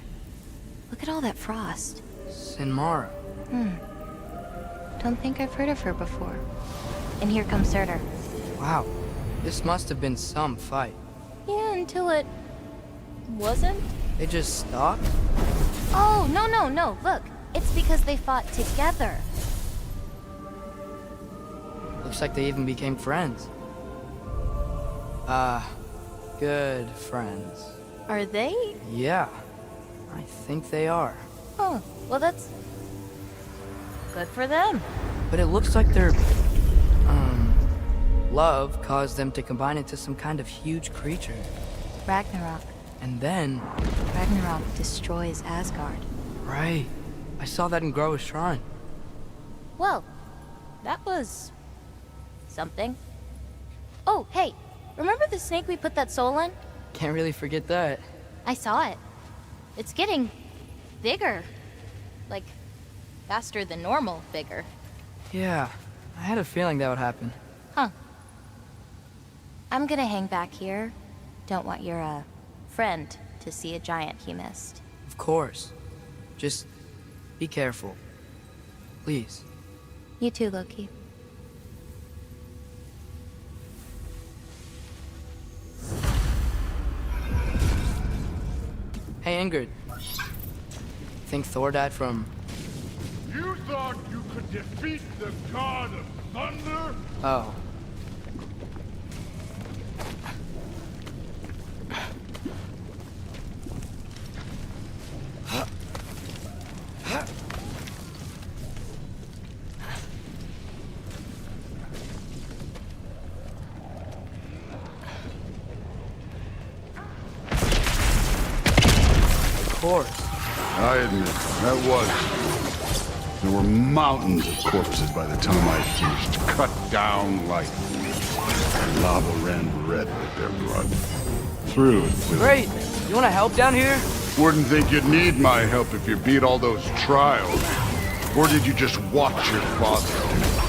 Look at all that frost. Sinmara. Don't think I've heard of her before. And here comes Surtur. Wow. This must have been some fight. Yeah, until it... wasn't? They just stopped? Oh, no. Look, it's because they fought together. Looks like they even became friends. Good friends. Are they? Yeah, I think they are. Oh, well that's... good for them. But it looks like their, love caused them to combine into some kind of huge creature. Ragnarok. And then... Ragnarok destroys Asgard. Right. I saw that in Groa's shrine. Well, that was... something. Oh, hey, remember the snake we put that soul in? Can't really forget that. I saw it. It's getting... bigger. Like, faster than normal bigger. Yeah, I had a feeling that would happen. Huh. I'm gonna hang back here. Don't want your, friend to see a giant he missed. Of course. Just be careful. Please. You too, Loki. Hey, Ingrid. Think Thor died from... You thought you could defeat the god of thunder? Oh. Of course. I admit, that was. There were mountains of corpses by the time I finished. Cut down like lava ran red with their blood. Through it with... Great! You wanna help down here? Wouldn't think you'd need my help if you beat all those trials. Or did you just watch your father do it?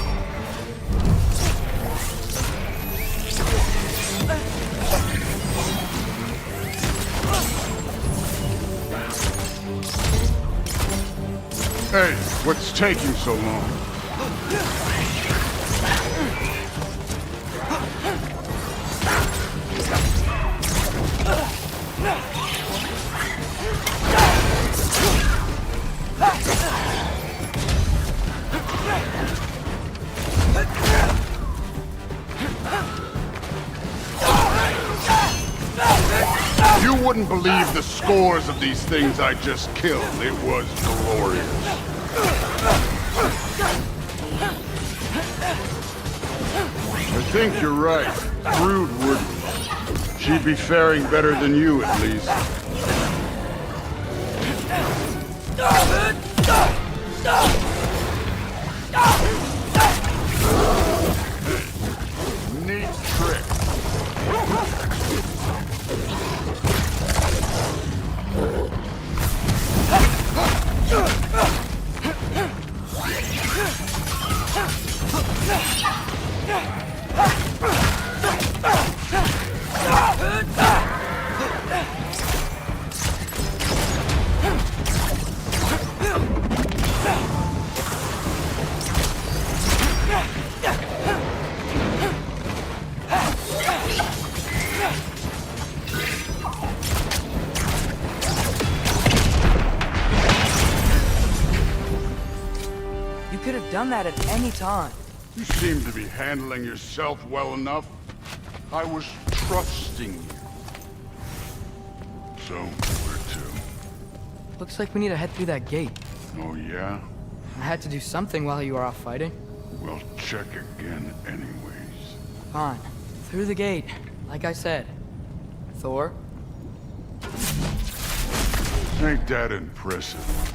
Hey, what's taking so long? You wouldn't believe the scores of these things I just killed. It was glorious. I think you're right. Brood wouldn't. She'd be faring better than you, at least. Neat trick. You could have done that at any time. You seem to be handling yourself well enough. I was trusting you. So, where to? Looks like we need to head through that gate. Oh, yeah? I had to do something while you were off fighting. We'll check again anyways. Fine. Through the gate, like I said. Thor? Ain't that impressive?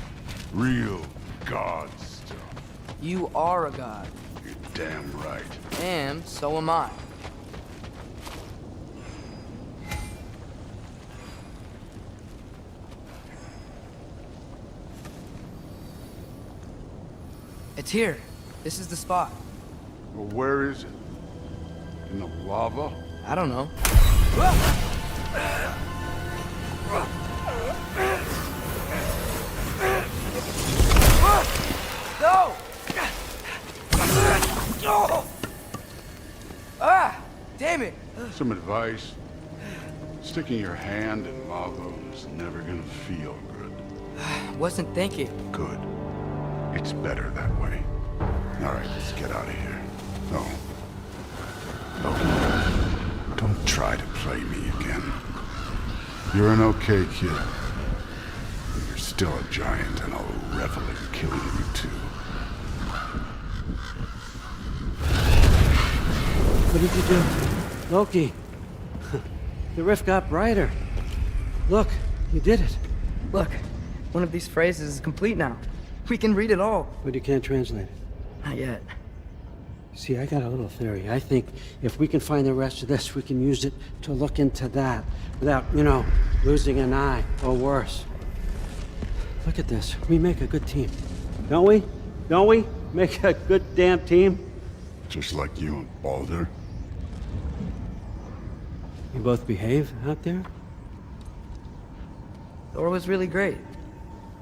Real god stuff. You are a god. You're damn right. And so am I. It's here. This is the spot. Well, where is it? In the lava? I don't know. No! Ah! Damn it! Some advice. Sticking your hand in lava is never gonna feel good. Wasn't thinking. Good. It's better that way. All right, let's get out of here. No. No. Don't try to play me again. You're an okay kid. You're still a giant, and I'll revel in killing you too. What did you do? Loki. The rift got brighter. Look, you did it. Look, one of these phrases is complete now. We can read it all. But you can't translate it. Not yet. See, I got a little theory. I think if we can find the rest of this, we can use it to look into that without, losing an eye or worse. Look at this. We make a good team. Don't we? Don't we? Make a good damn team? Just like you and Baldur. You both behave out there? Thor was really great.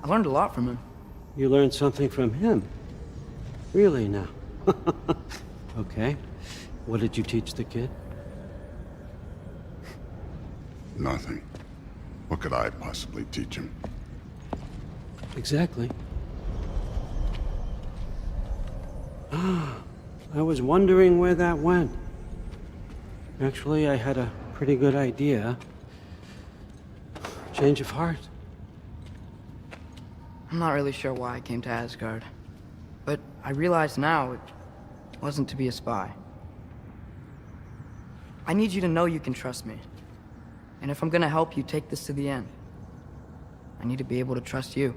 I learned a lot from him. You learned something from him? Really now? Okay. What did you teach the kid? Nothing. What could I possibly teach him? Exactly. I was wondering where that went. Actually, I had a pretty good idea. Change of heart. I'm not really sure why I came to Asgard. But I realize now it wasn't to be a spy. I need you to know you can trust me. And if I'm gonna help you take this to the end, I need to be able to trust you.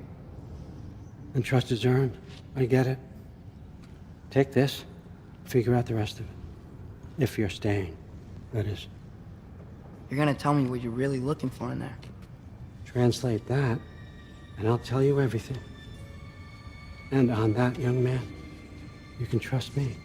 And trust is earned. I get it. Take this, figure out the rest of it. If you're staying, that is. You're gonna tell me what you're really looking for in there. Translate that, and I'll tell you everything. And on that, young man, you can trust me.